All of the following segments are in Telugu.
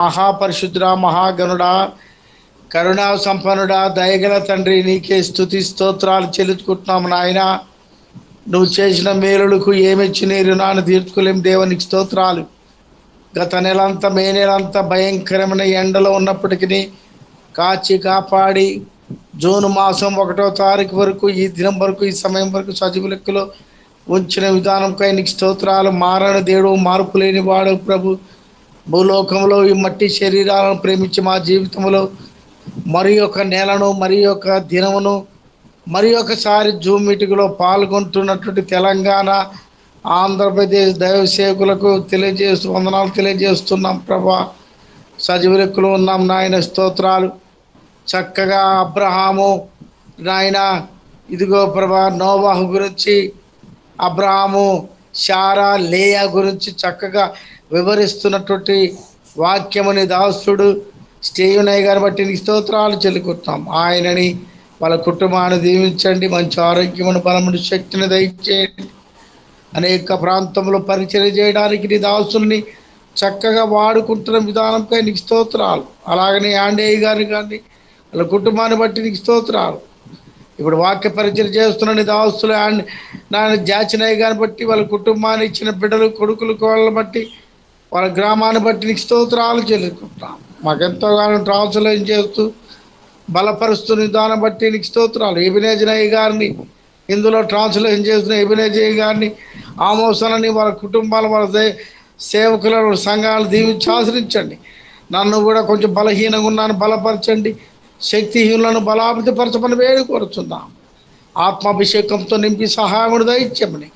మహాపరిశుద్ధుడా, మహాగణుడా, కరుణా సంపన్నుడా, దయగల తండ్రి, నీకే స్తుతి స్తోత్రాలు చెల్లించుకుంటున్నాము నాయన. నువ్వు చేసిన మేలులకు ఏమిచ్చి నీ రుణాన్ని తీర్చుకోలేం. దేవునికి స్తోత్రాలు. గత నెలంతా, మే నెలంతా భయంకరమైన ఎండలో ఉన్నప్పటికీ కాచి కాపాడి జూన్ మాసం 1వ తారీఖు వరకు, ఈ దినం వరకు, ఈ సమయం వరకు సజీవ లెక్కలో ఉంచిన విధానంకై నీకు స్తోత్రాలు. మారని దేవుడు, మార్పు లేని వాడు ప్రభు. భూలోకంలో ఈ మట్టి శరీరాలను ప్రేమించి మా జీవితంలో మరి ఒక నెలను, మరి ఒక దినమును, మరి ఒకసారి జూమ్ మీటింగ్లో పాల్గొంటున్నటువంటి తెలంగాణ, ఆంధ్రప్రదేశ్ దైవ సేవకులకు వందనాలు తెలియజేస్తున్నాం ప్రభా. సజీవ లెక్కలో ఉన్నాం నాయన, స్తోత్రాలు. చక్కగా అబ్రహాము నాయన, ఇదిగో ప్రభా, నోవాహు గురించి, అబ్రహాము, శారా, లేయా గురించి చక్కగా వివరిస్తున్నటువంటి వాక్యముని దాసుడు స్టీవెనయ్య గారు బట్టి నీకు స్తోత్రాలు చెల్లుకుంటున్నాం. ఆయనని, వాళ్ళ కుటుంబాన్ని దీవించండి. మంచి ఆరోగ్యమును, బలమును, శక్తిని దయచేయండి. అనేక ప్రాంతంలో పరిచయం చేయడానికి నీ దాసుల్ని చక్కగా వాడుకుంటున్న విధానంపై నీకు స్తోత్రాలు. అలాగనే ఆండేయ గారిని కానీ వాళ్ళ కుటుంబాన్ని బట్టి నీకు స్తోత్రాలు. ఇప్పుడు వాక్య పరిచయం చేస్తున్న నీ దాసులు నాన్న జాచినయ్య గారిని బట్టి, వాళ్ళ కుటుంబాన్ని ఇచ్చిన బిడ్డలు, కొడుకులు, కోళ్ళని బట్టి, వాళ్ళ గ్రామాన్ని బట్టి నీకు స్తోత్రాలు చెల్లించుకుంటాం. మాకెంతోగానో ట్రాన్స్లేషన్ చేస్తూ బలపరుస్తున్న దాన్ని బట్టి నీకు స్తోత్రాలు. ఎబినేజనయ్య గారిని, ఇందులో ట్రాన్స్లేషన్ చేస్తున్న ఎబినేజయ్య గారిని, ఆమోసనని, వాళ్ళ కుటుంబాల, వాళ్ళ సేవకులను, సంఘాలను దీవించి ఆశ్రయించండి. నన్ను కూడా కొంచెం బలహీనంగా ఉన్నాను, బలపరచండి. శక్తిహీనులను బలాభిపరచమని వేడుకొరుచున్నాం. ఆత్మాభిషేకంతో నింపి సహాయముడు దయచేయమని,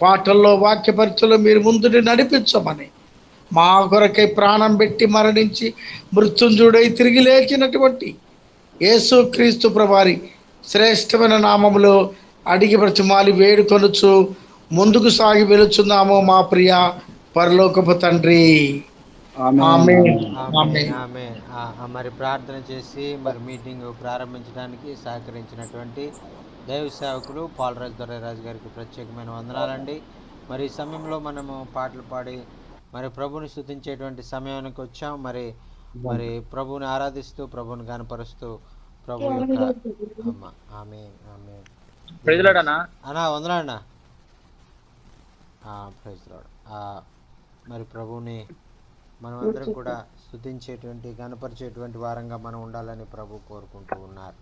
పాటల్లో, వాక్య పరిచయంలో మీరు ముందుని నడిపించమని, మా కొరకై ప్రాణం పెట్టి మరణించి మృత్యుంజుడై తిరిగి లేచినటువంటి యేసుక్రీస్తు ప్రభువారి శ్రేష్టమైన నామములో అడిగి బ్రతిమాలి వేడుకొనుచు ముందుకు సాగి వెళుచున్నాము మా ప్రియ పరలోకపు తండ్రి. ఆమేన్. ఆమేన్. మరి ప్రార్థన చేసి మరి మీటింగ్ ప్రారంభించడానికి సహకరించినటువంటి దైవ సేవకులు పాలరాజు దొరైరాజు గారికి ప్రత్యేకమైన వందనాలండి. మరి ఈ సమయంలో మనము పాటలు పాడి మరి ప్రభుని స్తుతించేటువంటి సమయానికి వచ్చాం. మరి ప్రభుని ఆరాధిస్తూ, ప్రభుని గణపరుస్తూ, ప్రభు యొక్క ఆమేన్ ఆమేన్ అన్నా వందనాలన్నా. Praise lord. మరి ప్రభుని మనమందరం కూడా స్తుతించేటువంటి, గణపరిచేటువంటి వారంగా మనం ఉండాలని ప్రభు కోరుకుంటూ ఉన్నారు.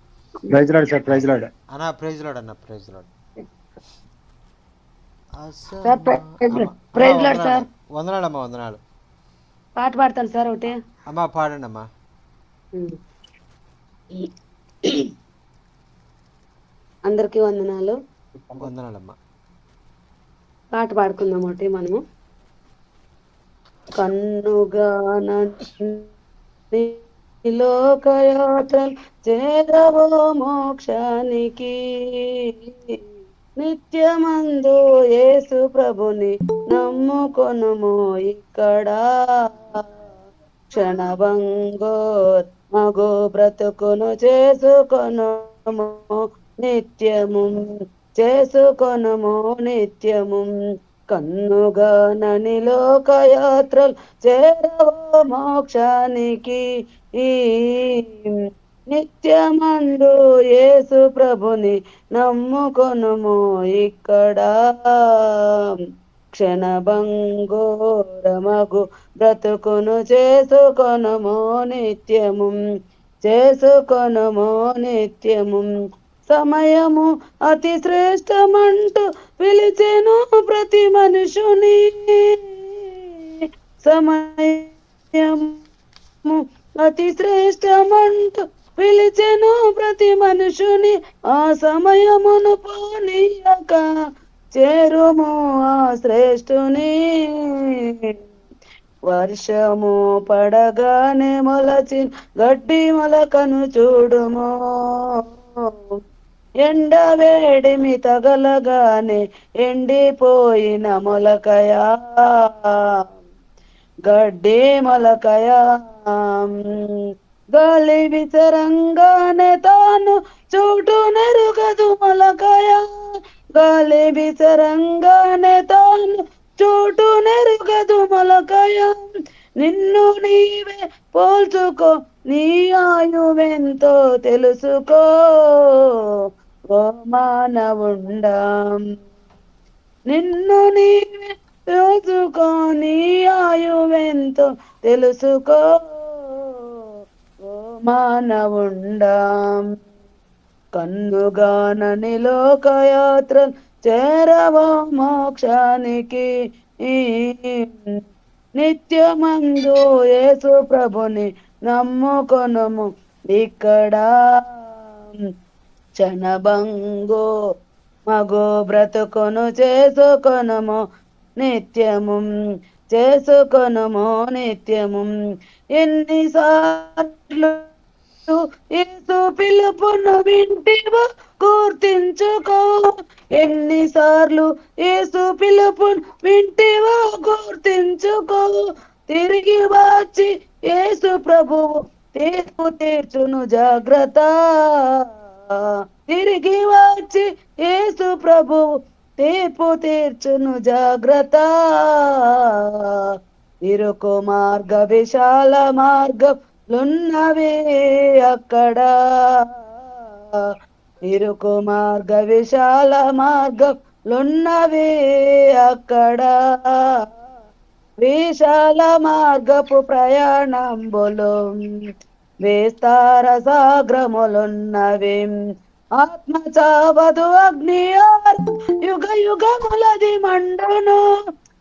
Praise Lord sir. Praise Lord అన్నా. ప్రైజ్ లార్డ్ అన్న. Praise Lord. వందనాలమ్మా. వందనాలు. పాట పాడతాను సార్ ఒకటి. అమ్మా పాడండి అమ్మా. అందరికీ వందనాలు. వందనాలమ్మా. పాట పాడుకుందాం ఒకటి మనము. కన్నుగా లోకయాత్రలు చేరవో మోక్షానికి, నిత్యమందు యేసు ప్రభుని నమ్ముకొనుము ఇక్కడ, క్షణభంగో మగో బ్రతుకును చేసుకొనుము నిత్యము, చేసుకొనుము నిత్యము. కన్నుగా నని లోకయాత్రలు చేరవో మోక్షానికి, నిత్యమందు యేసు ప్రభుని నమ్ముకొనుము ఇక్కడ, క్షణభంగోరమగు బ్రతుకును చేసుకొనుము నిత్యము, చేసుకొనుము నిత్యము. సమయము అతి శ్రేష్టమంటూ పిలిచెను ప్రతి మనుషుని, సమయము అతి శ్రేష్టమంటూ పిలిచెను ప్రతి మనుషుని, ఆ సమయమును పోనీయక చేరుము ఆ శ్రేష్ఠుని. వర్షము పడగానే మొలచిన గడ్డి మొలకను చూడుము, ఎండ వేడిమి తగలగానే ఎండిపోయిన మొలకయా, గడ్డి మొలకయా. గాలి విసరంగానే తాను చోటు నెరుగదు మొలకయా, గాలి విసరంగానే తాను చోటు నెరుగదు మొలకయా. నిన్ను నీవే పోల్చుకో, నీ ఆయువెంతో తెలుసుకో ఓ మానవుండా. నిన్ను నీవే పోల్చుకో, నీ ఆయువెంతో తెలుసుకో ఓ మానవుండా. కన్నుగానని లోకయాత్ర చేరవో మోక్షానికి, నిత్యమందు యేసు ప్రభుని నమ్ముకొనుము ఇక్కడ. చనబంగు మగో బ్రతుకును చేసుకొనుము నిత్యము, చేసుకొనుము నిత్యము. ఎన్నిసార్లు యేసు పిలుపును వింటివో గుర్తించుకో, ఎన్నిసార్లు యేసు పిలుపును వింటివో గుర్తించుకో. తిరిగి వచ్చి యేసు ప్రభువు తీర్పు తీర్చును జాగ్రత్త, తిరిగి వచ్చి యేసు ప్రభువు తీర్పు తీర్చును జాగ్రత్త. ఇరుకు మార్గ విశాల మార్గలున్నవి అక్కడ, ఇరుకు మార్గ విశాల మార్గలున్నవి అక్కడ. విశాల మార్గపు ప్రయాణంబులు విస్తార సాగ్రములున్నవి. ఆత్మ చావదు అగ్నియార్ యుగ యుగములది మండును,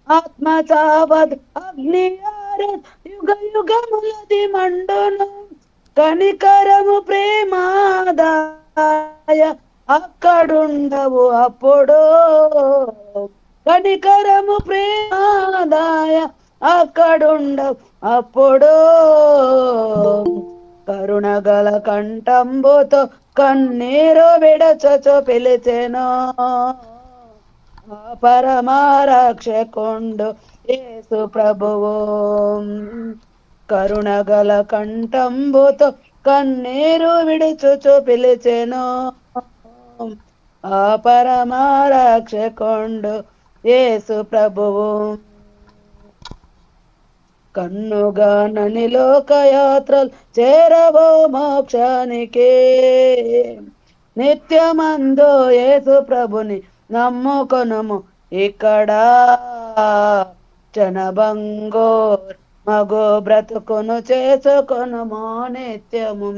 ఆత్మ చావదు అగ్నియార్ యుగ యుగములది మండును. కనికరము ప్రేమాదాయ అక్కడుండవు అప్పుడు, కనికరము ప్రేమాదాయ అక్కడుండవు అప్పుడు. కరుణగల కంఠంబుతో కన్నీరు విడచచు పిలిచెను ఆ పరమారక్షకుండు యేసు ప్రభువు. కరుణగల కంఠంబుతో కన్నీరు విడుచుచు పిలిచెను ఆ పరమారక్షకుండు యేసు ప్రభువు. కన్నుగానని లోకయాత్రలు చేరవో మోక్షానికి, నిత్యమందు యేసు ప్రభుని నమ్ముకొనుము ఇక్కడ. చనబంగోర్ మగో బ్రతుకును చేసుకొనుము నిత్యము,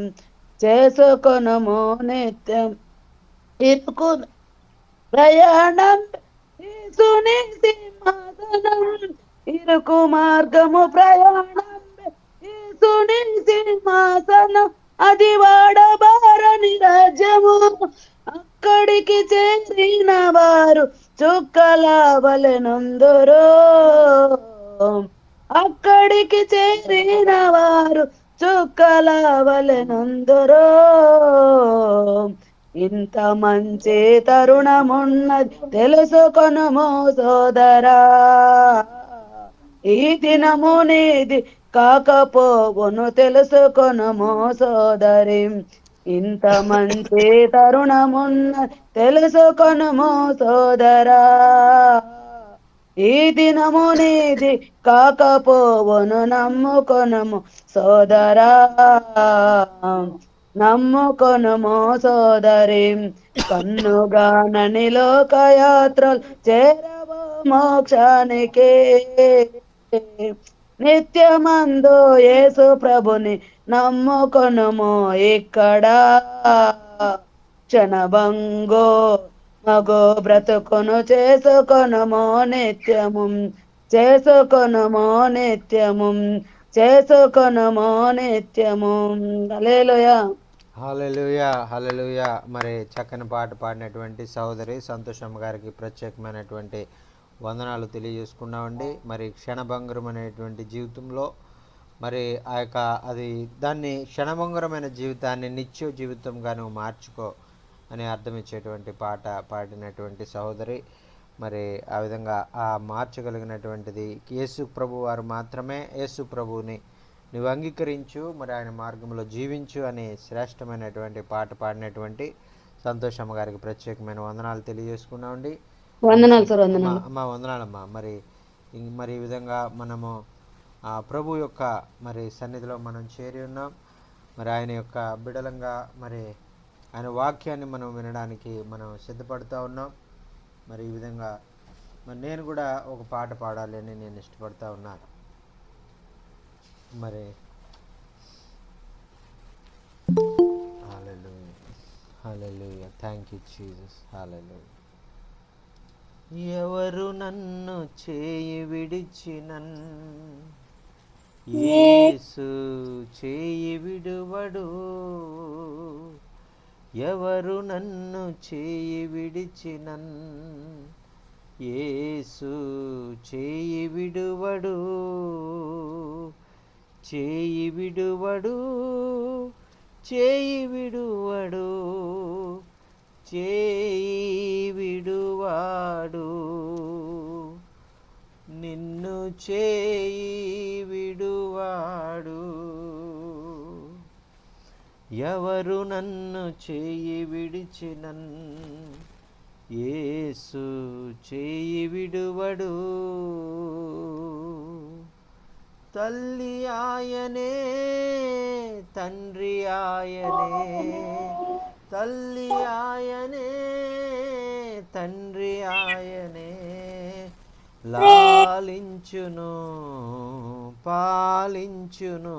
చేసుకొనుము నిత్యం. ఇరుకు ప్రయాణం యేసుని సింహాసనం, ఇరుకు మార్గము ప్రయాణం యేసుని సింహాసనం. అది వాడబారని రాజ్యము, అక్కడికి చేరిన వారు చుక్కల వలెనుందురు, అక్కడికి చేరిన వారు చుక్కల వలెనుందురు. ఇంత మంచి తరుణమున్నది తెలుసుకొనుము సోదరా, ఈ దినము నీది కాకపోవును తెలుసుకొనుము సోదరి. ఇంత మంచి తరుణమున్నది తెలుసుకొనుము సోదరా, ఈ దినము నీది కాకపోవును నమ్ముకొనుము సోదరా, నమ్ముకొనుము సోదరి. కన్నుగానని లోకయాత్రలు చేరవో మోక్షానికి, నిత్యమందు యేసు ప్రభుని నమ్ముకొనుము ఇక్కడ. క్షణభంగో మగో బ్రతుకును చేసుకొనుము నిత్యము, చేసుకొనుము నిత్యము, చేసుకొనుము నిత్యము. హల్లెలూయా. హల్లెలూయా, హల్లెలూయా. మరి చక్కని పాట పాడినటువంటి సహోదరి సంతోషమ్మ గారికి ప్రత్యేకమైనటువంటి వందనాలు తెలియజేసుకున్నామండి. మరి క్షణభంగురం అనేటువంటి జీవితంలో మరి ఆ యొక్క దాన్ని క్షణభంగురమైన జీవితాన్ని నిత్య జీవితంగా నువ్వు మార్చుకో అని అర్థం ఇచ్చేటువంటి పాట పాడినటువంటి సహోదరి, మరి ఆ విధంగా ఆ మార్చగలిగినటువంటిది యేసు ప్రభు వారు మాత్రమే. యేసు ప్రభువుని నువ్వు అంగీకరించు, మరి ఆయన మార్గంలో జీవించు అని శ్రేష్టమైనటువంటి పాట పాడినటువంటి సంతోషమ్మ గారికి ప్రత్యేకమైన వందనాలు తెలియజేసుకున్నామండి. వందనాలు సార్, వందనాలు. అమ్మ వందనాలమ్మా. మరి ఈ విధంగా మనము ఆ ప్రభు యొక్క మరి సన్నిధిలో మనం చేరి ఉన్నాం. మరి ఆయన యొక్క బిడలంగా మరి ఆయన వాక్యాన్ని మనం వినడానికి మనం సిద్ధపడుతూ ఉన్నాం. మరి ఈ విధంగా మరి నేను కూడా ఒక పాట పాడాలి అని నేను ఇష్టపడుతూ ఉన్నాను. మరి హల్లెలూయా, హల్లెలూయా, థ్యాంక్ యూ జీసస్, హల్లెలూయా. ఎవరు నన్ను చేయి విడిచినన్ యేసు చేయి విడువడు, ఎవరు నన్ను చేయి విడిచినన్ యేసు చేయి విడువడు, చేయి విడువడు, చేయి విడువడు, చేయి విడువాడు, నిన్ను చేయి విడువాడు. ఎవరు నన్ను చేయి విడిచినన్ యేసు చేయి విడువడు, తల్లి ఆయనే తండ్రి ఆయనే, తల్లి ఆయనే తండ్రి ఆయనే, లాలించును పాలించును,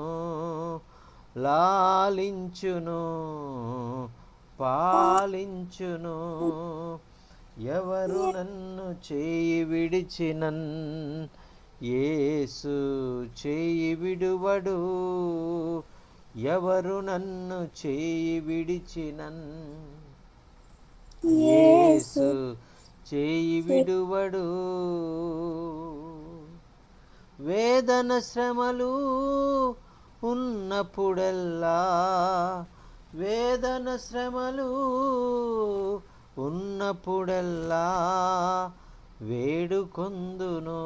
లాలించును పాలించును. ఎవరు నన్ను చేయి విడిచినన్ యేసు చేయి విడువడు, ఎవరు నన్ను చేయి విడిచినన్ యేసు చేయి విడువడు. వేదన శ్రమలు ఉన్నప్పుడెల్లా, వేదన శ్రమలు ఉన్నప్పుడెల్లా వేడుకొందును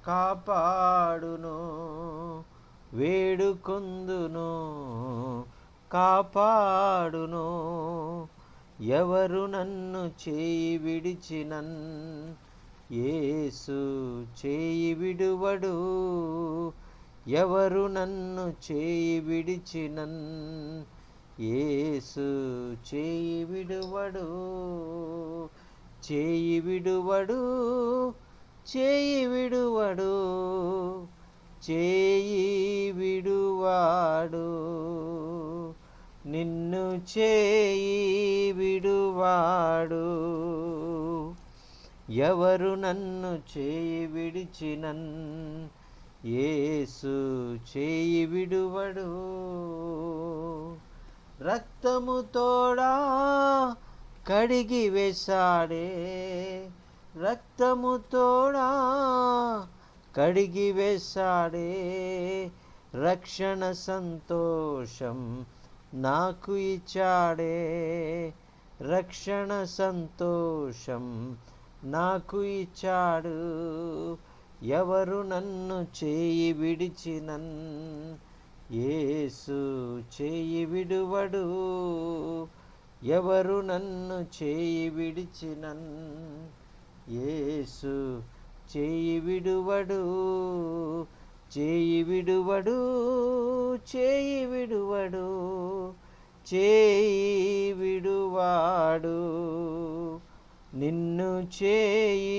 కాపాడును, వేడుకొందును కాపాడును. ఎవరు నన్ను చేయి విడిచినన్ యేసు చేయి విడువడు, ఎవరు నన్ను చేయి విడిచినన్ యేసు చేయి విడువడు, చేయి విడువడు, చేయి విడువడు, చేయి విడువాడు, నిన్ను చేయి విడువాడు. ఎవరు నన్ను చేయి విడిచినన్ యేసు చేయి విడువడు. రక్తము తోడా కడిగి వేశాడే, రక్తము తోడా కడిగి వేశాడే, రక్షణ సంతోషం నాకు ఇచ్చాడే, రక్షణ సంతోషం నాకు ఇచ్చాడు. ఎవరు నన్ను చేయి విడిచినన్ యేసు చేయి విడువడు, ఎవరు నన్ను చేయి విడిచినన్ యేసు చేయి విడువడు, చేయి విడువడు, చేయి విడువడు, చేయి విడువాడు, నిన్ను చేయి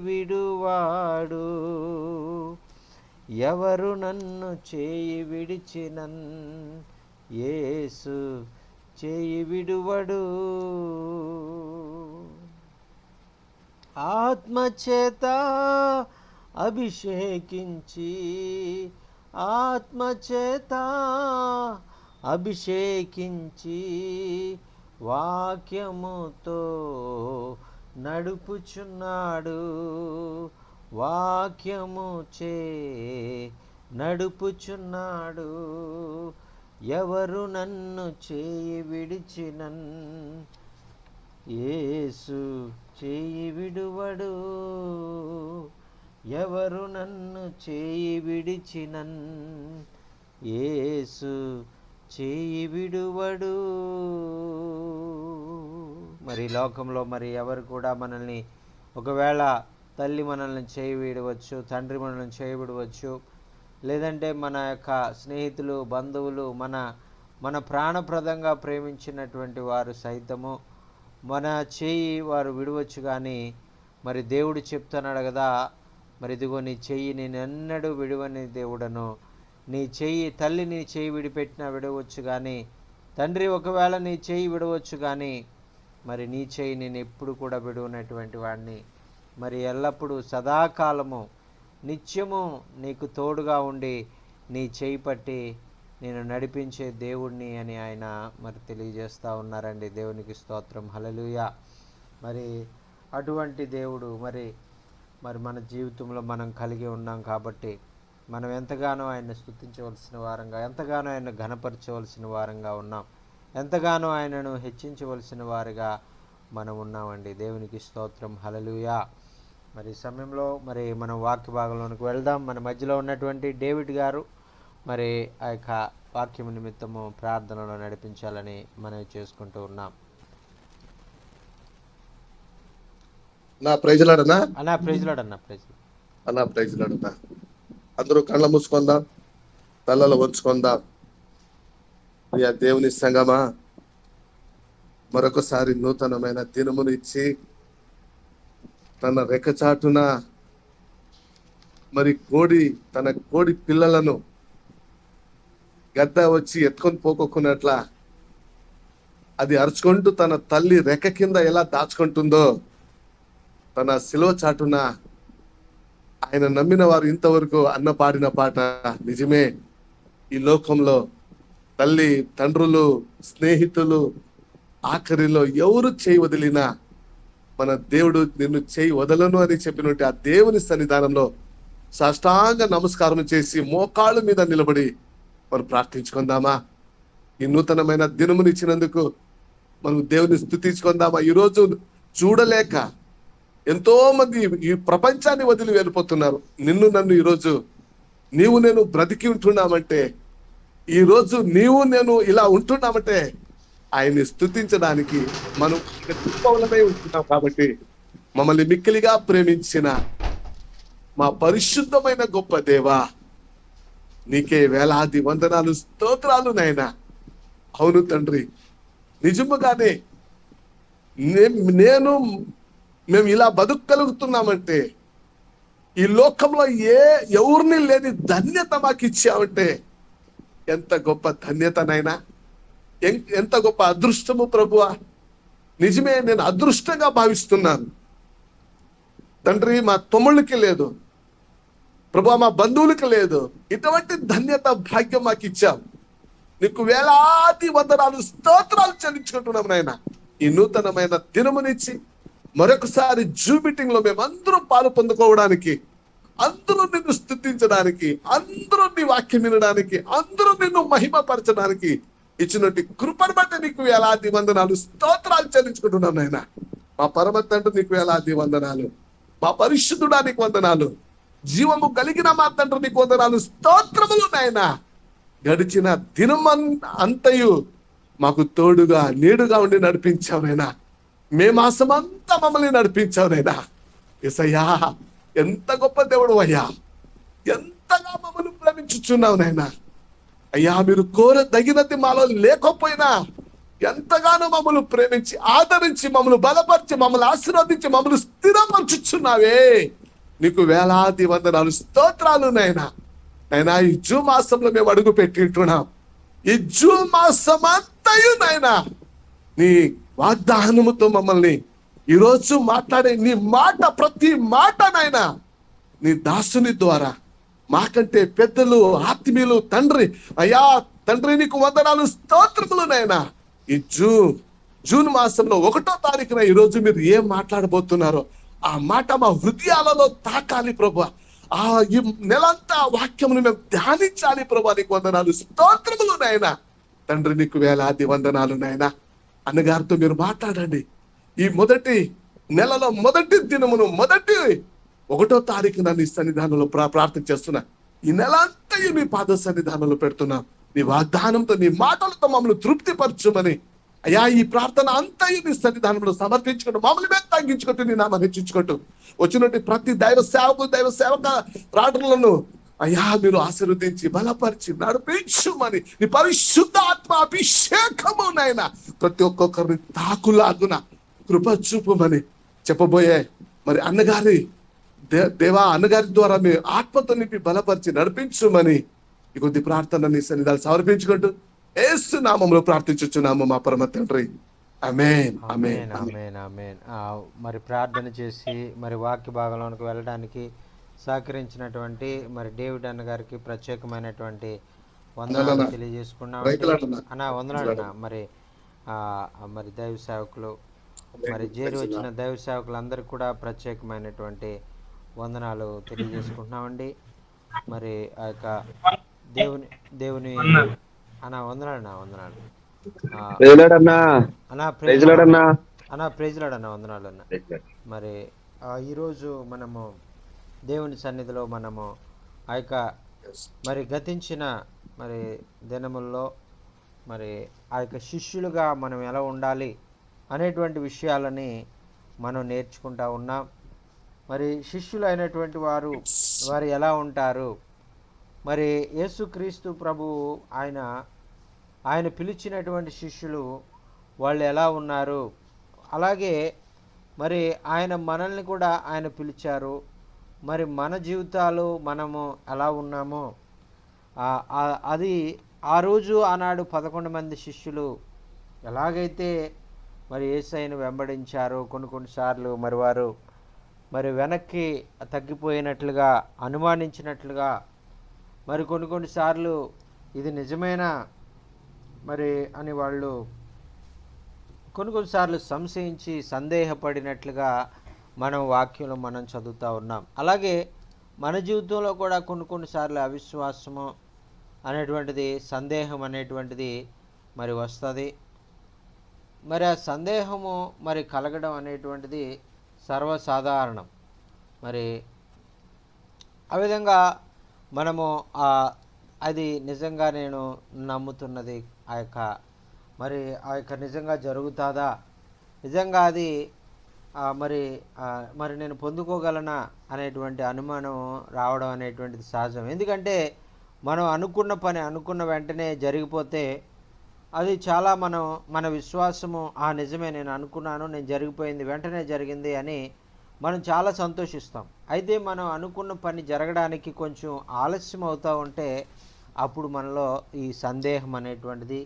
విడువాడు. ఎవరు నన్ను చేయి విడిచినన్ యేసు చేయి విడువడు. ఆత్మచేత అభిషేకించి, ఆత్మచేత అభిషేకించి, వాక్యముతో నడుపుచున్నాడు, వాక్యము చే నడుపుచున్నాడు. ఎవరు నన్ను చేయి విడిచినన్ యేసు చేయి విడువడు, ఎవరు నన్ను చేయి విడిచినన్ యేసు చేయి విడువడు. మరి లోకంలో మరి ఎవరు కూడా మనల్ని, ఒకవేళ తల్లి మనల్ని చేయి విడవచ్చు, తండ్రి మనల్ని చేయి విడవచ్చు, లేదంటే మన యొక్క స్నేహితులు, బంధువులు, మన మన ప్రాణప్రదంగా ప్రేమించినటువంటి వారు సైతము మన చెయ్యి వారు విడవచ్చు. కానీ మరి దేవుడు చెప్తున్నాడు కదా, మరి ఇదిగో నీ చెయ్యి నేను ఎన్నడూ విడువని దేవుడను. నీ చెయ్యి, తల్లి నీ చెయ్యి విడిపెట్టినా విడవచ్చు కానీ, తండ్రి ఒకవేళ నీ చెయ్యి విడవచ్చు కానీ, మరి నీ చెయ్యి నేను ఎప్పుడు కూడా విడువనటువంటి వాడిని. మరి ఎల్లప్పుడూ సదాకాలము నిత్యము నీకు తోడుగా ఉండి నీ చేయి పట్టి నేను నడిపించే దేవుణ్ణి అని ఆయన మరి తెలియజేస్తూ ఉన్నారండి. దేవునికి స్తోత్రం, హల్లెలూయా. మరి అటువంటి దేవుడు మరి మన జీవితంలో మనం కలిగి ఉన్నాం కాబట్టి మనం ఎంతగానో ఆయన్ని స్తుతించవలసిన వారంగా, ఎంతగానో ఆయన ఘనపరచవలసిన వారంగా ఉన్నాం, ఎంతగానో ఆయనను హెచ్చించవలసిన వారిగా మనం ఉన్నామండి. దేవునికి స్తోత్రం, హల్లెలూయా. మరి ఈ సమయంలో మరి మనం వాక్య భాగంలోనికి వెళ్దాం. మన మధ్యలో ఉన్నటువంటి డేవిడ్ గారు మరి ఆ యొక్క వాక్యం నిమిత్తము ప్రార్థనలో నడిపించాలని మనం చేసుకుంటూ ఉన్నాం. నా ప్రైజ్లాడనా అన్నా ప్రైజ్లాడన్నా, అన్నా ప్రైజ్లాడనా. అందరూ కళ్ళ మూసుకుందాం, తలలో వంచుకుందాం. ప్రియ దేవుని సంగమా, మరొకసారి నూతనమైన దినమును ఇచ్చి తన రెక్కచాటున మరి తన కోడి పిల్లలను గద్ద వచ్చి ఎత్తుకొని పోకోకున్నట్ల అది అరుచుకుంటూ తన తల్లి రెక్క కింద ఎలా దాచుకుంటుందో, తన శిలువ చాటున ఆయన నమ్మిన వారు ఇంతవరకు అన్న పాడిన పాట నిజమే. ఈ లోకంలో తల్లి, తండ్రులు, స్నేహితులు, ఆఖరిలో ఎవరు చేయి వదిలినా మన దేవుడు నిన్ను చేయి వదలను అని చెప్పినట్టు ఆ దేవుని సన్నిధానంలో సాష్టాంగ నమస్కారం చేసి మోకాళ్ళ మీద నిలబడి మనం ప్రార్థించుకుందామా? ఈ నూతనమైన దినమునిచ్చినందుకు మనం దేవుని స్తుతించుకుందామా? ఈరోజు చూడలేక ఎంతో మంది ఈ ప్రపంచాన్ని వదిలి వెళ్ళిపోతున్నారు. నిన్ను నన్ను ఈరోజు నీవు నేను బ్రతికి ఉంటున్నామంటే, ఈరోజు నీవు నేను ఇలా ఉంటున్నామంటే ఆయన్ని స్తుతించడానికి మనం కృపవలమై ఉంటున్నాం. కాబట్టి మమ్మల్ని మిక్కిలిగా ప్రేమించిన మా పరిశుద్ధమైన గొప్ప దేవా, నీకే వేలాది వందనాలు, స్తోత్రాలు నాయనా. అవును తండ్రి, నిజముగానే మేము ఇలా బతుకగలుగుతున్నామంటే, ఈ లోకంలో ఎవరిని లేని ధన్యత మాకు ఇచ్చామంటే ఎంత గొప్ప ధన్యతనైనా, ఎంత గొప్ప అదృష్టము ప్రభువా. నిజమే, నేను అదృష్టంగా భావిస్తున్నాను తండ్రి. మా తమ్ముళ్ళకి లేదు ప్రభువా, మా బంధువులకి లేదు. ఇటువంటి ధన్యత, భాగ్యం మాకు ఇచ్చాం. నీకు వేలాది వందనాలు, స్తోత్రాలు చెల్లించుకుంటున్నాం నాయన. ఈ నూతనమైన దినమునిచ్చి మరొకసారి జూమ్ మీటింగ్ లో మేమందరూ పాలు పొందుకోవడానికి, అందరూ నిన్ను స్తుతించడానికి, అందరూ నీ వాక్యం వినడానికి, అందరూ నిన్ను మహిమపరచడానికి ఇచ్చినట్టు కృపను బట్టి నీకు వేలాది వందనాలు, స్తోత్రాలు చెల్లించుకుంటున్నాం నాయన. మా పరమ తండ్రి నీకు వేలాది వందనాలు, మా పరిశుద్ధుడా నీకు వందనాలు, జీవము కలిగిన మా తండ్రి నీకు వందనాలు, స్తోత్రములు నాయన. గడిచిన దినం అంతయు మాకు తోడుగా నీడుగా ఉండి నడిపించావునైనా. మే మాసమంతా మమ్మల్ని నడిపించావునైనా. యేసయ్యా, ఎంత గొప్ప దేవుడు అయ్యా, ఎంతగా మమ్మల్ని ప్రేమించుచున్నావు నాయనా. అయ్యా, మీరు కోరదగినది మాలో లేకపోయినా ఎంతగానో మమ్మల్ని ప్రేమించి, ఆదరించి, మమ్మల్ని బలపరిచి, మమ్మల్ని ఆశీర్వదించి, మమ్మల్ని స్థిరపరచుచున్నావే. నీకు వేలాది వందనాలు, స్తోత్రాలు నాయనా. నాయనా, ఈ జూన్ మాసంలో మేము అడుగు పెట్టింటున్నాం. ఈ జూన్ మాసం అంతయు నాయనా నీ వాగ్దానముతో మమ్మల్ని ఈరోజు మాట్లాడే నీ మాట, ప్రతి మాట నాయనా నీ దాసుని ద్వారా మాకంటే పెద్దలు, ఆత్మీయులు, తండ్రి, అయ్యా తండ్రి నీకు వందనాలు, స్తోత్రములు నాయనా. ఈ జూన్ మాసంలో 1వ తారీఖున ఈరోజు మీరు ఏం మాట్లాడబోతున్నారో ఆ మాట మా హృదయాలలో తాకాలి ప్రభు. ఈ నెలంతా వాక్యమును మేము ధ్యానించాలి ప్రభు. నీకు వందనాలు, స్తోత్రములు నాయనా. తండ్రి నీకు వేలాది వందనాలు నాయనా. అన్నగారితో మీరు మాట్లాడండి. ఈ మొదటి నెలలో మొదటి దినమును, మొదటి 1వ తారీఖున నీ సన్నిధానంలో ప్రార్థన చేస్తున్నా. ఈ నెల అంతయు నీ పాద సన్నిధానంలో పెడుతున్నా. నీ వాగ్దానంతో, నీ మాటలతో మమ్మల్ని తృప్తిపరచుమని అయ్యా, ఈ ప్రార్థన అంతయు నీ సన్నిధానంలో సమర్పించుకుంటూ మమ్మల్ని మేము తగ్గించుకుంటూ నీ నామాన్ని హెచ్చించుకుంటూ వచ్చినట్టు ప్రతి దైవ సేవక ప్రార్థనలను అయ్యా మీరు ఆశీర్వదించి బలపరిచి నడిపించుమని నీ పరిశుద్ధాత్మ అభిషేకము నాయన ప్రతి ఒక్కొక్కరిని తాకులాగున కృప చూపుమని చెప్పబోయే మరి అన్నగారి దేవా అన్నగారి ద్వారా మీ ఆత్మతో నింపి బలపరిచి నడిపించుమని ఈ కొద్ది ప్రార్థన నీ సన్నిధాలు సమర్పించుకుంటూ యేసు నామములో ప్రార్థించుచున్నాము మా పరమ తండ్రి. ఆమేన్ ఆమేన్ ఆమేన్ ఆమేన్ ఆమేన్. మరి ప్రార్థన చేసి మరి వాక్య భాగంలోనికి వెళ్ళడానికి సహకరించినటువంటి మరి డేవిడ్ అన్న గారికి ప్రత్యేకమైనటువంటి వందనాలు తెలియజేసుకున్నామండి. వందనాలన్నా. మరి మరి దైవ సేవకులు మరి చేరి వచ్చిన దైవ సేవకులందరికీ కూడా ప్రత్యేకమైనటువంటి వందనాలు తెలియజేసుకుంటున్నామండి. మరి ఆ యొక్క దేవుని వందనాలు ప్రైజ్ లాడ్ అన్న వందనాలు అన్న. మరి ఈరోజు మనము దేవుని సన్నిధిలో మనము ఆ యొక్క మరి గతించిన మరి దినముల్లో మరి ఆ యొక్క శిష్యులుగా మనం ఎలా ఉండాలి అనేటువంటి విషయాలని మనం నేర్చుకుంటా ఉన్నాం. మరి శిష్యులు అయినటువంటి వారు ఎలా ఉంటారు, మరి యేసుక్రీస్తు ప్రభువు ఆయన పిలిచినటువంటి శిష్యులు వాళ్ళు ఎలా ఉన్నారు, అలాగే మరి ఆయన మనల్ని కూడా ఆయన పిలిచారు. మరి మన జీవితాలు మనము ఎలా ఉన్నామో అది ఆ రోజు ఆనాడు 11 మంది శిష్యులు ఎలాగైతే మరి యేసయ్యను వెంబడించారో కొన్నిసార్లు మరి వారు మరి వెనక్కి తగ్గిపోయినట్లుగా అనుమానించినట్లుగా మరి కొన్నిసార్లు ఇది నిజమేనా మరి అని వాళ్ళు కొన్నిసార్లు సంశయించి సందేహపడినట్లుగా మనం వాక్యంలో మనం చదువుతూ ఉన్నాం. అలాగే మన జీవితంలో కూడా కొన్నిసార్లు అవిశ్వాసము అనేటువంటిది, సందేహం అనేటువంటిది మరి వస్తుంది. మరి ఆ సందేహము మరి కలగడం అనేటువంటిది సర్వసాధారణం. మరి ఆ విధంగా మనము అది నిజంగా నేను నమ్ముతున్నది ఆ యొక్క నిజంగా జరుగుతుందా, నిజంగా అది మరి నేను పొందుకోగలనా అనేటువంటి అనుమానం రావడం అనేటువంటిది సహజం. ఎందుకంటే మనం అనుకున్న వెంటనే జరిగిపోతే అది చాలా మన విశ్వాసము నిజమే, నేను అనుకున్నాను, నేను జరిగిపోయింది, వెంటనే జరిగింది అని మనం చాలా సంతోషిస్తాం. అయితే మనం అనుకున్న పని జరగడానికి కొంచెం ఆలస్యం అవుతూ ఉంటే అప్పుడు మనలో ఈ సందేహం అనేటువంటిది,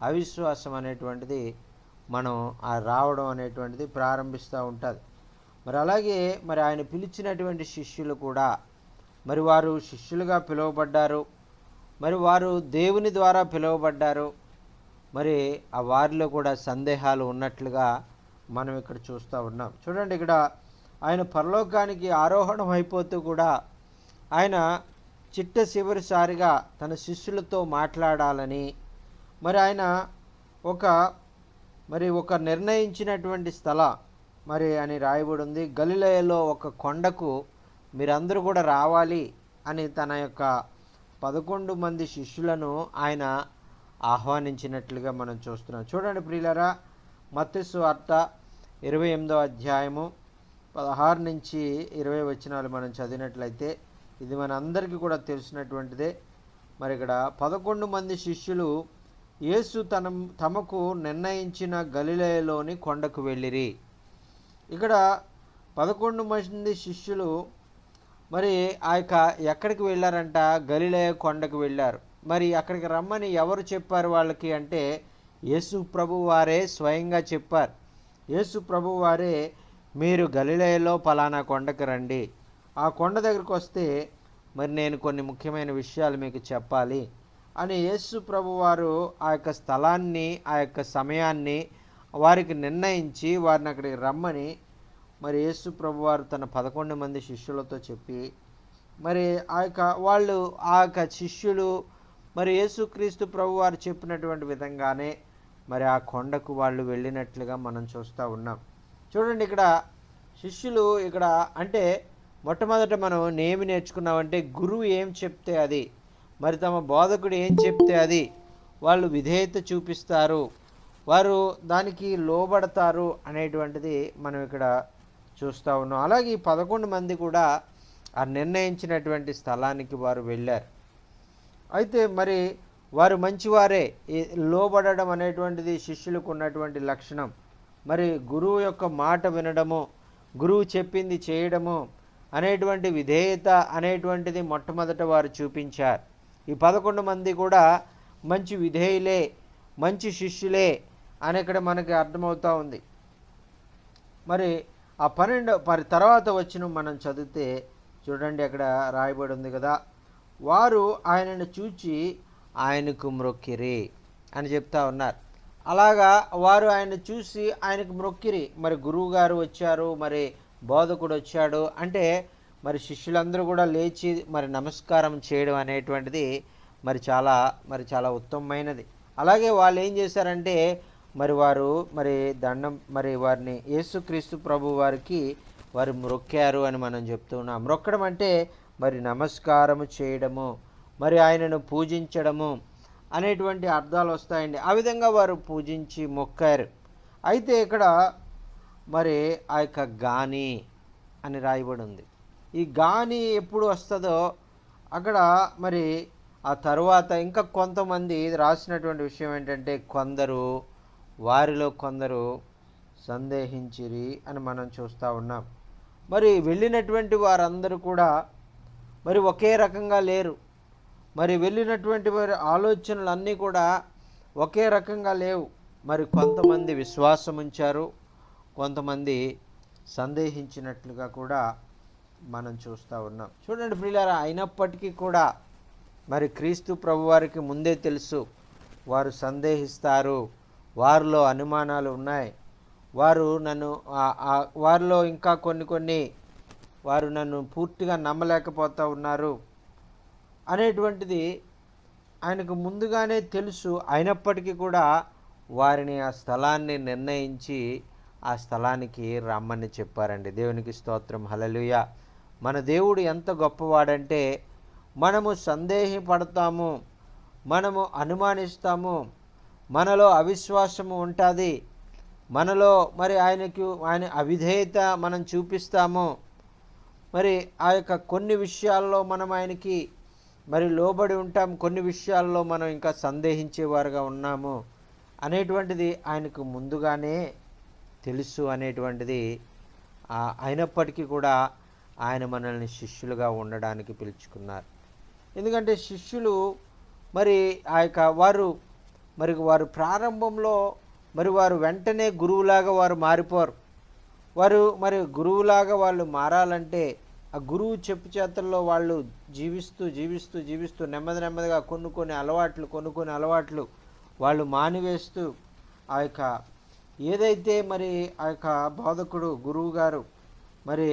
అవిశ్వాసం అనేటువంటిది మనం రావడం అనేటువంటిది ప్రారంభిస్తూ ఉంటుంది. మరి అలాగే మరి ఆయన పిలిచినటువంటి శిష్యులు కూడా మరి వారు శిష్యులుగా పిలువబడ్డారు, మరి వారు దేవుని ద్వారా పిలువబడ్డారు. మరి ఆ వారిలో కూడా సందేహాలు ఉన్నట్లుగా మనం ఇక్కడ చూస్తూ ఉన్నాం. చూడండి, ఇక్కడ ఆయన పరలోకానికి ఆరోహణం అయిపోతూ కూడా ఆయన చివరిసారిగా తన శిష్యులతో మాట్లాడాలని మరి ఆయన ఒక నిర్ణయించినటువంటి స్థలం మరి అని రాయబడి ఉంది. గలిలయలో ఒక కొండకు మీరందరూ కూడా రావాలి అని తన యొక్క 11 మంది శిష్యులను ఆయన ఆహ్వానించినట్లుగా మనం చూస్తున్నాం. చూడండి ప్రియులారా, మత్తయి సువార్త 28వ అధ్యాయము 16 నుంచి 20 వచనాలు మనం చదివినట్లయితే ఇది మన అందరికీ కూడా తెలిసినటువంటిదే. మరి ఇక్కడ 11 మంది శిష్యులు యేసు తమకు నిర్ణయించిన గలిలయలోని కొండకు వెళ్ళిరి. ఇక్కడ 11 మంది శిష్యులు మరి ఎక్కడికి వెళ్ళారంట? గలిలయ కొండకు వెళ్ళారు. మరి అక్కడికి రమ్మని ఎవరు చెప్పారు వాళ్ళకి అంటే యేసు ప్రభు వారే స్వయంగా చెప్పారు. యేసు ప్రభు వారే మీరు గలిలయలో పలానా కొండకు రండి, ఆ కొండ దగ్గరికి వస్తే మరి నేను కొన్ని ముఖ్యమైన విషయాలు మీకు చెప్పాలి అని యేసు ప్రభు వారు ఆ యొక్క స్థలాన్ని, ఆ యొక్క సమయాన్ని వారికి నిర్ణయించి వారిని అక్కడికి రమ్మని మరి యేసు ప్రభు వారు తన 11 మంది శిష్యులతో చెప్పి మరి ఆ యొక్క శిష్యులు మరి యేసుక్రీస్తు ప్రభు వారు చెప్పినటువంటి విధంగానే మరి ఆ కొండకు వాళ్ళు వెళ్ళినట్లుగా మనం చూస్తూ ఉన్నాం. చూడండి, ఇక్కడ శిష్యులు ఇక్కడ అంటే మొట్టమొదట మనం ఏమి నేర్చుకున్నామంటే గురువు ఏం చెప్తే అది, మరి తమ బోధకుడు ఏం చెప్తే అది వాళ్ళు విధేయత చూపిస్తారు, వారు దానికి లోబడతారు అనేటువంటిది మనం ఇక్కడ చూస్తూ ఉన్నాం. అలాగే ఈ 11 మంది కూడా ఆ నిర్ణయించినటువంటి స్థలానికి వారు వెళ్ళారు. అయితే మరి వారు మంచివారే. ఈ లోబడడం అనేటువంటిది శిష్యులకు ఉన్నటువంటి లక్షణం. మరి గురువు యొక్క మాట వినడము, గురువు చెప్పింది చేయడము అనేటువంటి విధేయత అనేటువంటిది మొట్టమొదట వారు చూపించారు. ఈ 11 మంది కూడా మంచి విధేయులే, మంచి శిష్యులే అని ఇక్కడ మనకి అర్థమవుతూ ఉంది. మరి ఆ 12 మరి తర్వాత వచ్చిన మనం చదివితే చూడండి, అక్కడ రాయబడి ఉంది కదా, వారు ఆయనను చూచి ఆయనకు మ్రొక్కిరి అని చెప్తా ఉన్నారు. అలాగా వారు ఆయన చూసి ఆయనకు మ్రొక్కిరి. మరి గురువు గారు వచ్చారు, మరి బోధకుడు వచ్చాడు అంటే మరి శిష్యులందరూ కూడా లేచి మరి నమస్కారం చేయడం అనేటువంటిది మరి చాలా ఉత్తమమైనది. అలాగే వాళ్ళు ఏం చేశారంటే మరి వారు మరి దండం మరి వారిని యేసుక్రీస్తు ప్రభు వారికి వారు మ్రొక్కారు అని మనం చెప్తున్నాం. మ్రొక్కడం అంటే మరి నమస్కారము చేయడము, మరి ఆయనను పూజించడము అనేటువంటి అర్థాలు వస్తాయండి. ఆ విధంగా వారు పూజించి మొక్కారు. అయితే ఇక్కడ మరి ఆ యొక్క గాని అని రాయబడి ఉంది. ఈ గాని ఎప్పుడు వస్తుందో అక్కడ మరి ఆ తరువాత ఇంకా కొంతమంది రాసినటువంటి విషయం ఏంటంటే వారిలో కొందరు సందేహించిరి అని మనం చూస్తూ ఉన్నాం. మరి వెళ్ళినటువంటి వారందరూ కూడా మరి ఒకే రకంగా లేరు. మరి వెళ్ళినటువంటి వారి ఆలోచనలన్నీ కూడా ఒకే రకంగా లేవు. మరి కొంతమంది విశ్వాసం ఉంచారు, కొంతమంది సందేహించినట్లుగా కూడా మనం చూస్తూ ఉన్నాం. చూడండి ప్రియులారా, అయినప్పటికీ కూడా మరి క్రీస్తు ప్రభువారికి ముందే తెలుసు వారు సందేహిస్తారు, వారిలో అనుమానాలు ఉన్నాయి, వారిలో ఇంకా కొన్ని వారు నన్ను పూర్తిగా నమ్మలేకపోతూ ఉన్నారు అనేటువంటిది ఆయనకు ముందుగానే తెలుసు. అయినప్పటికీ కూడా వారిని ఆ స్థలాన్ని నిర్ణయించి ఆ స్థలానికి రమ్మని చెప్పారండి. దేవునికి స్తోత్రం, హల్లెలూయా. మన దేవుడు ఎంత గొప్పవాడంటే మనము సందేహపడతాము, మనము అనుమానిస్తాము, మనలో అవిశ్వాసము ఉంటుంది, మనలో మరి ఆయన అవిధేయత మనం చూపిస్తాము. మరి ఆ యొక్క కొన్ని విషయాల్లో మనం ఆయనకి మరి లోబడి ఉంటాం, కొన్ని విషయాల్లో మనం ఇంకా సందేహించేవారుగా ఉన్నాము అనేటువంటిది ఆయనకు ముందుగానే తెలుసు అనేటువంటిది. అయినప్పటికీ కూడా ఆయన మనల్ని శిష్యులుగా ఉండడానికి పిలుచుకున్నారు. ఎందుకంటే శిష్యులు మరి ఆ యొక్క వారు ప్రారంభంలో మరి వారు వెంటనే గురువులాగా వారు మారిపోరు. వారు మరి గురువులాగా వాళ్ళు మారాలంటే ఆ గురువు చెప్పు చేతల్లో వాళ్ళు జీవిస్తూ నెమ్మదిగా కొన్ని అలవాట్లు వాళ్ళు మానివేస్తూ ఆ యొక్క ఏదైతే మరి ఆ యొక్క బోధకుడు గురువు గారు మరి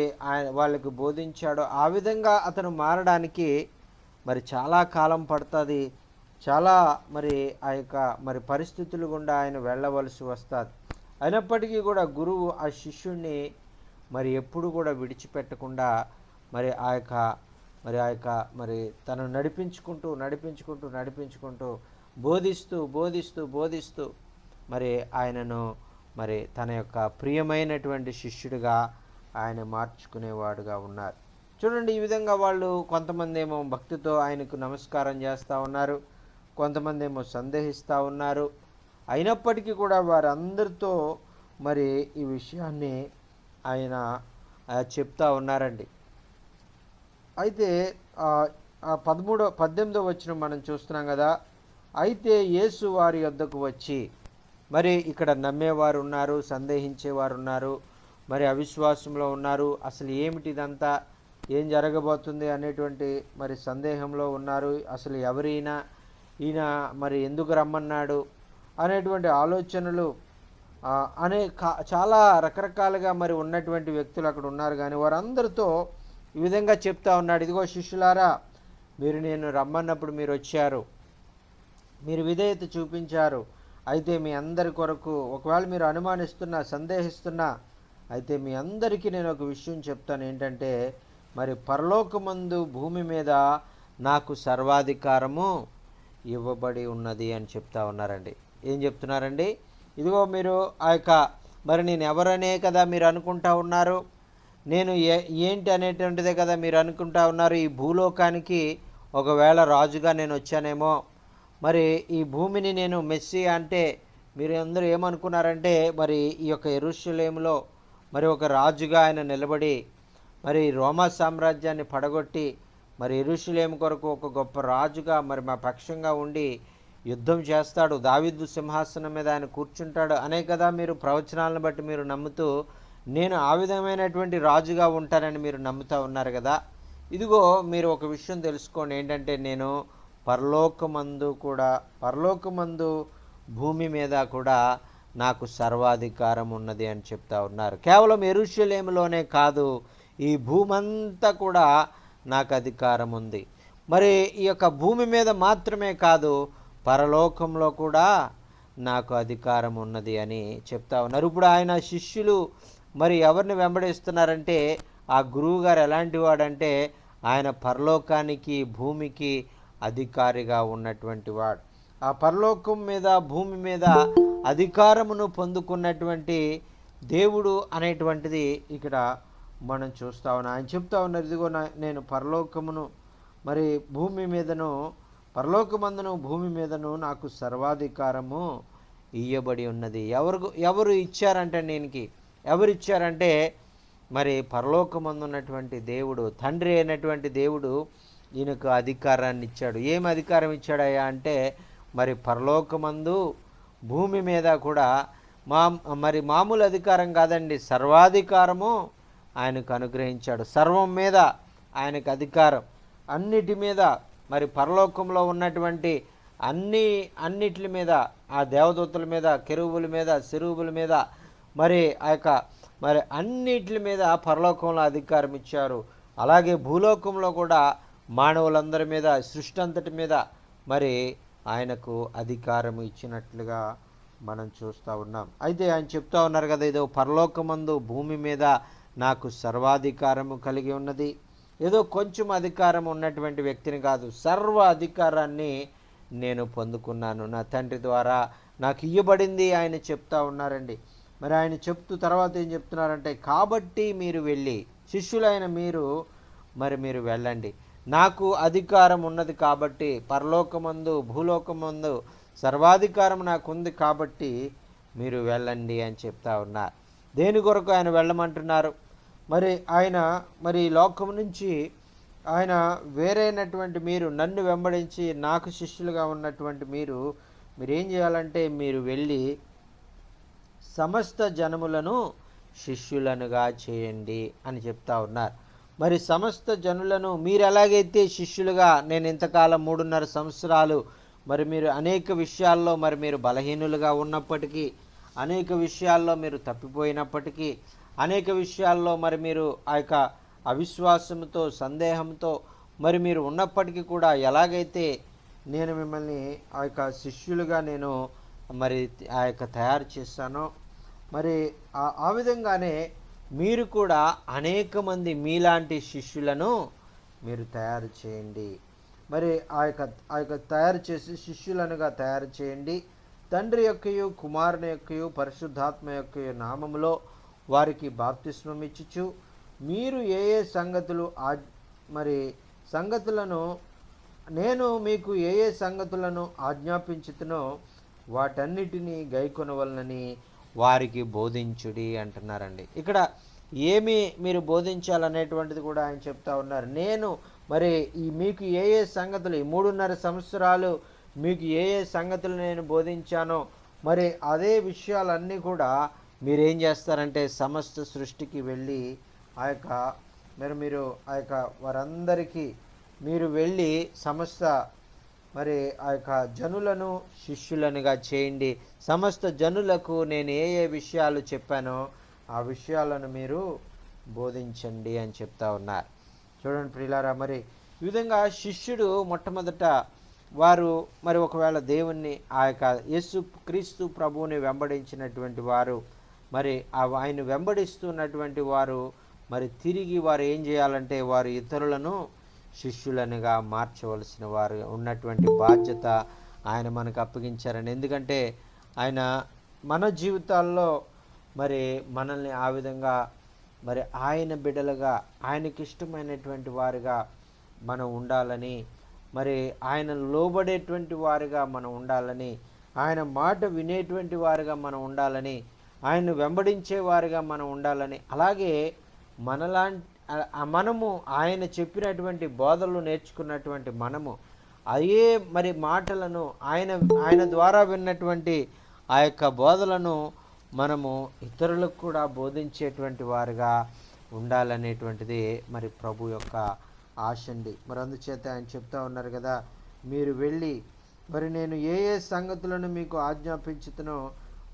వాళ్ళకి బోధించాడో ఆ విధంగా అతను మారడానికి మరి చాలా కాలం పడుతుంది. చాలా మరి ఆ యొక్క మరి పరిస్థితులు గుండా ఆయన వెళ్ళవలసి వస్తుంది. అయినప్పటికీ కూడా గురువు ఆ శిష్యుణ్ణి మరి ఎప్పుడు కూడా విడిచిపెట్టకుండా మరి ఆ యొక్క మరి తను నడిపించుకుంటూ బోధిస్తూ మరి ఆయనను మరి తన యొక్క ప్రియమైనటువంటి శిష్యుడిగా ఆయన మార్చుకునేవాడుగా ఉన్నారు. చూడండి, ఈ విధంగా వాళ్ళు కొంతమంది ఏమో భక్తితో ఆయనకు నమస్కారం చేస్తూ ఉన్నారు, కొంతమంది ఏమో సందేహిస్తూ ఉన్నారు. అయినప్పటికీ కూడా వారందరితో మరి ఈ విషయాన్ని ఆయన చెప్తా ఉన్నారండి. అయితే 18వ వచనం మనం చూస్తున్నాం కదా. అయితే యేసు వారి యొద్దకు వచ్చి, మరి ఇక్కడ నమ్మేవారు ఉన్నారు, సందేహించేవారు ఉన్నారు, మరి అవిశ్వాసంలో ఉన్నారు, అసలు ఏమిటి ఇదంతా, ఏం జరగబోతుంది అనేటువంటి మరి సందేహంలో ఉన్నారు. అసలు ఈయన మరి ఎందుకు రమ్మన్నాడు అనేటువంటి ఆలోచనలు చాలా రకరకాలుగా మరి ఉన్నటువంటి వ్యక్తులు అక్కడ ఉన్నారు. కానీ వారందరితో ఈ విధంగా చెప్తా ఉన్నాడు, ఇదిగో శిష్యులారా, మీరు నేను రమ్మన్నప్పుడు మీరు వచ్చారు, మీరు విధేయత చూపించారు. అయితే మీ అందరి కొరకు ఒకవేళ మీరు అనుమానిస్తున్నా, సందేహిస్తున్నా, అయితే మీ అందరికీ నేను ఒక విషయం చెప్తాను. ఏంటంటే మరి పరలోకమందు భూమి మీద నాకు సర్వాధికారము ఇవ్వబడి ఉన్నది అని చెప్తా ఉన్నారండి. ఏం చెప్తున్నారండి? ఇదిగో మీరు ఆ యొక్క మరి నేను ఎవరనే కదా మీరు అనుకుంటా ఉన్నారు, నేను ఏంటి అనేటువంటిదే కదా మీరు అనుకుంటా ఉన్నారు. ఈ భూలోకానికి ఒకవేళ రాజుగా నేను వచ్చానేమో, మరి ఈ భూమిని నేను మెస్సియా అంటే మీరు అందరూ ఏమనుకున్నారంటే, మరి ఈ యొక్క యెరూషలేములో మరి ఒక రాజుగా ఆయన నిలబడి మరి రోమా సామ్రాజ్యాన్ని పడగొట్టి మరి యెరూషలేము కొరకు ఒక గొప్ప రాజుగా మరి మా పక్షంగా ఉండి యుద్ధం చేస్తాడు, దావీదు సింహాసనం మీద ఆయన కూర్చుంటాడు అనే కదా మీరు ప్రవచనాలను బట్టి మీరు నమ్ముతూ నేను ఆ విధమైనటువంటి రాజుగా ఉంటానని మీరు నమ్ముతూ ఉన్నారు కదా. ఇదిగో మీరు ఒక విషయం తెలుసుకోండి, ఏంటంటే నేను పరలోకమందు భూమి మీద కూడా నాకు సర్వాధికారం ఉన్నది అని చెప్తా ఉన్నారు. కేవలం యెరూషలేములోనే కాదు, ఈ భూమంతా కూడా నాకు అధికారం ఉంది. మరి ఈ యొక్క భూమి మీద మాత్రమే కాదు, పరలోకంలో కూడా నాకు అధికారం ఉన్నది అని చెప్తా ఉన్నారు. ఇప్పుడు ఆయన శిష్యులు మరి ఎవరిని వెంబడిస్తున్నారంటే, ఆ గురువు గారు ఎలాంటి వాడంటే ఆయన పరలోకానికి భూమికి అధికారిగా ఉన్నటువంటి వాడు. ఆ పరలోకం మీద భూమి మీద అధికారమును పొందుకున్నటువంటి దేవుడు అనేటువంటిది ఇక్కడ మనం చూస్తా ఉన్నాం. ఆయన చెప్తా ఉన్నారు, ఇదిగో నేను పరలోకమును మరి భూమి మీదను, పరలోకమందును భూమి మీదను నాకు సర్వాధికారము ఇయ్యబడి ఉన్నది. ఎవరు ఇచ్చారంటే ఎవరు ఇచ్చారంటే మరి పరలోకమందు ఉన్నటువంటి దేవుడు, తండ్రి అయినటువంటి దేవుడు ఈయనకు అధికారాన్ని ఇచ్చాడు. ఏం అధికారం ఇచ్చాడయ్యా అంటే, మరి పరలోకమందు భూమి మీద కూడా మరి మామూలు అధికారం కాదండి, సర్వాధికారము ఆయనకు అనుగ్రహించాడు. సర్వం మీద ఆయనకు అధికారం, అన్నిటి మీద, మరి పరలోకంలో ఉన్నటువంటి అన్నిటి మీద, ఆ దేవదూతల మీద, కెరూబుల మీద, సెరూబుల మీద, మరి ఆ యొక్క మరి అన్నిటి మీద పరలోకంలో అధికారం ఇచ్చారు. అలాగే భూలోకంలో కూడా మానవులందరి మీద, సృష్టి అంతటి మీద మరి ఆయనకు అధికారం ఇచ్చినట్లుగా మనం చూస్తూ ఉన్నాం. అయితే ఆయన చెప్తా ఉన్నారు కదా, ఏదో పరలోకమందు భూమి మీద నాకు సర్వాధికారము కలిగి ఉన్నది. ఏదో కొంచెం అధికారం ఉన్నటువంటి వ్యక్తిని కాదు, సర్వ అధికారాన్ని నేను పొందుకున్నాను, నా తండ్రి ద్వారా నాకు ఇయ్యబడింది ఆయన చెప్తా ఉన్నారండి. మరి ఆయన చెప్తూ తర్వాత ఏం చెప్తున్నారంటే, కాబట్టి మీరు వెళ్ళి, శిష్యులైన మీరు వెళ్ళండి, నాకు అధికారం ఉన్నది కాబట్టి, పరలోకమందు భూలోకమందు సర్వాధికారం నాకు ఉంది కాబట్టి మీరు వెళ్ళండి అని చెప్తా ఉన్నారు. దేని కొరకు ఆయన వెళ్ళమంటున్నారు? మరి ఆయన మరి లోకం నుంచి ఆయన వేరైనటువంటి మీరు, నన్ను వెంబడించి నాకు శిష్యులుగా ఉన్నటువంటి మీరేం చేయాలంటే, మీరు వెళ్ళి సమస్త జనములను శిష్యులనుగా చేయండి అని చెప్తా ఉన్నారు. మరి సమస్త జనులను మీరు ఎలాగైతే శిష్యులుగా, నేను ఇంతకాలం 3.5 సంవత్సరాలు మరి మీరు అనేక విషయాల్లో మరి మీరు బలహీనులుగా ఉన్నప్పటికీ, అనేక విషయాల్లో మీరు తప్పిపోయినప్పటికీ, అనేక విషయాల్లో మరి మీరు ఆ యొక్క అవిశ్వాసంతో, సందేహంతో మరి మీరు ఉన్నప్పటికీ కూడా ఎలాగైతే నేను మిమ్మల్ని ఆ యొక్క శిష్యులుగా నేను మరి ఆ యొక్క తయారు చేశానో, మరి ఆ విధంగానే మీరు కూడా అనేక మంది మీలాంటి శిష్యులను మీరు తయారు చేయండి. మరి ఆ యొక్క తయారు చేసి శిష్యులనుగా తయారు చేయండి. తండ్రి యొక్కయు కుమారుని యొక్కయు పరిశుద్ధాత్మ యొక్కయు నామములో వారికి బాప్తిస్మం ఇచ్చుచు, మీరు ఏ సంగతులను నేను మీకు ఏ సంగతులను ఆజ్ఞాపించుతునో వాటన్నిటినీ గైకొనవలనని వారికి బోధించుడి అంటున్నారండి. ఇక్కడ ఏమి మీరు బోధించాలనేటువంటిది కూడా ఆయన చెప్తా ఉన్నారు. నేను మరి మీకు ఏ సంగతులు, ఈ 3.5 సంవత్సరాలు మీకు ఏ సంగతులు నేను బోధించానో మరి అదే విషయాలన్నీ కూడా మీరేం చేస్తారంటే సమస్త సృష్టికి వెళ్ళి మీరు ఆ యొక్క వారందరికీ మీరు వెళ్ళి సమస్త మరి ఆ యొక్క జనులను శిష్యులనుగా చేయండి. సమస్త జనులకు నేను ఏ విషయాలు చెప్పానో ఆ విషయాలను మీరు బోధించండి అని చెప్తా ఉన్నారు. చూడండి ప్రియులారా, మరి ఈ విధంగా శిష్యుడు మొట్టమొదట వారు మరి ఒకవేళ దేవుణ్ణి, ఆ యొక్క యేసు క్రీస్తు ప్రభువుని వెంబడించినటువంటి వారు, మరి ఆయన వెంబడిస్తున్నటువంటి వారు మరి తిరిగి వారు ఏం చేయాలంటే, వారు ఇతరులను శిష్యులనుగా మార్చవలసిన వారు ఉన్నటువంటి బాధ్యత ఆయన మనకు అప్పగించారండి. ఎందుకంటే ఆయన మన జీవితాల్లో మరి మనల్ని ఆ విధంగా మరి ఆయన బిడ్డలుగా, ఆయనకి ఇష్టమైనటువంటి వారుగా మనం ఉండాలని, మరి ఆయన లోబడేటువంటి వారుగా మనం ఉండాలని, ఆయన మాట వినేటువంటి వారుగా మనం ఉండాలని, ఆయన వెంబడించే వారుగా మనం ఉండాలని, అలాగే మనము ఆయన చెప్పినటువంటి బోధనలు నేర్చుకున్నటువంటి మనము అయ్యే మరి మాటలను ఆయన ద్వారా విన్నటువంటి ఆ యొక్క బోధలను మనము ఇతరులకు కూడా బోధించేటువంటి వారుగా ఉండాలనేటువంటిది మరి ప్రభు యొక్క ఆశ అండి. మరి అందుచేత ఆయన చెప్తా ఉన్నారు కదా, మీరు వెళ్ళి మరి నేను ఏ ఏ సంగతులను మీకు ఆజ్ఞాపించుతునో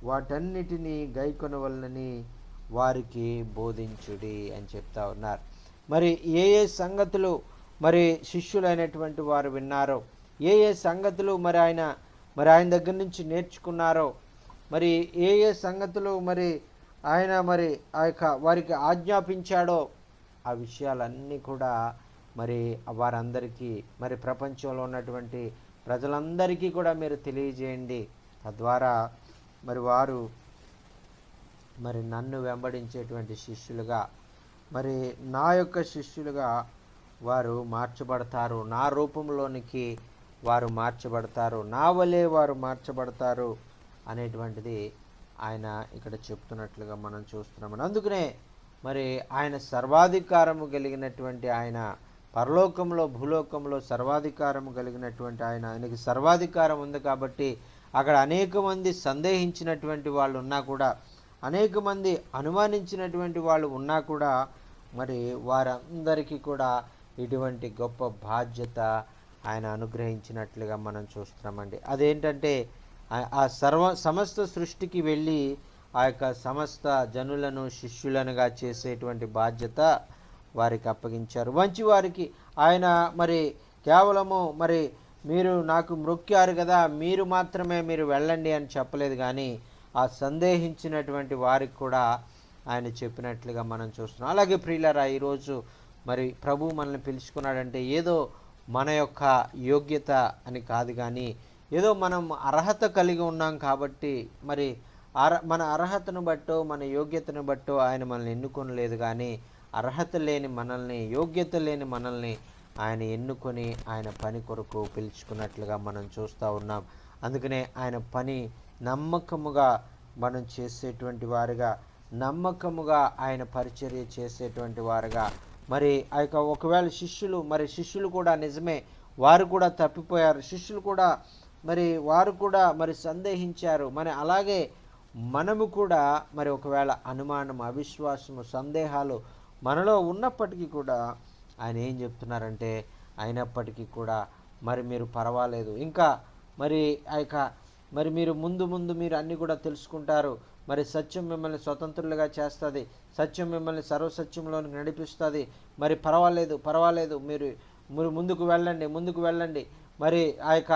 వాటన్నిటినీ గైకొనవలనని వారికి బోధించుడి అని చెప్తా ఉన్నారు. మరి ఏ ఏ సంగతులు మరి శిష్యులైనటువంటి వారు విన్నారో, ఏ ఏ సంగతులు మరి ఆయన దగ్గర నుంచి నేర్చుకున్నారో, మరి ఏ ఏ సంగతులు మరి ఆయన మరి ఆ యొక్క వారికి ఆజ్ఞాపించాడో ఆ విషయాలన్నీ కూడా మరి వారందరికీ, మరి ప్రపంచంలో ఉన్నటువంటి ప్రజలందరికీ కూడా మీరు తెలియజేయండి. తద్వారా మరి వారు మరి నన్ను వెంబడించేటువంటి శిష్యులుగా, మరి నా యొక్క శిష్యులుగా వారు మార్చబడతారు, నా రూపంలోనికి వారు మార్చబడతారు, నా వలే వారు మార్చబడతారు అనేటువంటిది ఆయన ఇక్కడ చెప్తున్నట్లుగా మనం చూస్తున్నాం. అందుకనే మరి ఆయన సర్వాధికారము కలిగినటువంటి ఆయన, పరలోకంలో భూలోకంలో సర్వాధికారము కలిగినటువంటి ఆయనకి సర్వాధికారం ఉంది కాబట్టి అక్కడ అనేక మంది సందేహించినటువంటి వాళ్ళు ఉన్నా కూడా, అనేక మంది అనుమానించినటువంటి వాళ్ళు ఉన్నా కూడా మరి వారందరికీ కూడా ఇటువంటి గొప్ప బాధ్యత ఆయన అనుగ్రహించినట్లుగా మనం చూస్తున్నామండి. అదేంటంటే ఆ సమస్త సృష్టికి వెళ్ళి ఆ యొక్క సమస్త జనులను శిష్యులనుగా చేసేటువంటి బాధ్యత వారికి అప్పగించారు. మంచి వారికి ఆయన మరి కేవలము మరి మీరు నాకు మ్రొక్కారు కదా, మీరు మాత్రమే మీరు వెళ్ళండి అని చెప్పలేదు, కానీ ఆ సందేహించినటువంటి వారికి కూడా ఆయన చెప్పినట్లుగా మనం చూస్తున్నాం. అలాగే ప్రియులారా, ఈరోజు మరి ప్రభు మనల్ని పిలుచుకున్నాడంటే ఏదో మన యొక్క యోగ్యత అని కాదు, కానీ ఏదో మనం అర్హత కలిగి ఉన్నాం కాబట్టి మరి మన అర్హతను బట్టో మన యోగ్యతను బట్టో ఆయన మనల్ని ఎన్నుకొనలేదు, కానీ అర్హత లేని మనల్ని, యోగ్యత లేని మనల్ని ఆయన ఎన్నుకొని ఆయన పని కొరకు పిలుచుకున్నట్లుగా మనం చూస్తూ ఉన్నాం. అందుకనే ఆయన పని నమ్మకముగా మనం చేసేటువంటి వారుగా, నమ్మకముగా ఆయన పరిచర్య చేసేటువంటి వారుగా, మరి ఆ యొక్క ఒకవేళ శిష్యులు కూడా నిజమే, వారు కూడా తప్పిపోయారు, శిష్యులు కూడా మరి వారు కూడా మరి సందేహించారు. మరి అలాగే మనము కూడా మరి ఒకవేళ అనుమానం, అవిశ్వాసము, సందేహాలు మనలో ఉన్నప్పటికీ కూడా ఆయన ఏం చెప్తున్నారంటే, అయినప్పటికీ కూడా మరి మీరు పర్వాలేదు, ఇంకా మరి ఆ యొక్క మరి మీరు ముందు మీరు అన్నీ కూడా తెలుసుకుంటారు, మరి సత్యం మిమ్మల్ని స్వతంత్రులుగా చేస్తుంది, సత్యం మిమ్మల్ని సర్వసత్యంలోనికి నడిపిస్తుంది, మరి పర్వాలేదు మీరు ముందుకు వెళ్ళండి, మరి ఆ యొక్క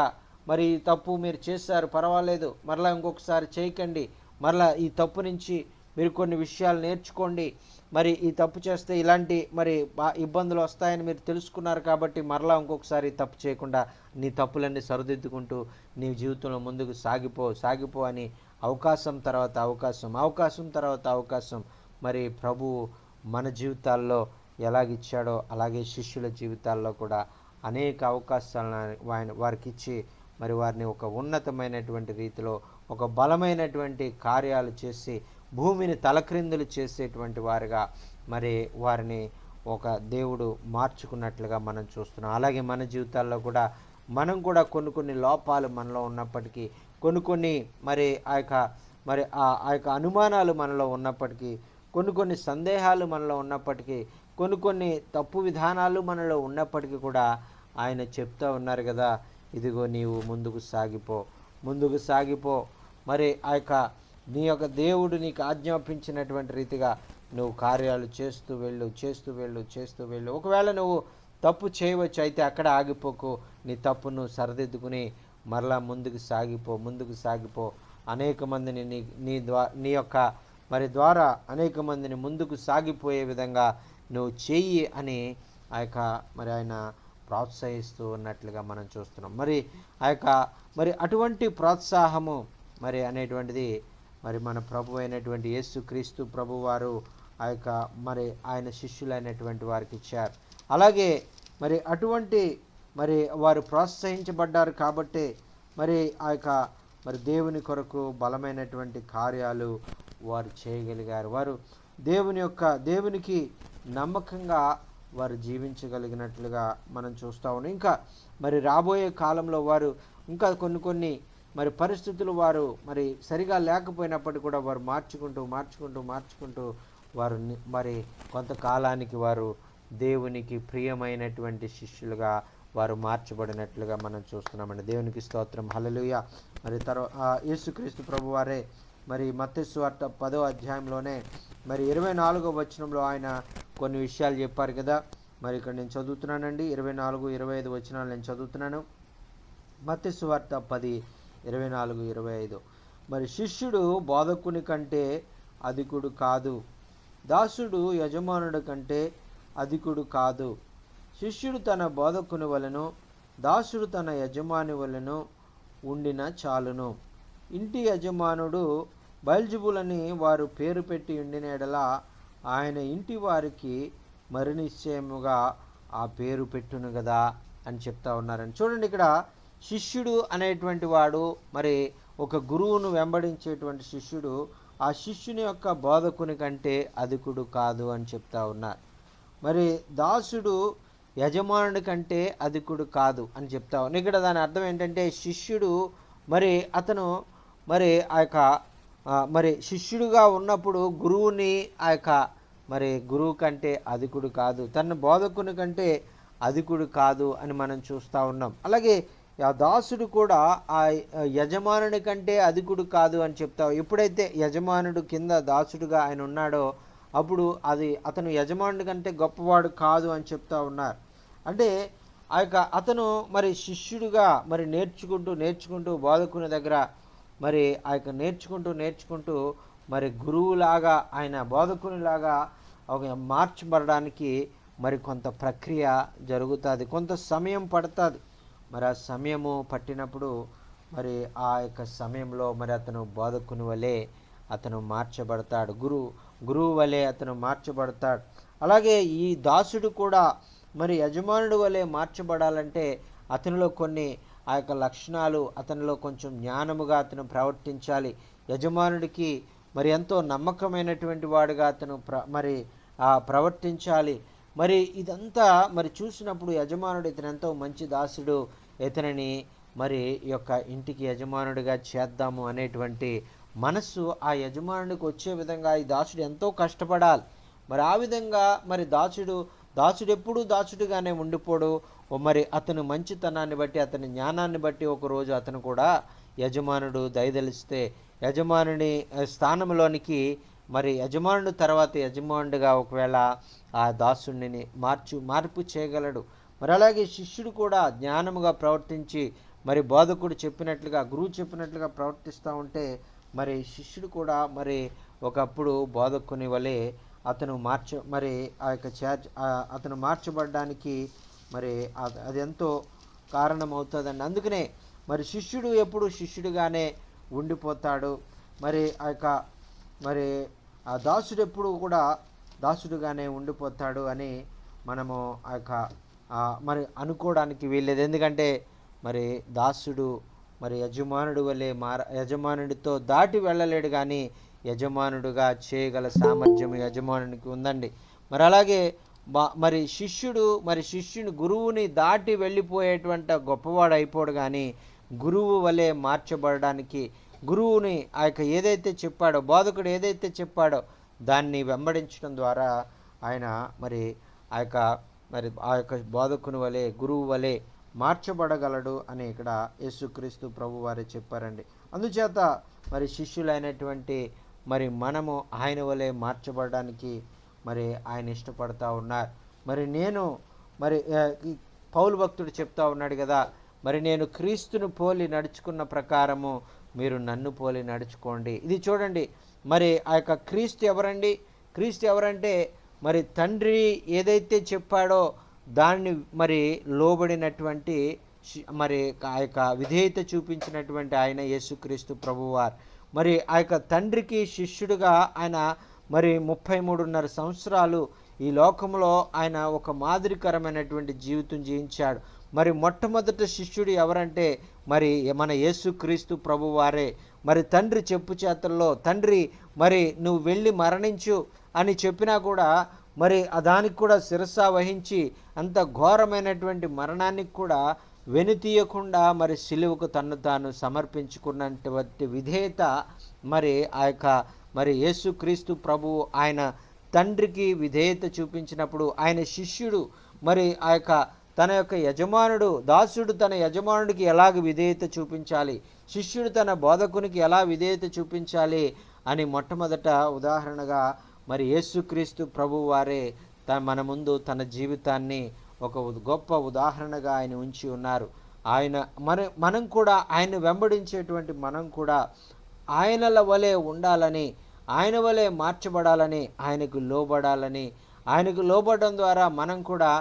మరి ఈ తప్పు మీరు చేశారు, పర్వాలేదు, మరలా ఇంకొకసారి చేయకండి, మరలా ఈ తప్పు నుంచి మీరు కొన్ని విషయాలు నేర్చుకోండి, మరి ఈ తప్పు చేస్తే ఇలాంటి మరి ఇబ్బందులు వస్తాయని మీరు తెలుసుకున్నారు కాబట్టి మరలా ఇంకొకసారి తప్పు చేయకుండా నీ తప్పులన్నీ సరిదిద్దుకుంటూ నీ జీవితంలో ముందుకు సాగిపో అని అవకాశం తర్వాత అవకాశం మరి ప్రభువు మన జీవితాల్లో ఎలాగిచ్చాడో అలాగే శిష్యుల జీవితాల్లో కూడా అనేక అవకాశాలను వారికి ఇచ్చి మరి వారిని ఒక ఉన్నతమైనటువంటి రీతిలో ఒక బలమైనటువంటి కార్యాలు చేసి భూమిని తలక్రిందులు చేసేటువంటి వారుగా మరి వారిని ఒక దేవుడు మార్చుకున్నట్లుగా మనం చూస్తున్నాం. అలాగే మన జీవితాల్లో కూడా మనం కూడా కొన్ని లోపాలు మనలో ఉన్నప్పటికీ, కొన్ని మరి ఆ యొక్క అనుమానాలు మనలో ఉన్నప్పటికీ, కొన్ని సందేహాలు మనలో ఉన్నప్పటికీ, కొన్ని తప్పు విధానాలు మనలో ఉన్నప్పటికీ కూడా ఆయన చెప్తా ఉన్నారు కదా, ఇదిగో నీవు ముందుకు సాగిపో, మరి ఆ యొక్క నీ యొక్క దేవుడు నీకు ఆజ్ఞాపించినటువంటి రీతిగా నువ్వు కార్యాలు చేస్తూ వెళ్ళు. ఒకవేళ నువ్వు తప్పు చేయవచ్చు, అయితే అక్కడ ఆగిపోకు, నీ తప్పును సరిదిద్దుకుని మరలా ముందుకు సాగిపో. అనేక మందిని నీ యొక్క మరి ద్వారా అనేక మందిని ముందుకు సాగిపోయే విధంగా నువ్వు చెయ్యి అని ఆ యొక్క మరి ఆయన ప్రోత్సహిస్తూ ఉన్నట్లుగా మనం చూస్తున్నాం. మరి ఆ యొక్క మరి అటువంటి ప్రోత్సాహము మరి అనేటువంటిది మరి మన ప్రభు అయినటువంటి యేసుక్రీస్తు ప్రభు వారు ఆ యొక్క మరి ఆయన శిష్యులైనటువంటి వారికి ఇచ్చారు. అలాగే మరి అటువంటి మరి వారు ప్రోత్సహించబడ్డారు కాబట్టి మరి ఆ యొక్క మరి దేవుని కొరకు బలమైనటువంటి కార్యాలు వారు చేయగలిగారు. వారు దేవునికి నమ్మకంగా వారు జీవించగలిగినట్లుగా మనం చూస్తూ ఉన్నాం. ఇంకా మరి రాబోయే కాలంలో వారు ఇంకా కొన్ని మరి పరిస్థితులు వారు మరి సరిగా లేకపోయినప్పటికీ కూడా వారు మార్చుకుంటూ వారు మరి కొంతకాలానికి వారు దేవునికి ప్రియమైనటువంటి శిష్యులుగా వారు మార్చబడినట్లుగా మనం చూస్తున్నామండి. దేవునికి స్తోత్రం, హల్లెలూయా. మరి యేసుక్రీస్తు ప్రభు వారే మరి మత్తయి సువార్త 10వ అధ్యాయంలోనే మరి 24వ వచనంలో ఆయన కొన్ని విషయాలు చెప్పారు కదా. మరి ఇక్కడ నేను చదువుతున్నానండి, 24, 25 వచనాలు నేను చదువుతున్నాను. మత్తయి సువార్త 10, 24, 25. మరి శిష్యుడు బోధకుని కంటే అధికుడు కాదు, దాసుడు యజమానుడి కంటే అధికుడు కాదు. శిష్యుడు తన బోధకుని వలెను, దాసుడు తన యజమాని వలెను ఉండిన చాలును. ఇంటి యజమానుడు బయల్జెబూలని వారు పేరు పెట్టి ఉండిన ఎడల ఆయన ఇంటి వారికి మరి నిశ్చయముగా ఆ పేరు పెట్టును కదా అని చెప్తా ఉన్నారని చూడండి. ఇక్కడ శిష్యుడు అనేటువంటి వాడు మరి ఒక గురువును వెంబడించేటువంటి శిష్యుడు ఆ శిష్యుని యొక్క బోధకుని కంటే అధికుడు కాదు అని చెప్తా ఉన్నారు. మరి దాసుడు యజమానుడి కంటే అధికుడు కాదు అని చెప్తా ఉన్నారు. ఇక్కడ దాని అర్థం ఏంటంటే శిష్యుడు మరి అతను మరి ఆ యొక్క మరి శిష్యుడుగా ఉన్నప్పుడు గురువుని ఆ యొక్క మరి గురువు కంటే అధికుడు కాదు, తన బోధకుని కంటే అధికుడు కాదు అని మనం చూస్తూ ఉన్నాం. అలాగే ఆ దాసుడు కూడా ఆ యజమానుని కంటే అధికుడు కాదు అని చెప్తావు. ఎప్పుడైతే యజమానుడు కింద దాసుడుగా ఆయన ఉన్నాడో అప్పుడు అతను యజమానుడి కంటే గొప్పవాడు కాదు అని చెప్తా ఉన్నారు. అంటే ఆ యొక్క అతను మరి శిష్యుడిగా మరి నేర్చుకుంటూ బోధకుని దగ్గర మరి ఆ యొక్క నేర్చుకుంటూ మరి గురువులాగా ఆయన బోధకునిలాగా ఒక మార్చబడడానికి మరి కొంత ప్రక్రియ జరుగుతుంది, కొంత సమయం పడుతుంది. మరి ఆ సమయము పట్టినప్పుడు మరి ఆ యొక్క సమయంలో మరి అతను బోధకుని వలె అతను మార్చబడతాడు, గురువు వలె అతను మార్చబడతాడు. అలాగే ఈ దాసుడు కూడా మరి యజమానుడు వలె మార్చబడాలంటే అతనిలో కొన్ని ఆ యొక్క లక్షణాలు, అతనిలో కొంచెం జ్ఞానముగా అతను ప్రవర్తించాలి. యజమానుడికి మరి ఎంతో నమ్మకమైనటువంటి వాడుగా అతను ప్రవర్తించాలి. మరి ఇదంతా మరి చూసినప్పుడు యజమానుడు ఇతను ఎంతో మంచి దాసుడు, ఇతనిని మరి ఈ యొక్క ఇంటికి యజమానుడిగా చేద్దాము అనేటువంటి మనస్సు ఆ యజమానుడికి వచ్చే విధంగా ఈ దాసుడు ఎంతో కష్టపడాలి. మరి ఆ విధంగా మరి దాసుడు ఎప్పుడూ దాసుడుగానే ఉండిపోడు. మరి అతను మంచితనాన్ని బట్టి, అతని జ్ఞానాన్ని బట్టి ఒకరోజు అతను కూడా యజమానుడు దయదలిస్తే యజమానుని స్థానంలోనికి మరి యజమానుడు తర్వాత యజమానుడిగా ఒకవేళ ఆ దాసుడిని మార్పు చేయగలడు. మరి అలాగే శిష్యుడు కూడా జ్ఞానముగా ప్రవర్తించి మరి బోధకుడు చెప్పినట్లుగా, గురువు చెప్పినట్లుగా ప్రవర్తిస్తూ ఉంటే మరి శిష్యుడు కూడా మరి ఒకప్పుడు బోధకుని వలె అతను మరి ఆ యొక్క అతను మార్చబడడానికి మరి అది ఎంతో కారణమవుతుందండి. అందుకనే మరి శిష్యుడు ఎప్పుడు శిష్యుడిగానే ఉండిపోతాడు. మరి ఆ యొక్క మరి ఆ దాసుడు ఎప్పుడు కూడా దాసుడుగానే ఉండిపోతాడు అని మనము ఆ యొక్క మరి అనుకోవడానికి వీల్లేదు. ఎందుకంటే మరి దాసుడు మరి యజమానుడు వలె యజమానుడితో దాటి వెళ్ళలేడు, కానీ యజమానుడుగా చేయగల సామర్థ్యం యజమానునికి ఉందండి. మరి అలాగే మరి శిష్యుని గురువుని దాటి వెళ్ళిపోయేటువంటి గొప్పవాడు అయిపోడు, కానీ గురువు వలె మార్చబడడానికి గురువుని ఆ యొక్క ఏదైతే చెప్పాడో, బోధకుడు ఏదైతే చెప్పాడో దాన్ని వెంబడించడం ద్వారా ఆయన మరి ఆ యొక్క బోధకుని వలె, గురువు వలె మార్చబడగలడు అని ఇక్కడ యేసుక్రీస్తు ప్రభు వారే చెప్పారండి. అందుచేత మరి శిష్యులైనటువంటి మరి మనము ఆయన వలె మార్చబడడానికి మరి ఆయన ఇష్టపడతా ఉన్నారు. మరి నేను మరి పౌలు భక్తుడు చెప్తా ఉన్నాడు కదా, మరి నేను క్రీస్తును పోలి నడుచుకున్న ప్రకారము మీరు నన్ను పోలి నడుచుకోండి. ఇది చూడండి, మరి ఆ యొక్క క్రీస్తు ఎవరండి? క్రీస్తు ఎవరంటే మరి తండ్రి ఏదైతే చెప్పాడో దాన్ని మరి లోబడినటువంటి మరి ఆ యొక్క విధేయత చూపించినటువంటి ఆయన యేసుక్రీస్తు ప్రభువారు. మరి ఆ యొక్క తండ్రికి శిష్యుడుగా ఆయన మరి 33.5 సంవత్సరాలు ఈ లోకంలో ఆయన ఒక మాదిరికరమైనటువంటి జీవితం జీవించాడు. మరి మొట్టమొదటి శిష్యుడు ఎవరంటే మరి మన యేసుక్రీస్తు ప్రభువారే. మరి తండ్రి చెప్పు చేతల్లో, తండ్రి మరి నువ్వు వెళ్ళి మరణించు అని చెప్పినా కూడా మరి దానికి కూడా శిరస వహించి అంత ఘోరమైనటువంటి మరణానికి కూడా వెనుతీయకుండా మరి సిలువకు తన్ను తాను సమర్పించుకున్నటువంటి విధేయత మరి ఆ యొక్క మరి యేసుక్రీస్తు ప్రభువు ఆయన తండ్రికి విధేయత చూపించినప్పుడు ఆయన శిష్యుడు మరి ఆ యొక్క తన యొక్క యజమానుడు, దాసుడు తన యజమానుడికి ఎలాగ విధేయత చూపించాలి, శిష్యుడు తన బోధకునికి ఎలా విధేయత చూపించాలి అని మొట్టమొదట ఉదాహరణగా మరి యేసుక్రీస్తు ప్రభు వారే మన ముందు తన జీవితాన్ని ఒక గొప్ప ఉదాహరణగా ఆయన ఉంచి ఉన్నారు. ఆయన మనం కూడా ఆయన వెంబడించేటువంటి మనం కూడా ఆయనల వలె ఉండాలని, ఆయన వలె మార్చబడాలని, ఆయనకు లోబడాలని, ఆయనకు లోబడడం ద్వారా మనం కూడా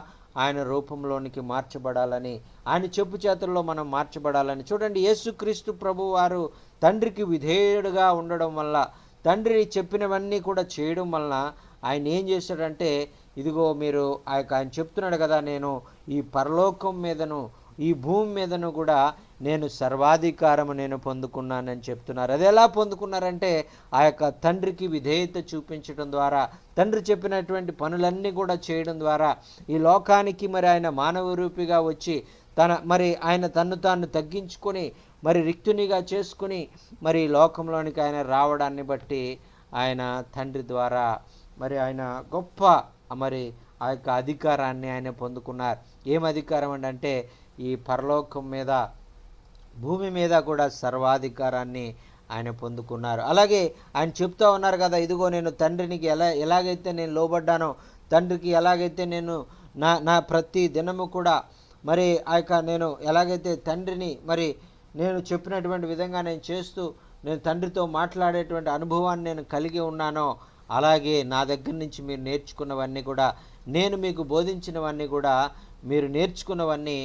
ఆయన రూపంలోనికి మార్చబడాలని, ఆయన చెప్పు చేతుల్లో మనం మార్చబడాలని. చూడండి, యేసుక్రీస్తు ప్రభు వారు తండ్రికి విధేయుడుగా ఉండడం వల్ల, తండ్రి చెప్పినవన్నీ కూడా చేయడం వలన ఆయన ఏం చేశాడంటే, ఇదిగో మీరు ఆయన చెప్తున్నాడు కదా, నేను ఈ పరలోకం మీదను ఈ భూమి మీదను కూడా నేను సర్వాధికారము నేను పొందుకున్నానని చెప్తున్నారు. అది ఎలా పొందుకున్నారంటే ఆ యొక్క తండ్రికి విధేయత చూపించడం ద్వారా, తండ్రి చెప్పినటువంటి పనులన్నీ కూడా చేయడం ద్వారా ఈ లోకానికి మరి ఆయన మానవ రూపిగా వచ్చి మరి ఆయన తన్ను తాను తగ్గించుకొని మరి రిక్తునిగా చేసుకుని మరి లోకంలోనికి ఆయన రావడాన్ని బట్టి ఆయన తండ్రి ద్వారా మరి ఆయన గొప్ప మరి ఆ యొక్క అధికారాన్ని ఆయన పొందుకున్నారు. ఏం అధికారం అంటే ఈ పరలోకం మీద భూమి మీద కూడా సర్వాధికారాన్ని ఆయన పొందుకున్నారు. అలాగే ఆయన చెప్తా ఉన్నారు కదా, ఇదిగో నేను తండ్రికి ఎలాగైతే నేను లోబడ్డానో, తండ్రికి ఎలాగైతే నేను నా ప్రతి దినము కూడా మరి ఆ యొక్క నేను ఎలాగైతే తండ్రిని మరి నేను చెప్పినటువంటి విధంగా నేను చేస్తూ నేను తండ్రితో మాట్లాడేటువంటి అనుభవాన్ని నేను కలిగి ఉన్నానో, అలాగే నా దగ్గర నుంచి మీరు నేర్చుకున్నవన్నీ కూడా, నేను మీకు బోధించినవన్నీ కూడా మీరు నేర్చుకున్నవన్నీ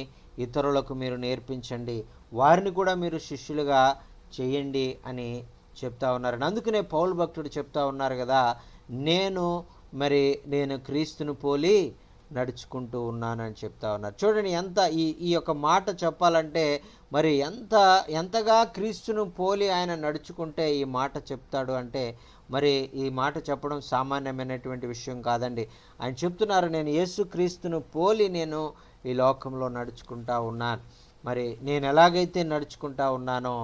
ఇతరులకు మీరు నేర్పించండి, వారిని కూడా మీరు శిష్యులుగా చేయండి అని చెప్తా ఉన్నారు. అందుకనే పౌలు భక్తుడు చెప్తా ఉన్నారు కదా, నేను క్రీస్తును పోలి నడుచుకుంటూ ఉన్నానని చెప్తా ఉన్నారు. చూడండి, ఎంత ఈ యొక్క మాట చెప్పాలంటే మరి ఎంతగా క్రీస్తును పోలి ఆయన నడుచుకుంటే ఈ మాట చెప్తాడు అంటే మరి ఈ మాట చెప్పడం సామాన్యమైనటువంటి విషయం కాదండి. ఆయన చెప్తున్నారు, నేను యేసుక్రీస్తును పోలి నేను ఈ లోకంలో నడుచుకుంటా ఉన్నాను. మరి నేను ఎలాగైతే నడుచుకుంటా ఉన్నానో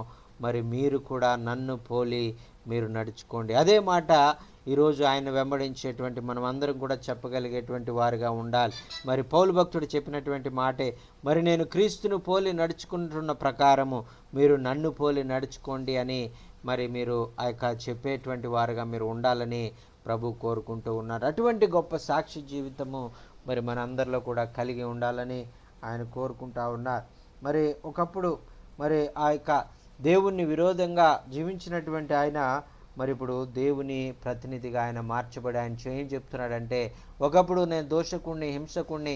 మరి మీరు కూడా నన్ను పోలి మీరు నడుచుకోండి. అదే మాట ఈరోజు ఆయన వెంబడించేటువంటి మనం అందరం కూడా చెప్పగలిగేటువంటి వారుగా ఉండాలి. మరి పౌలు భక్తుడు చెప్పినటువంటి మాటే, మరి నేను క్రీస్తును పోలి నడుచుకుంటున్న ప్రకారము మీరు నన్ను పోలి నడుచుకోండి అని మరి మీరు ఆ యొక్క చెప్పేటువంటి వారుగా మీరు ఉండాలని ప్రభు కోరుకుంటూ ఉన్నారు. అటువంటి గొప్ప సాక్షి జీవితము మరి మనందరిలో కూడా కలిగి ఉండాలని ఆయన కోరుకుంటా ఉన్నారు. మరి ఒకప్పుడు మరి ఆ యొక్క దేవుణ్ణి విరోధంగా జీవించినటువంటి ఆయన మరి ఇప్పుడు దేవుని ప్రతినిధిగా ఆయన మార్చబడి ఆయన ఏం చెప్తున్నాడంటే, ఒకప్పుడు నేను దోషకుణ్ణి, హింసకుణ్ణి,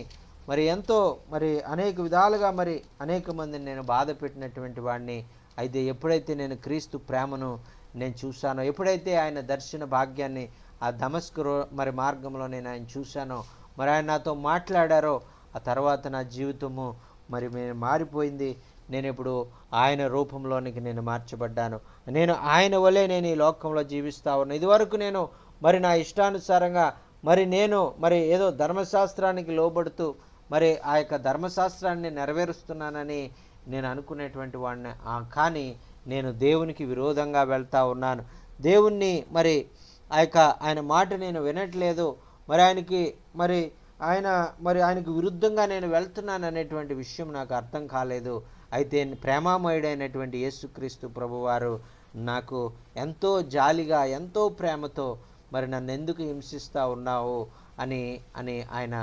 మరి ఎంతో మరి అనేక విధాలుగా మరి అనేక మందిని నేను బాధ పెట్టినటువంటి వాడిని. అయితే ఎప్పుడైతే నేను క్రీస్తు ప్రేమను నేను చూశానో, ఎప్పుడైతే ఆయన దర్శన భాగ్యాన్ని ఆ దమస్కు మరి మార్గంలో నేను ఆయన చూశానో, మరి ఆయన నాతో మాట్లాడారో, ఆ తర్వాత నా జీవితము మరి మారిపోయింది. నేను ఇప్పుడు ఆయన రూపంలోనికి నేను మార్చబడ్డాను. నేను ఆయన వలె నేను ఈ లోకంలో జీవిస్తా ఉన్నాను. ఇదివరకు నేను మరి నా ఇష్టానుసారంగా మరి ఏదో ధర్మశాస్త్రానికి లోబడుతూ మరి ఆ యొక్క ధర్మశాస్త్రాన్ని నెరవేరుస్తున్నానని నేను అనుకునేటువంటి వాడిని. కానీ నేను దేవునికి విరోధంగా వెళ్తా ఉన్నాను. దేవుణ్ణి మరి ఆ యొక్క ఆయన మాట నేను వినట్లేదు. ఆయనకు విరుద్ధంగా నేను వెళ్తున్నాను అనేటువంటి విషయం నాకు అర్థం కాలేదు. అయితే ప్రేమామయుడైనటువంటి యేసుక్రీస్తు ప్రభువారు నాకు ఎంతో జాలిగా, ఎంతో ప్రేమతో మరి నన్ను ఎందుకు హింసిస్తూ ఉన్నావు అని ఆయన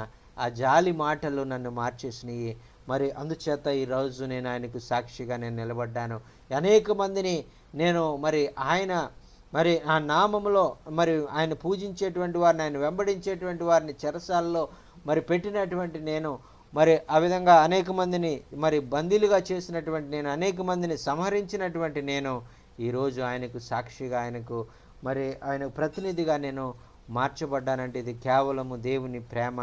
ఆ జాలి మాటలు నన్ను మార్చేసినాయి. మరి అందుచేత ఈరోజు నేను ఆయనకు సాక్షిగా నేను నిలబడ్డాను. అనేక మందిని నేను మరి ఆ నామములో మరి ఆయన పూజించేటువంటి వారిని, ఆయన వెంబడించేటువంటి వారిని చెరసాలలో మరి పెట్టినటువంటి నేను, మరి ఆ విధంగా అనేక మందిని మరి బందీలుగా చేసినటువంటి నేను, అనేక మందిని సంహరించినటువంటి నేను ఈరోజు ఆయనకు సాక్షిగా, ఆయనకు ప్రతినిధిగా నేను మార్చబడ్డానంటే ఇది కేవలము దేవుని ప్రేమ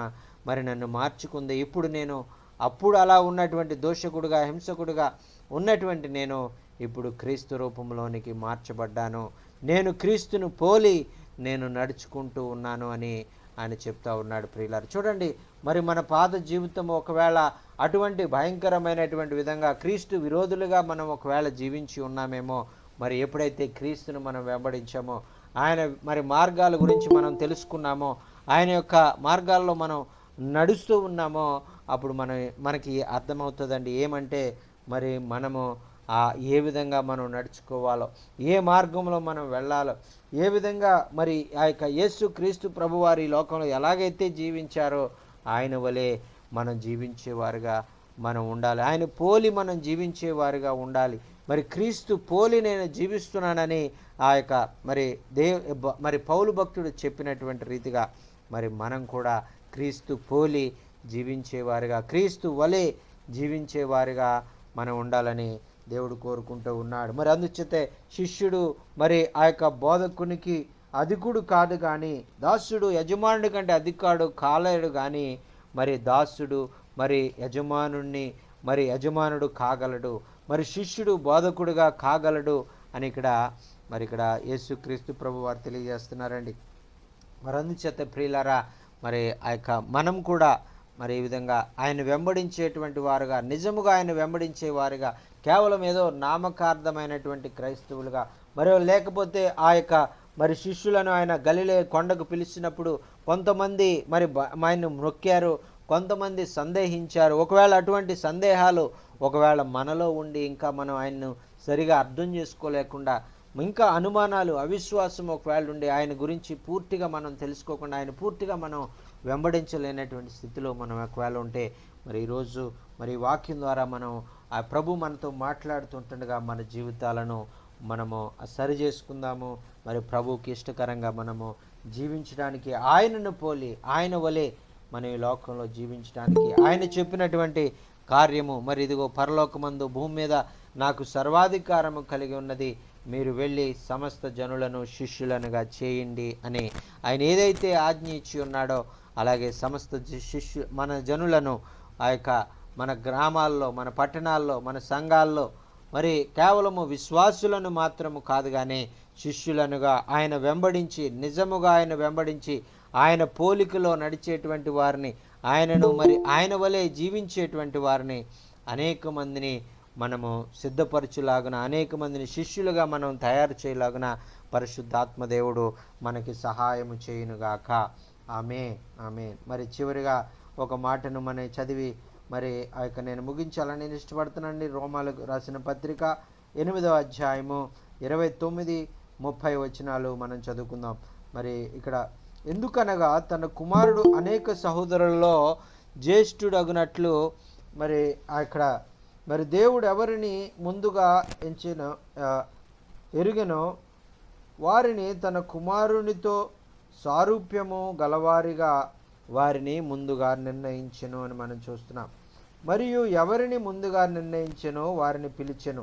మరి నన్ను మార్చుకుంది. ఇప్పుడు నేను అప్పుడు అలా ఉన్నటువంటి దోషకుడుగా, హింసకుడుగా ఉన్నటువంటి నేను ఇప్పుడు క్రీస్తు రూపంలోనికి మార్చబడ్డాను, నేను క్రీస్తును పోలి నేను నడుచుకుంటూ ఉన్నాను అని ఆయన చెప్తా ఉన్నాడు. ప్రియులారు చూడండి, మరి మన పాత జీవితం ఒకవేళ అటువంటి భయంకరమైనటువంటి విధంగా క్రీస్తు విరోధులుగా మనం ఒకవేళ జీవించి ఉన్నామేమో, మరి ఎప్పుడైతే క్రీస్తును మనం వెంబడించామో, ఆయన మరి మార్గాల గురించి మనం తెలుసుకున్నామో, ఆయన యొక్క మార్గాల్లో మనం నడుస్తూ ఉన్నామో, అప్పుడు మనకి అర్థమవుతుందండి ఏమంటే మరి మనము ఏ విధంగా మనం నడుచుకోవాలో, ఏ మార్గంలో మనం వెళ్ళాలో, ఏ విధంగా మరి ఆ యొక్క యేసు క్రీస్తు ప్రభువారి లోకంలో ఎలాగైతే జీవించారో ఆయన వలె మనం జీవించేవారుగా మనం ఉండాలి. ఆయన పోలి మనం జీవించేవారుగా ఉండాలి. మరి క్రీస్తు పోలి నేను జీవిస్తున్నానని ఆ యొక్క మరి పౌలు భక్తుడు చెప్పినటువంటి రీతిగా మరి మనం కూడా క్రీస్తు పోలి జీవించేవారుగా, క్రీస్తు వలె జీవించేవారుగా మనం ఉండాలని దేవుడు కోరుకుంటూ ఉన్నాడు. మరి అందుచేతే శిష్యుడు మరి ఆ యొక్క బోధకునికి అధికుడు కాదు కానీ, దాసుడు యజమానుడి కంటే అధికాడు కాలేడు కానీ, మరి దాసుడు మరి యజమానుడు కాగలడు, మరి శిష్యుడు బోధకుడుగా కాగలడు అని ఇక్కడ యేసుక్రీస్తు ప్రభు వారు తెలియజేస్తున్నారండి. మరి అందుచేత ప్రియులారా, మరి ఆ యొక్క మనం కూడా మరి ఈ విధంగా ఆయన వెంబడించేటువంటి వారుగా, నిజముగా ఆయన వెంబడించే వారుగా, కేవలం ఏదో నామకార్థమైనటువంటి క్రైస్తవులుగా, మరి లేకపోతే ఆ యొక్క మరి శిష్యులను ఆయన గలిలే కొండకు పిలిచినప్పుడు కొంతమంది మరి ఆయన్ను మొక్కారు, కొంతమంది సందేహించారు. ఒకవేళ అటువంటి సందేహాలు ఒకవేళ మనలో ఉండి ఇంకా మనం ఆయన్ను సరిగా అర్థం చేసుకోలేకుండా, ఇంకా అనుమానాలు, అవిశ్వాసం ఒకవేళ ఉండి ఆయన గురించి పూర్తిగా మనం తెలుసుకోకుండా, ఆయన పూర్తిగా మనం వెంబడించలేనటువంటి స్థితిలో మనం ఒకవేళ ఉంటే, మరి ఈరోజు మరి వాక్యం ద్వారా మనం ఆ ప్రభు మనతో మాట్లాడుతుండగా మన జీవితాలను మనము సరి చేసుకుందాము. మరి ప్రభువుకి ఇష్టకరంగా మనము జీవించడానికి, ఆయనను పోలి ఆయన వలె మన ఈ లోకంలో జీవించడానికి ఆయన చెప్పినటువంటి కార్యము, మరి ఇదిగో పరలోకమందు భూమి మీద నాకు సర్వాధికారము కలిగి ఉన్నది, మీరు వెళ్ళి సమస్త జనులను శిష్యులనుగా చేయండి అని ఆయన ఏదైతే ఆజ్ఞ ఇచ్చి ఉన్నాడో, అలాగే సమస్త మన జనులను ఆ యొక్క మన గ్రామాల్లో, మన పట్టణాల్లో, మన సంఘాల్లో మరి కేవలము విశ్వాసులను మాత్రము కాదు కానీ శిష్యులనుగా ఆయన వెంబడించి, నిజముగా ఆయన వెంబడించి ఆయన పోలికలో నడిచేటువంటి వారిని, ఆయనను మరి ఆయన వలె జీవించేటువంటి వారిని అనేక మందిని మనము సిద్ధపరచులాగున, అనేక మందిని శిష్యులుగా మనం తయారు చేయలాగున పరిశుద్ధాత్మ దేవుడు మనకి సహాయము చేయునుగాక. ఆమేన్. మరి చివరిగా ఒక మాటను మనం చదివి మరి ఆ యొక్క నేను ముగించాలని నేను ఇష్టపడుతున్నానండి. రోమాలకు రాసిన పత్రిక 8వ అధ్యాయము 29-30 వచనాలు మనం చదువుకుందాం. మరి ఇక్కడ ఎందుకనగా తన కుమారుడు అనేక సహోదరులలో జ్యేష్ఠుడగునట్లు మరి ఇక్కడ మరి దేవుడు ఎవరిని ముందుగా ఎరుగెనో వారిని తన కుమారునితో సారూప్యము గలవారిగా వారిని ముందుగా నిర్ణయించెను అని మనం చూస్తున్నాం. మరియు ఎవరిని ముందుగా నిర్ణయించెనో వారిని పిలిచెను,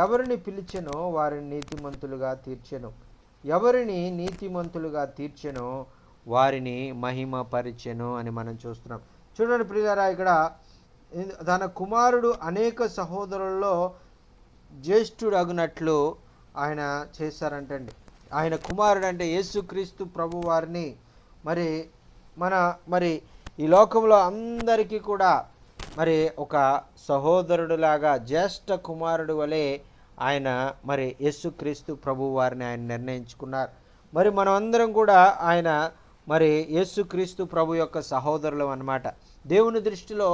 ఎవరిని పిలిచెనో వారిని నీతిమంతులుగా తీర్చెను, ఎవరిని నీతిమంతులుగా తీర్చెనో వారిని మహిమపరిచెను అని మనం చూస్తున్నాం. చూడండి ప్రియులారా, ఇక్కడ తన కుమారుడు అనేక సహోదరుల్లో జ్యేష్ఠుడగునట్లు ఆయన చేశారంటండి. ఆయన కుమారుడు అంటే యేసుక్రీస్తు ప్రభు వారిని మరి ఈ లోకంలో అందరికీ కూడా మరి ఒక సహోదరుడులాగా, జ్యేష్ఠ కుమారుడు వలె ఆయన మరి యేసుక్రీస్తు ప్రభు వారిని ఆయన నిర్ణయించుకున్నారు. మరి మనం అందరం కూడా ఆయన మరి యేసుక్రీస్తు ప్రభు యొక్క సహోదరులం అన్నమాట. దేవుని దృష్టిలో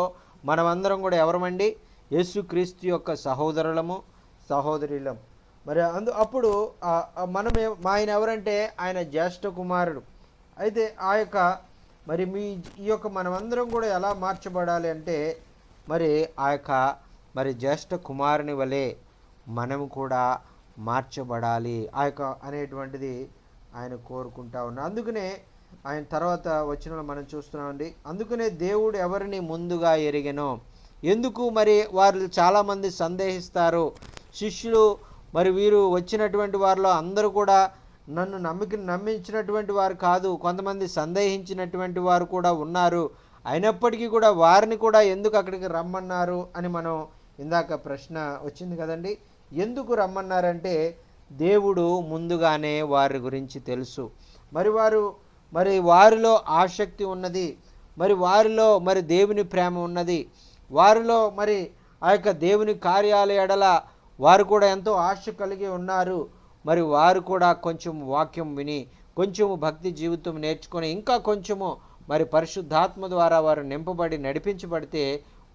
మనమందరం కూడా ఎవరమండి? యేసుక్రీస్తు యొక్క సహోదరులము, సహోదరులం. మరి అప్పుడు ఆయన ఎవరంటే ఆయన జ్యేష్ఠ కుమారుడు. అయితే ఆ యొక్క మరి ఈ యొక్క మనమందరం కూడా ఎలా మార్చబడాలి అంటే మరి ఆ యొక్క మరి జ్యేష్ఠ కుమారుని వలె మనము కూడా మార్చబడాలి ఆ యొక్క అనేటువంటిది ఆయన కోరుకుంటా ఉన్నారు. అందుకనే ఆయన తర్వాత వచనంలో మనం చూస్తున్నామండి, అందుకనే దేవుడు ఎవరిని ముందుగా ఎరిగెనో. ఎందుకు మరి వారు చాలామంది సందేహిస్తారు, శిష్యులు మరి వీరు వచ్చినటువంటి వారిలో అందరూ కూడా నన్ను నమ్మించినటువంటి వారు కాదు, కొంతమంది సందేహించినటువంటి వారు కూడా ఉన్నారు. అయినప్పటికీ కూడా వారిని కూడా ఎందుకు అక్కడికి రమ్మన్నారు అని మనం ఇందాక ప్రశ్న వచ్చింది కదండి. ఎందుకు రమ్మన్నారంటే దేవుడు ముందుగానే వారి గురించి తెలుసు. మరి వారిలో ఆసక్తి ఉన్నది, మరి వారిలో మరి దేవుని ప్రేమ ఉన్నది, వారిలో మరి ఆ యొక్క దేవుని కార్యాల ఎడల వారు కూడా ఎంతో ఆశ కలిగి ఉన్నారు. మరి వారు కూడా కొంచెం వాక్యం విని, కొంచెము భక్తి జీవితం నేర్చుకొని, ఇంకా కొంచెము మరి పరిశుద్ధాత్మ ద్వారా వారు నింపబడి నడిపించబడితే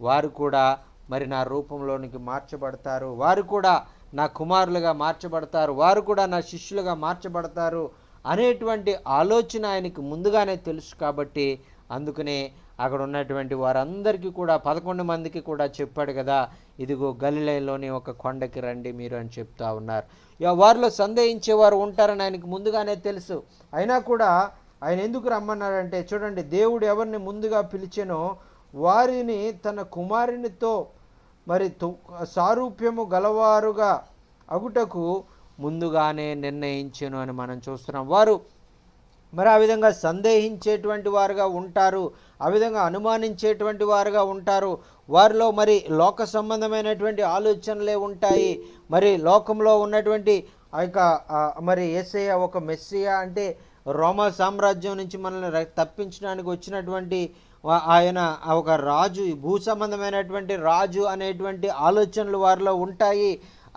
వారు కూడా మరి నా రూపంలోనికి మార్చబడతారు, వారు కూడా నా కుమారులుగా మార్చబడతారు, వారు కూడా నా శిష్యులుగా మార్చబడతారు అనేటువంటి ఆలోచన ఆయనకి ముందుగానే తెలుసు. కాబట్టి అందుకనే అక్కడ ఉన్నటువంటి వారందరికీ కూడా 11 మందికి కూడా చెప్పాడు కదా, ఇదిగో గలిలయలోని ఒక కొండకి రండి మీరు అని చెప్తా ఉన్నారు. వారిలో సందేహించేవారు ఉంటారని ఆయనకు ముందుగానే తెలుసు. అయినా కూడా ఆయన ఎందుకు రమ్మన్నాడంటే, చూడండి, దేవుడు ఎవరిని ముందుగా పిలిచెనో వారిని తన కుమారునితో మరి సారూప్యము గలవారుగా అగుటకు ముందుగానే నిర్ణయించెను అని మనం చూస్తున్నాం. వారు మరి ఆ విధంగా సందేహించేటువంటి వారుగా ఉంటారు, ఆ విధంగా అనుమానించేటువంటి వారుగా ఉంటారు. వారిలో మరి లోక సంబంధమైనటువంటి ఆలోచనలే ఉంటాయి. మరి లోకంలో ఉన్నటువంటి ఆ యొక్క మరి యేసయ్య ఒక మెస్సియా అంటే రోమా సామ్రాజ్యం నుంచి మనల్ని తప్పించడానికి వచ్చినటువంటి ఆయన ఒక రాజు, భూ సంబంధమైనటువంటి రాజు అనేటువంటి ఆలోచనలు వారిలో ఉంటాయి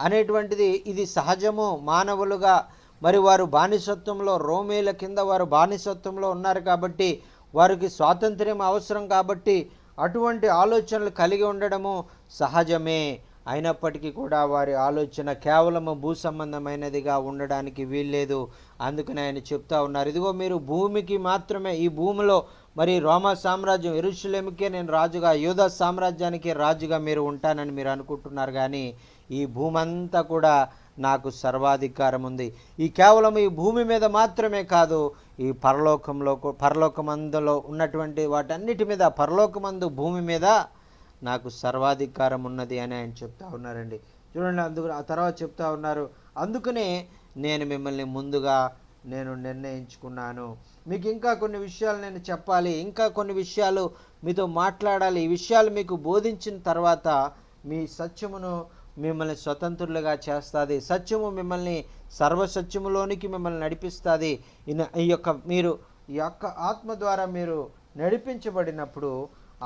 అనేటువంటిది ఇది సహజము. మానవులుగా మరి వారు బానిసత్వంలో, రోమేల కింద వారు బానిసత్వంలో ఉన్నారు కాబట్టి వారికి స్వాతంత్ర్యం అవసరం కాబట్టి అటువంటి ఆలోచనలు కలిగి ఉండడము సహజమే. అయినప్పటికీ కూడా వారి ఆలోచన కేవలము భూ సంబంధమైనదిగా ఉండడానికి వీల్లేదు. అందుకని ఆయన చెప్తా ఉన్నారు, ఇదిగో మీరు భూమికి మాత్రమే, ఈ భూమిలో మరి రోమా సామ్రాజ్యం యెరూషలేముకే నేను రాజుగా, యూదా సామ్రాజ్యానికి రాజుగా మీరు ఉంటానని మీరు అనుకుంటున్నారు, కానీ ఈ భూమి అంతా కూడా నాకు సర్వాధికారం ఉంది. ఈ కేవలం ఈ భూమి మీద మాత్రమే కాదు, ఈ పరలోకమందులో ఉన్నటువంటి వాటన్నిటి మీద, పరలోకమందు భూమి మీద నాకు సర్వాధికారం ఉన్నది అని ఆయన చెప్తా ఉన్నారండి. చూడండి, ఆ తర్వాత చెప్తా ఉన్నారు, అందుకనే నేను మిమ్మల్ని ముందుగా నిర్ణయించుకున్నాను. మీకు ఇంకా కొన్ని విషయాలు నేను చెప్పాలి, ఇంకా కొన్ని విషయాలు మీతో మాట్లాడాలి. ఈ విషయాలు మీకు బోధించిన తర్వాత మీ సత్యమును మిమ్మల్ని స్వతంత్రులుగా చేస్తుంది. సత్యము మిమ్మల్ని సర్వసత్యములోనికి మిమ్మల్ని నడిపిస్తుంది. ఈ యొక్క ఆత్మ ద్వారా మీరు నడిపించబడినప్పుడు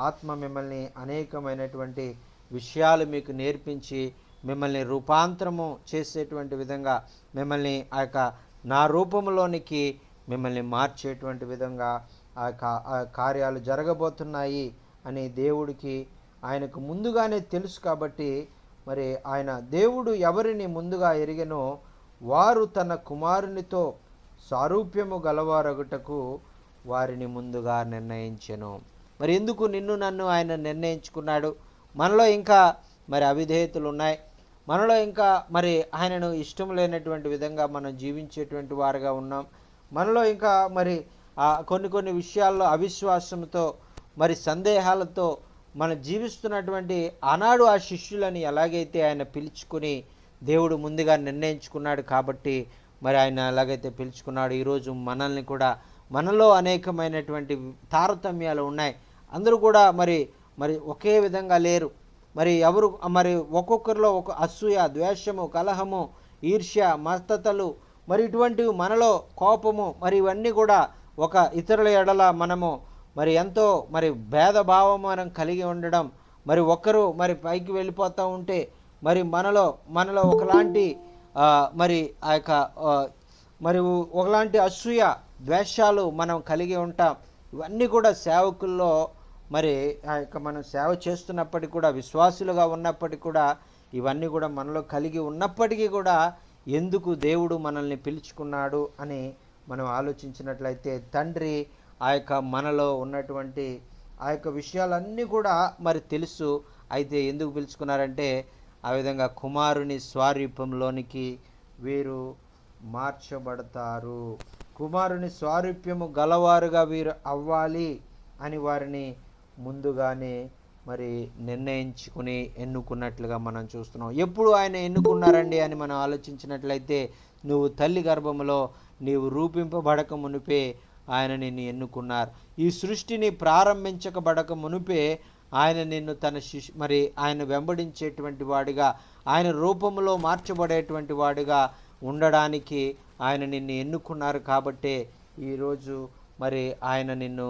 ఆత్మ మిమ్మల్ని అనేకమైనటువంటి విషయాలు మీకు నేర్పించి మిమ్మల్ని రూపాంతరము చేసేటువంటి విధంగా, మిమ్మల్ని ఆ యొక్క నా రూపంలోనికి మిమ్మల్ని మార్చేటువంటి విధంగా ఆ కార్యాలు జరగబోతున్నాయి అని దేవుడికి, ఆయనకు ముందుగానే తెలుసు. కాబట్టి మరి ఆయన దేవుడు ఎవరిని ముందుగా ఎరిగెనో వారు తన కుమారునితో సారూప్యము గలవారగుటకు వారిని ముందుగా నిర్ణయించెను. మరి ఎందుకు నిన్ను నన్ను ఆయన నిర్ణయించుకున్నాడు? మనలో ఇంకా మరి అవిధేయతలు ఉన్నాయి, మనలో ఇంకా మరి ఆయనను ఇష్టం లేనటువంటి విధంగా మనం జీవించేటువంటి వారుగా ఉన్నాం. మనలో ఇంకా మరి కొన్ని విషయాల్లో అవిశ్వాసంతో మరి సందేహాలతో మనం జీవిస్తున్నటువంటి ఆనాడు ఆ శిష్యులని ఎలాగైతే ఆయన పిలుచుకుని దేవుడు ముందుగా నిర్ణయించుకున్నాడు కాబట్టి మరి ఆయన ఎలాగైతే పిలుచుకున్నాడు, ఈరోజు మనల్ని కూడా, మనలో అనేకమైనటువంటి తారతమ్యాలు ఉన్నాయి. అందరూ కూడా మరి ఒకే విధంగా లేరు. మరి ఎవరు మరి ఒక్కొక్కరిలో ఒక అసూయ, ద్వేషము, కలహము, ఈర్ష్య, మత్తతలు, మరి ఇటువంటివి మనలో కోపము, మరి ఇవన్నీ కూడా ఒక ఇతరుల ఎడల మనము మరి ఎంతో మరి భేదభావం మనం కలిగి ఉండడం, మరి ఒక్కరు మరి పైకి వెళ్ళిపోతూ ఉంటే మరి మనలో ఒకలాంటి మరి ఆ యొక్క మరి ఒకలాంటి అసూయ, ద్వేషాలు మనం కలిగి ఉంటాం. ఇవన్నీ కూడా సేవకుల్లో మరి ఆ యొక్క మనం సేవ చేస్తున్నప్పటికీ కూడా, విశ్వాసులుగా ఉన్నప్పటికీ కూడా ఇవన్నీ కూడా మనలో కలిగి ఉన్నప్పటికీ కూడా ఎందుకు దేవుడు మనల్ని పిలుచుకున్నాడు అని మనం ఆలోచించినట్లయితే, తండ్రి ఆ యొక్క మనలో ఉన్నటువంటి ఆ యొక్క విషయాలన్నీ కూడా మరి తెలుసు. అయితే ఎందుకు పిలుచుకున్నారంటే ఆ విధంగా కుమారుని స్వారూప్యంలోనికి వీరు మార్చబడతారు, కుమారుని స్వారూప్యము గలవారుగా వీరు అవ్వాలి అని వారిని ముందుగానే మరి ఎన్నుకున్నట్లుగా మనం చూస్తున్నాం. ఎప్పుడు ఆయన ఎన్నుకున్నారండి అని మనం ఆలోచించినట్లయితే నువ్వు తల్లి గర్భములో నీవు రూపింపబడక మునిపే ఆయన నిన్ను ఎన్నుకున్నారు. ఈ సృష్టిని ప్రారంభించకబడక మునిపే ఆయన నిన్ను తన మరి ఆయన వెంబడించేటువంటి వాడిగా, ఆయన రూపంలో మార్చబడేటువంటి వాడిగా ఉండడానికి ఆయన నిన్ను ఎన్నుకున్నారు. కాబట్టే ఈరోజు మరి ఆయన నిన్ను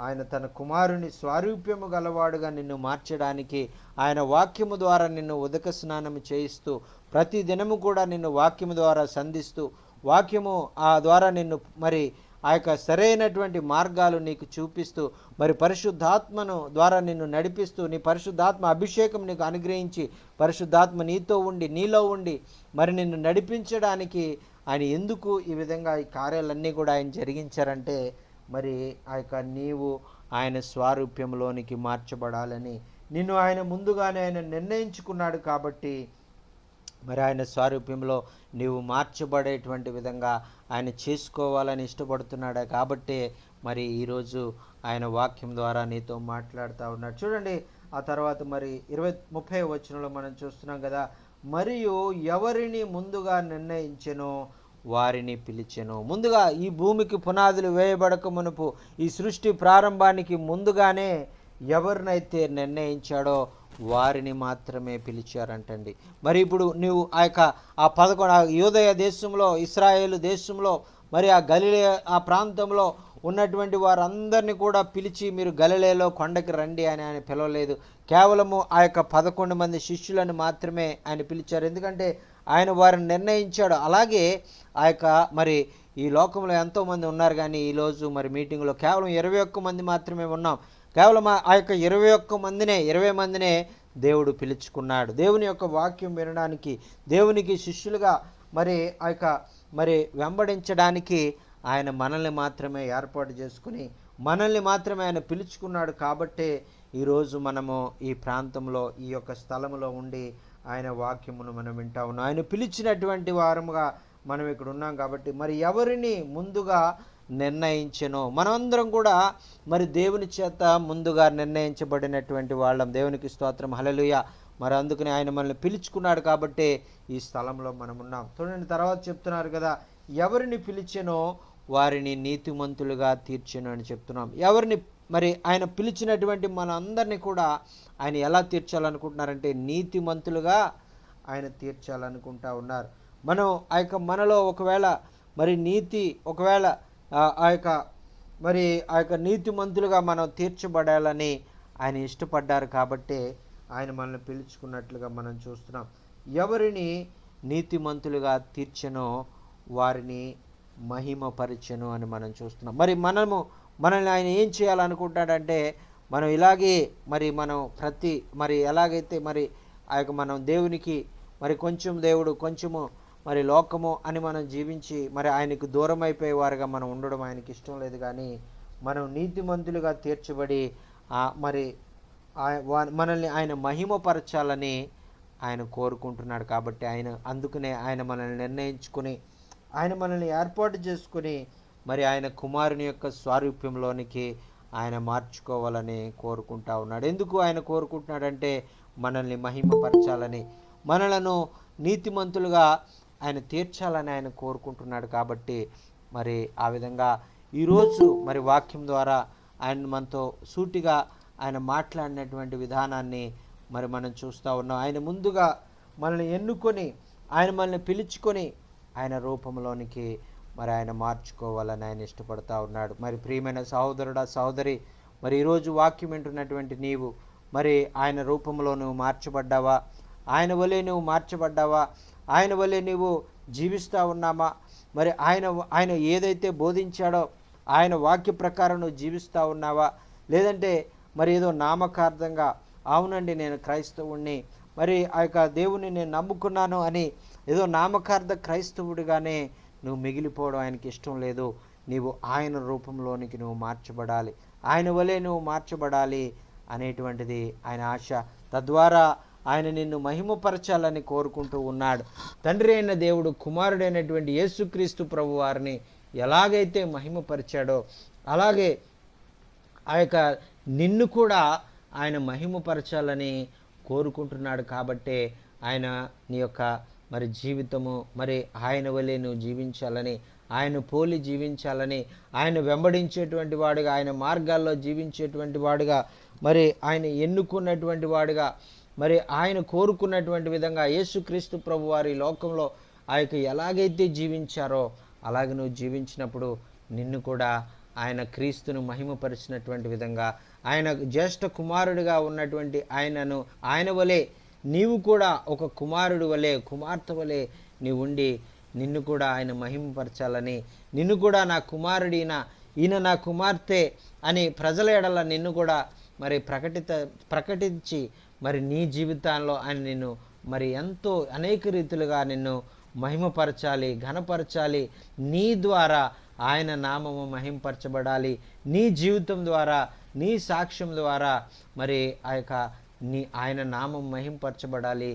ఆయన తన కుమారుని స్వారూప్యము గలవాడుగా నిన్ను మార్చడానికి, ఆయన వాక్యము ద్వారా నిన్ను ఉదక స్నానము చేయిస్తూ, ప్రతి దినము కూడా నిన్ను వాక్యము ద్వారా సంధిస్తూ, వాక్యము ఆ ద్వారా నిన్ను మరి ఆ యొక్క సరైనటువంటి మార్గాలు నీకు చూపిస్తూ, మరి పరిశుద్ధాత్మను ద్వారా నిన్ను నడిపిస్తూ, నీ పరిశుద్ధాత్మ అభిషేకం నీకు అనుగ్రహించి, పరిశుద్ధాత్మ నీతో ఉండి నీలో ఉండి మరి నిన్ను నడిపించడానికి ఆయన ఎందుకు ఈ విధంగా ఈ కార్యాలన్నీ కూడా ఆయన జరిగించారంటే, మరి ఆ యొక్క నీవు ఆయన స్వారూప్యంలోనికి మార్చబడాలని నిన్ను ఆయన ముందుగానే ఆయన నిర్ణయించుకున్నాడు. కాబట్టి మరి ఆయన స్వారూప్యంలో నీవు మార్చబడేటువంటి విధంగా ఆయన చేసుకోవాలని ఇష్టపడుతున్నాడు. కాబట్టే మరి ఈరోజు ఆయన వాక్యం ద్వారా నీతో మాట్లాడుతూ ఉన్నాడు. చూడండి, ఆ తర్వాత మరి 30వ వచనంలో మనం చూస్తున్నాం కదా, మరియు ఎవరిని ముందుగా నిర్ణయించెనో వారిని పిలిచెను. ముందుగా ఈ భూమికి పునాదులు వేయబడక మునుపు, ఈ సృష్టి ప్రారంభానికి ముందుగానే ఎవరినైతే నిర్ణయించాడో వారిని మాత్రమే పిలిచారంటండి. మరి ఇప్పుడు నువ్వు ఆ 11 యూదయ దేశంలో, ఇశ్రాయేలు దేశంలో, మరి ఆ గలిలే ఆ ప్రాంతంలో ఉన్నటువంటి వారందరినీ కూడా పిలిచి మీరు గలిలేలో కొండకి రండి అని ఆయన పిలవలేదు. కేవలము ఆ యొక్క 11 మంది శిష్యులను మాత్రమే ఆయన పిలిచారు. ఎందుకంటే ఆయన వారిని నిర్ణయించాడు. అలాగే ఆ యొక్క మరి ఈ లోకంలో ఎంతోమంది ఉన్నారు, కానీ ఈరోజు మరి మీటింగ్లో కేవలం 21 మంది మాత్రమే ఉన్నాం. కేవలం ఆ యొక్క 20 మందినే దేవుడు పిలుచుకున్నాడు. దేవుని యొక్క వాక్యం వినడానికి, దేవునికి శిష్యులుగా మరి ఆ యొక్క మరి వెంబడించడానికి ఆయన మనల్ని మాత్రమే ఏర్పాటు చేసుకుని, మనల్ని మాత్రమే ఆయన పిలుచుకున్నాడు. కాబట్టే ఈరోజు మనము ఈ ప్రాంతంలో, ఈ యొక్క స్థలంలో ఉండి ఆయన వాక్యమును మనం వింటా ఉన్నాం. ఆయన పిలిచినటువంటి వారముగా మనం ఇక్కడ ఉన్నాం. కాబట్టి మరి ఎవరిని ముందుగా నిర్ణయించెనో, మనమందరం కూడా మరి దేవుని చేత ముందుగా నిర్ణయించబడినటువంటి వాళ్ళం. దేవునికి స్తోత్రం, హల్లెలూయా. మరి అందుకని ఆయన మనల్ని పిలుచుకున్నాడు. కాబట్టి ఈ స్థలంలో మనం ఉన్నాం. చూడండి, తర్వాత చెప్తున్నారు కదా, ఎవరిని పిలిచెనో వారిని నీతిమంతులుగా తీర్చెను అని చెప్తున్నాం. ఎవరిని మరి ఆయన పిలిచినటువంటి మన అందరినీ కూడా ఆయన ఎలా తీర్చాలనుకుంటున్నారంటే నీతిమంతులుగా ఆయన తీర్చాలనుకుంటా ఉన్నారు. మనం ఆ యొక్క మనలో ఒకవేళ మరి ఆ యొక్క నీతిమంతులుగా మనం తీర్చబడాలని ఆయన ఇష్టపడ్డారు. కాబట్టి ఆయన మనల్ని పిలుచుకున్నట్లుగా మనం చూస్తున్నాం. ఎవరిని నీతిమంతులుగా తీర్చెనో వారిని మహిమపరిచెను అని మనం చూస్తున్నాం. మరి మనల్ని ఆయన ఏం చేయాలనుకుంటాడంటే, మనం ఇలాగే మరి ఎలాగైతే మరి ఆ యొక్క మనం దేవునికి మరి కొంచెం దేవుడు కొంచెము మరి లోకము అని మనం జీవించి మరి ఆయనకు దూరం అయిపోయేవారుగా మనం ఉండడం ఆయనకి ఇష్టం లేదు. కానీ మనం నీతిమంతులుగా తీర్చబడి మరి మనల్ని ఆయన మహిమపరచాలని ఆయన కోరుకుంటున్నాడు. కాబట్టి అందుకనే ఆయన మనల్ని నిర్ణయించుకుని, ఆయన మనల్ని ఏర్పాటు చేసుకుని మరి ఆయన కుమారుని యొక్క స్వారూప్యంలోనికి ఆయన మార్చుకోవాలని కోరుకుంటా ఉన్నాడు. ఎందుకు ఆయన కోరుకుంటున్నాడంటే మనల్ని మహిమపరచాలని, మనలను నీతిమంతులుగా ఆయన తీర్చాలని ఆయన కోరుకుంటున్నాడు. కాబట్టి మరి ఆ విధంగా ఈరోజు మరి వాక్యం ద్వారా ఆయన మనతో సూటిగా ఆయన మాట్లాడినటువంటి విధానాన్ని మరి మనం చూస్తూ ఉన్నాం. ఆయన ముందుగా మనల్ని ఎన్నుకొని, ఆయన మనల్ని పిలుచుకొని ఆయన రూపంలోనికి మరి ఆయన మార్చుకోవాలని ఆయన ఇష్టపడతా ఉన్నాడు. మరి ప్రియమైన సహోదరుడా, సహోదరి, మరి ఈరోజు వాక్యం వింటున్నటువంటి నీవు మరి ఆయన రూపంలో నువ్వు మార్చబడ్డావా? ఆయన వలె నువ్వు మార్చబడ్డావా? ఆయన వలె నీవు జీవిస్తూ ఉన్నామా? మరి ఆయన ఏదైతే బోధించాడో ఆయన వాక్య ప్రకారం నువ్వు జీవిస్తూ ఉన్నావా? లేదంటే మరి ఏదో నామకార్థంగా అవునండి నేను క్రైస్తవుణ్ణి, మరి ఆ యొక్క దేవుని నేను నమ్ముకున్నాను అని ఏదో నామకార్థ క్రైస్తవుడిగానే నువ్వు మిగిలిపోవడం ఆయనకి ఇష్టం లేదు. నీవు ఆయన రూపంలోనికి నువ్వు మార్చబడాలి, ఆయన వలె నువ్వు మార్చబడాలి అనేటువంటిది ఆయన ఆశ. తద్వారా ఆయన నిన్ను మహిమపరచాలని కోరుకుంటూ ఉన్నాడు. తండ్రి అయిన దేవుడు కుమారుడైనటువంటి యేసుక్రీస్తు ప్రభు వారిని ఎలాగైతే మహిమపరిచాడో అలాగే ఆ యొక్క నిన్ను కూడా ఆయన మహిమపరచాలని కోరుకుంటున్నాడు. కాబట్టే ఆయన నీ యొక్క మరి జీవితము మరి ఆయన వలె నువ్వు జీవించాలని, ఆయన పోలి జీవించాలని, ఆయన వెంబడించేటువంటి వాడుగా, ఆయన మార్గాల్లో జీవించేటువంటి వాడుగా, మరి ఆయన ఎన్నుకున్నటువంటి వాడుగా, మరి ఆయన కోరుకున్నటువంటి విధంగా యేసుక్రీస్తు ప్రభు వారి లోకంలో ఆ యొక్క ఎలాగైతే జీవించారో అలాగే నువ్వు జీవించినప్పుడు నిన్ను కూడా ఆయన క్రీస్తును మహిమపరిచినటువంటి విధంగా, ఆయన జ్యేష్ఠ కుమారుడిగా ఉన్నటువంటి ఆయన వలె నీవు కూడా ఒక కుమారుడు వలె, కుమార్తె వలె నీవు ఉండి నిన్ను కూడా ఆయన మహిమపరచాలని, నిన్ను కూడా నా కుమారుడిన, ఈయన నా కుమార్తె అని ప్రజల ఎడల నిన్ను కూడా మరి ప్రకటించి మరి నీ జీవితాల్లో ఆయన నిన్ను మరి ఎంతో అనేక రీతులుగా నిన్ను మహిమపరచాలి, ఘనపరచాలి. నీ ద్వారా ఆయన నామము మహిమపరచబడాలి. నీ జీవితం ద్వారా, నీ సాక్ష్యం ద్వారా మరి ఆ యొక్క ఆయన నామం మహిమపరచబడాలి.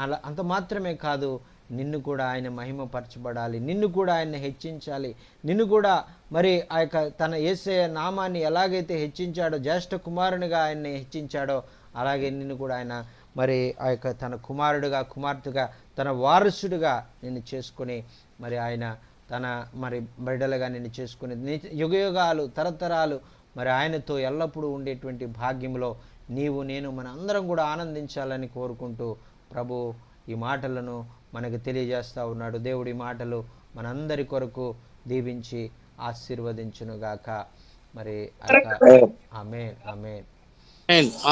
అలా అంత మాత్రమే కాదు, నిన్ను కూడా ఆయన మహిమపరచబడాలి, నిన్ను కూడా ఆయన హెచ్చించాలి. నిన్ను కూడా మరి ఆ యొక్క తన యేసయ్య నామాన్ని ఎలాగైతే హెచ్చించాడో, జ్యేష్ఠ కుమారునిగా ఆయన్ని హెచ్చించాడో, అలాగే నిన్ను కూడా ఆయన మరి ఆ యొక్క తన కుమారుడుగా, కుమార్తెగా, తన వారసుడుగా నిన్ను చేసుకొని మరి ఆయన తన మరి బిడ్డలుగా నిన్ను చేసుకుని యుగయుగాలు తరతరాలు మరి ఆయనతో ఎల్లప్పుడూ ఉండేటువంటి భాగ్యంలో నీవు నేను మన అందరం కూడా ఆనందించాలని కోరుకుంటూ ప్రభు ఈ మాటలను మనకు తెలియజేస్తూ ఉన్నాడు. దేవుడి మాటలు మనందరి కొరకు దీవించి ఆశీర్వదించునుగాక. మరి ఆమేన్ ఆమేన్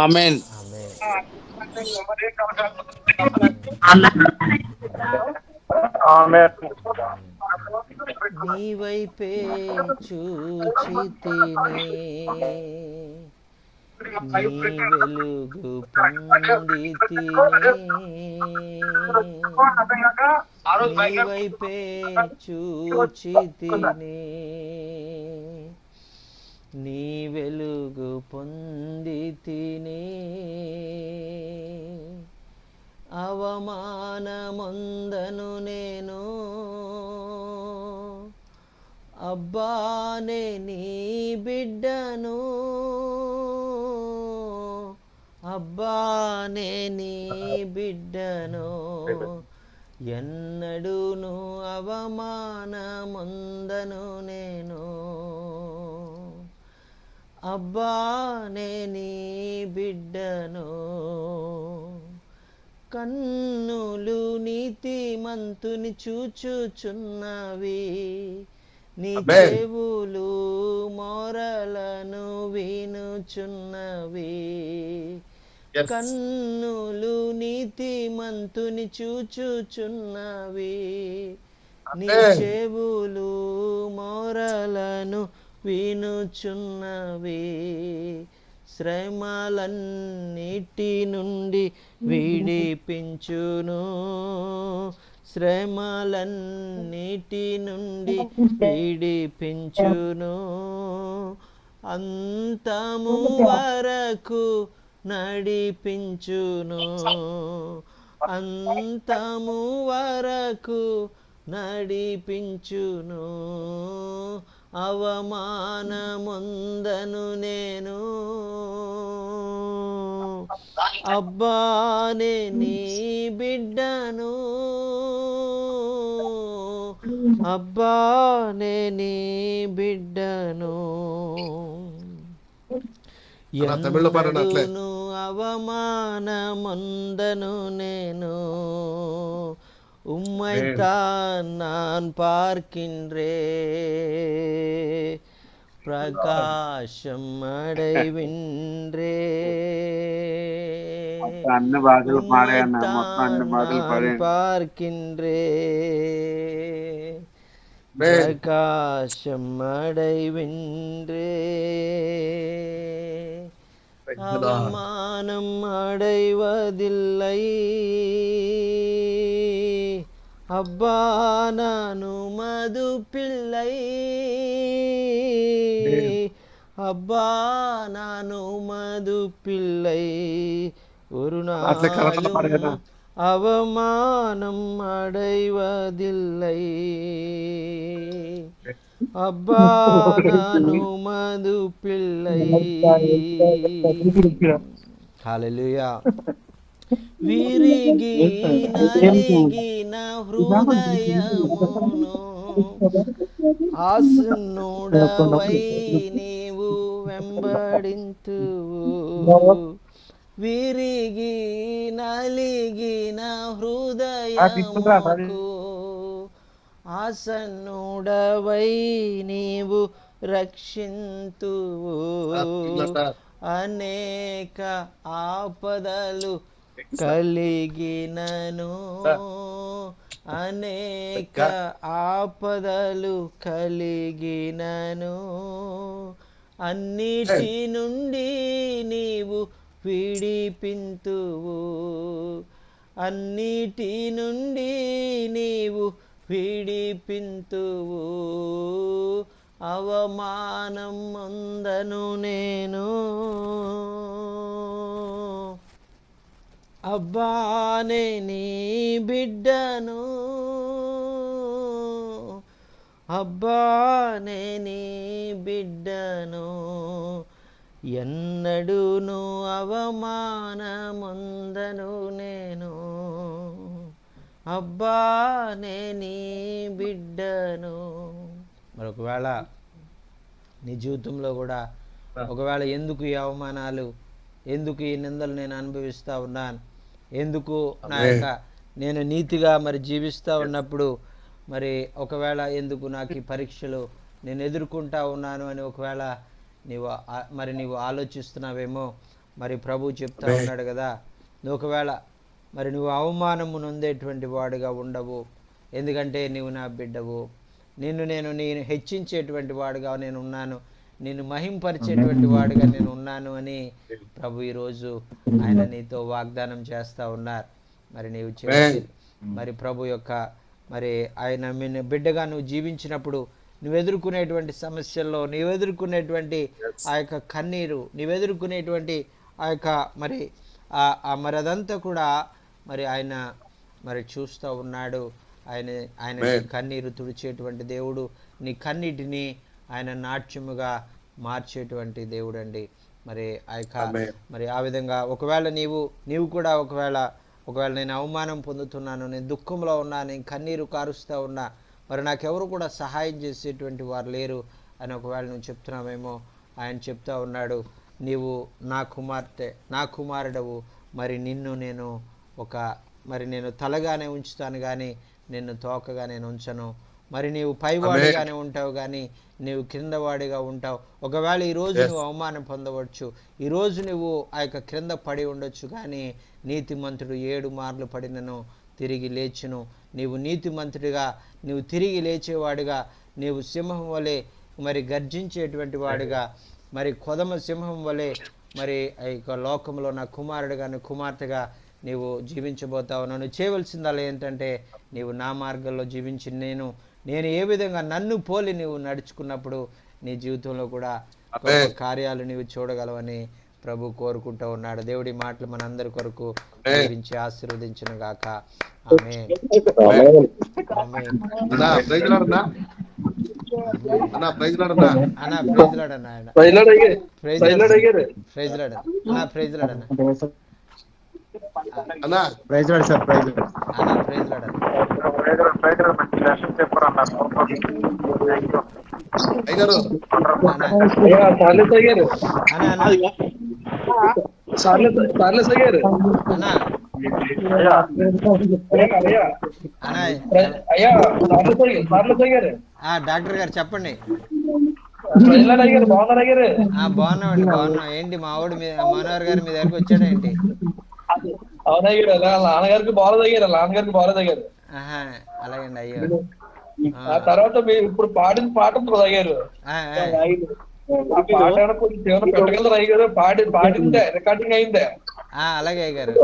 ఆమేన్. ఆమేన్. నీ వైపే చూచితిని, నీ వెలుగు పొందితిని, నీ వైపే చూచితిని, నీ వెలుగు పొందితిని, అవమానమొందను నేను, అబ్బానే నీ బిడ్డను, అబ్బానే నీ బిడ్డను, ఎన్నడూను అవమానమొందను నేను, అబ్బానే నీ బిడ్డను. కన్నులు నీతిమంతుని చూచుచున్నవి, నీ చెవులు మొరలను వినుచున్నవి. కన్నులు నీతిమంతుని చూచుచున్నవి, నీ చెవులు మొరలను వినుచున్నవి. శ్రమలన్నిటి నుండి విడిపించును, శ్రమలన్నిటి నుండి విడిపించును, అంతము వరకు నడిపించును, అంతము వరకు నడిపించును, అవమానమొందను నేను, అబ్బానే నీ బిడ్డను, అబ్బానే నీ బిడ్డను. ఎన్నడూను అవమానమొందను నేను, உம்மைத்தான் நான் பார்க்கின்றேன், பிரகாசம் அடைவின்றேன், உம்மைத்தான் நான் பார்க்கின்றேன், பிரகாசம் அடைவின்றேன், அவமானம் அடைவதில்லை, అబ్బా నాను మధు పిల్లై, అబ్బా నాను మధు పిల్లై, ஒரு நாளும் அவமானம் அடைவதில்லை, అబ్బా నాను మధు పిల్లై. హల్లెలూయా. విరిగి నలిగిన హృదయమును ఆసన్నుడవై నీవు వెంబడింతువు. విరిగి నలిగిన హృదయముకు ఆసన్నుడవై నీవు రక్షింతువు. అనేక ఆపదలు కలిగినను, అనేక ఆపదలు కలిగినను, అన్నిటి నుండి నీవు విడిపింతువు. అన్నిటి నుండి నీవు విడిపింతువు. అవమానం ముందను నేను, అబ్బానే నీ బిడ్డను, అబ్బానే నీ బిడ్డను, ఎన్నడూను అవమానముందను నేను, అబ్బానే నీ బిడ్డను. మరొకవేళ నీ జీవితంలో కూడా ఒకవేళ ఎందుకు ఈ అవమానాలు, ఎందుకు ఈ నిందలు నేను అనుభవిస్తూ ఉన్నాను, ఎందుకు నా యొక్క నేను నీతిగా మరి జీవిస్తూ ఉన్నప్పుడు మరి ఒకవేళ ఎందుకు నాకు ఈ పరీక్షలు నేను ఎదుర్కొంటా ఉన్నాను అని ఒకవేళ నీవు ఆలోచిస్తున్నావేమో. మరి ప్రభు చెప్తా ఉన్నాడు కదా, ఒకవేళ మరి నువ్వు అవమానము నొందేటువంటి వాడుగా ఉండవు, ఎందుకంటే నీవు నా బిడ్డవు, నేను హెచ్చించేటువంటి వాడుగా నేను ఉన్నాను, నిన్ను మహింపరిచేటువంటి వాడుగా నేను ఉన్నాను అని ప్రభు ఈరోజు ఆయన నీతో వాగ్దానం చేస్తూ ఉన్నారు. మరి నీవు చేసి మరి ప్రభు యొక్క మరి ఆయన బిడ్డగా నువ్వు జీవించినప్పుడు నువ్వు ఎదుర్కొనేటువంటి సమస్యల్లో, నువ్వు ఎదుర్కొనేటువంటి ఆ యొక్క కన్నీరు, నువ్వు ఎదుర్కొనేటువంటి ఆ యొక్క మరి అదంతా కూడా మరి ఆయన మరి చూస్తూ ఉన్నాడు. ఆయన కన్నీరు తుడిచేటువంటి దేవుడు, నీ కన్నీటిని ఆయన నాట్యముగా మార్చేటువంటి దేవుడు అండి. మరి మరి ఆ విధంగా ఒకవేళ నీవు కూడా ఒకవేళ నేను అవమానం పొందుతున్నాను, నేను దుఃఖంలో ఉన్నా, నేను కన్నీరు కారుస్తూ ఉన్నా, మరి నాకెవరు కూడా సహాయం చేసేటువంటి వారు లేరు అని ఒకవేళ నువ్వు చెప్తున్నావేమో. ఆయన చెప్తా ఉన్నాడు, నీవు నా కుమార్తె, నా కుమారుడవు, మరి నిన్ను నేను నేను తలగానే ఉంచుతాను కానీ నిన్ను తోకగా నేను ఉంచను. మరి నీవు పైవాడిగానే ఉంటావు కానీ నీవు కిందవాడిగా ఉంటావు. ఒకవేళ ఈరోజు నువ్వు అవమానం పొందవచ్చు, ఈరోజు నువ్వు ఆ యొక్క క్రింద పడి ఉండొచ్చు, కానీ నీతిమంతుడు 7 మార్లు పడినను తిరిగి లేచును. నీవు నీతిమంతుడిగా, నీవు తిరిగి లేచేవాడిగా, నీవు సింహం వలె మరి గర్జించేటువంటి వాడిగా, మరి కొదమ సింహం వలె మరి ఆ యొక్క లోకంలో నా కుమారుడిగా, నా కుమార్తెగా నీవు జీవించబోతావు. నన్ను చేయవలసిందల్లా ఏంటంటే నీవు నా మార్గంలో జీవించి నేను ఏ విధంగా నన్ను పోలి నీవు నడుచుకున్నప్పుడు నీ జీవితంలో కూడా కార్యాలు నీవు చూడగలవని ప్రభు కోరుకుంటూ ఉన్నాడు. దేవుడి మాటలు మనందరి కొరకు జీవించి ఆశీర్వదించును గాక. ఆమేన్. డాక్టర్ గారు చెప్పండి. బాగున్నామండి, బాగున్నాం. ఏంటి మా ఆవిడ మనోహర్ గారు మీ దగ్గరికి వచ్చాడా ఏంటి? నాన్నగారికి నాన్నగారికి బాగాలేదు. అలాగండి. అయ్యో, ఆ తర్వాత మీరు ఇప్పుడు పాడిన పాట తగ్గారు. పెట్టగలరు అయ్యారు, పాడిందే రికార్డింగ్ అయిందే. అలాగే అయ్యారు.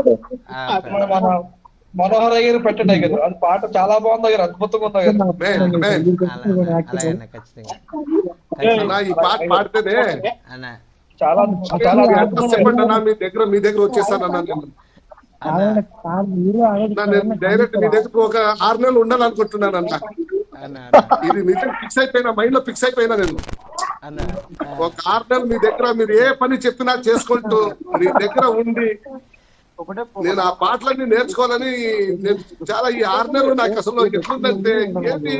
మనోహర్ అయ్యారు పెట్టండి అయ్యారు. అది పాట చాలా బాగుంది అయ్యారు, అద్భుతంగా ఉంది అయ్యారు. చాలా చాలా మీ దగ్గర వచ్చేసాను. డైరెక్ట్ మీ దగ్గర ఒక 6 నెలలు ఉండాలనుకుంటున్నాను అన్న. ఇది నిజం ఫిక్స్ అయిపోయినా, మైండ్ లో ఫిక్స్ అయిపోయినా. నేను ఒక 6 నెలలు మీ దగ్గర మీరు ఏ పని చెప్పినా చేసుకుంటూ మీ దగ్గర ఉండి నేను ఆ పాటలన్నీ నేర్చుకోవాలని నేను చాలా ఈ 6 నెలలు నాకు అసలు ఎట్లుందంటే ఏంటి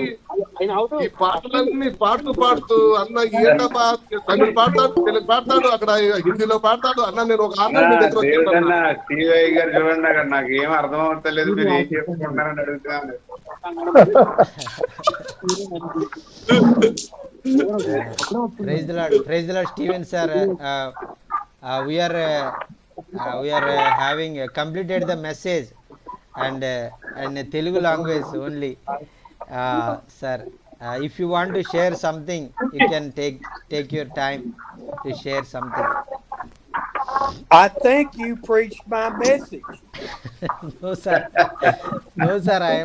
ఈ పాటలన్నీ పాడుతూ పాడుతూ అన్న ఏంటబ్బా తమిళ పాడతాడు, తెలుగు పాడతాడు, అక్కడ హిందీలో పాడతాడు అన్న. నేను ఒక 6 నెలలు మీ దగ్గర వచ్చేస్తాను. దేవుడన్న టీవై గారు చూడండి, అక్కడ నాకు ఏం అర్థం అవుతలేదు, మీరు ఏం చెప్పుకుంటున్నారని అడుగుతున్నాను. Praise the Lord, Stephen sir. We are having completed the message and in Telugu language only, sir. If you want to share something, you can take your time to share something. I think you preached my message. No sir, no sir. I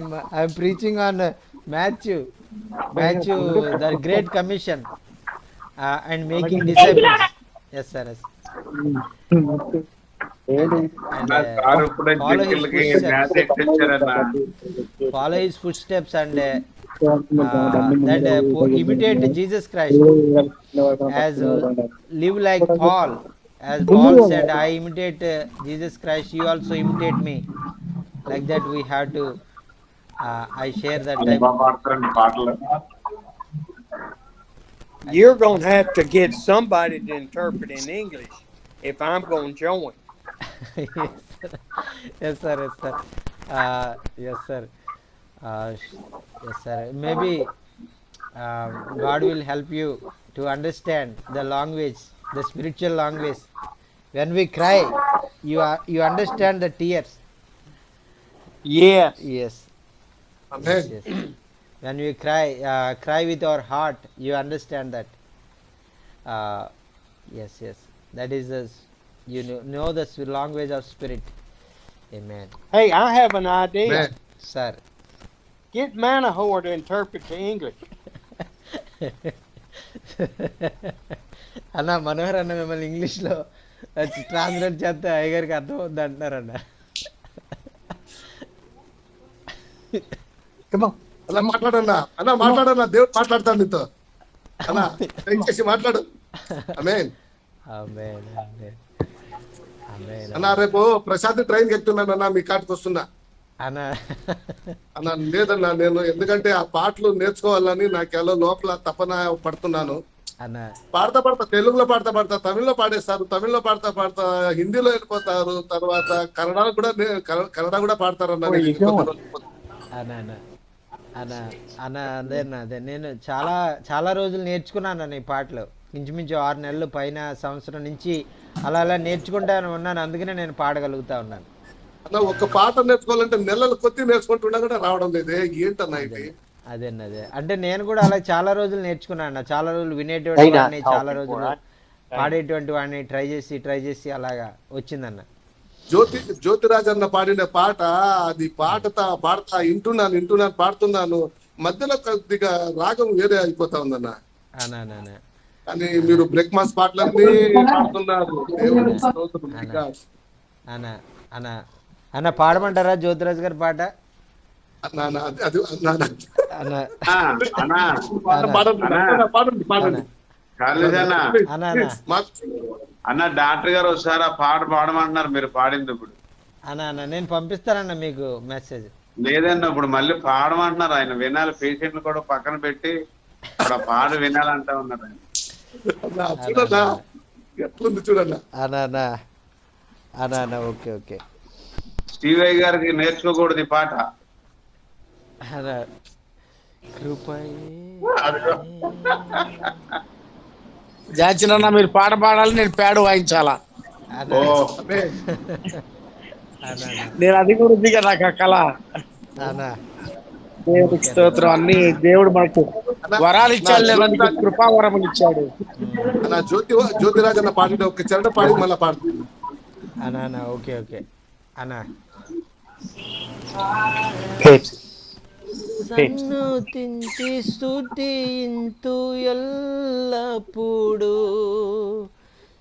am preaching on Matthew, the Great Commission, and making disciples. Yes sir. Yes. And, నా సార్ ఇప్పుడే follow his చెక్కిళ్ళకి footsteps. మ్యాథ్స్ తెచ్చారన్న. Follow his footsteps and imitate Jesus Christ. As live like Paul. As Paul said, I imitate Jesus Christ. You also imitate me. Like that, we have to. I share that type. బాగా పాడతారండి పాటలు. You're going to have to get somebody to interpret in English if I'm going to join. Yes sir. Yes sir. Yes sir. Yes sir. Maybe God will help you to understand the language, the spiritual language. When we cry, you understand the tears. Yes. Yes. Amen. Yes. When we cry with our heart, you understand that. Yes. That is know the language of spirit. Amen. Hey, I have an idea. Amen. Sir. Get Manahor to interpret to English. అన్న మనోహర్ అన్న మిమ్మల్ని ఇంగ్లీష్లో ట్రాన్స్లేట్ చేస్తే అయ్యగారికి అర్థం అవుద్ది అంటున్నారన్న. అలా మాట్లాడన్నా అన్న, మాట్లాడన్నా, దేవుడు మాట్లాడతాడు నీతో అలా దయచేసి మాట్లాడు. ఆమేన్. ఆమేన్. ఆమేన్. ఆమేన్. అన్న రేపు ప్రశాంత్ ట్రైన్ ఎక్కుతున్నాను అన్న, మీ కాటికి వస్తున్నా అన్న. అన్న. లేదన్నా, నేను ఎందుకంటే ఆ పాటలు నేర్చుకోవాలని నాకెలా లోపల తపన పడుతున్నాను. అన్న పాడతా తెలుగులో పాడతా తమిళ్లో పాడేస్తారు, తమిళ్లో పాడతా హిందీలో వెళ్ళిపోతారు, తర్వాత కన్నడ కూడా పాడతారు అన్న. అన్న అన్న అన్న అన్న అదే నేను చాలా రోజులు నేర్చుకున్నాను ఈ పాటలు. ఇంచుమించు 6 నెలలు పైన సంవత్సరం నుంచి అలా నేర్చుకుంటాను ఉన్నాను. అందుకనే నేను పాడగలుగుతా ఉన్నాను అన్న. ఒక పాట నేర్చుకోవాలంటే నెలలు కొద్ది నేర్చుకుంటున్నా కూడా రావడం లేదే, ఏంటన్నా ఇది? అదే అంటే నేను కూడా అలా చాలా రోజులు నేర్చుకున్నాను. చాలా రోజులు వినేటువంటి వాడిని, చాలా రోజులు పాడేటువంటి వాడిని ట్రై చేసి అలాగా వచ్చిందన్న. జ్యోతిరాజ్ అన్న పాడిన పాట, అది పాడతా వింటున్నాను పాడుతున్నాను, మధ్యలో కొద్దిగా రాగం వేరే అయిపోతా ఉందన్న. కానీ మీరు బ్రేక్ఫాస్ట్ పాటలన్నీ పాడుతున్నారు. దేవుని స్తోత్రం. అన్న పాడమంటారా జ్యోతిరాజ్ గారి పాట? అన్న డాక్టర్ గారు ఒకసారి ఆ పాట పాడమంటున్నారు, మీరు పాడింది ఇప్పుడు. అన్న నేను పంపిస్తానన్న మీకు మెసేజ్. లేదన్న ఇప్పుడు మళ్ళీ పాడమంటున్నారు ఆయన, వినాలి. పేషెంట్లు కూడా పక్కన పెట్టి ఇప్పుడు ఆ పాట వినాలంటా ఉన్నారు ఆయన. అన్న ఓకే. శ్రీవై గారికి నేర్చుకోకూడదు ఈ పాట. జాచినన్న మీరు పాట పాడాలి, నేను ప్యాడ్ వాయించాలా. నేను అది కూడా ఉంది కదా నాకు ఆ కళ. దేవుడికి స్తోత్రం. అన్ని దేవుడు మనకు వరాలు ఇచ్చాడు, లేదా కృపావరములు ఇచ్చాడు. జ్యోతిరాజ్ అన్న పాట ఒక చరణ పాడి మళ్ళీ పాడుతుంది అన్న. ఓకే అన్న. సన్నుతించి స్తుతింతు ఎల్లప్పుడు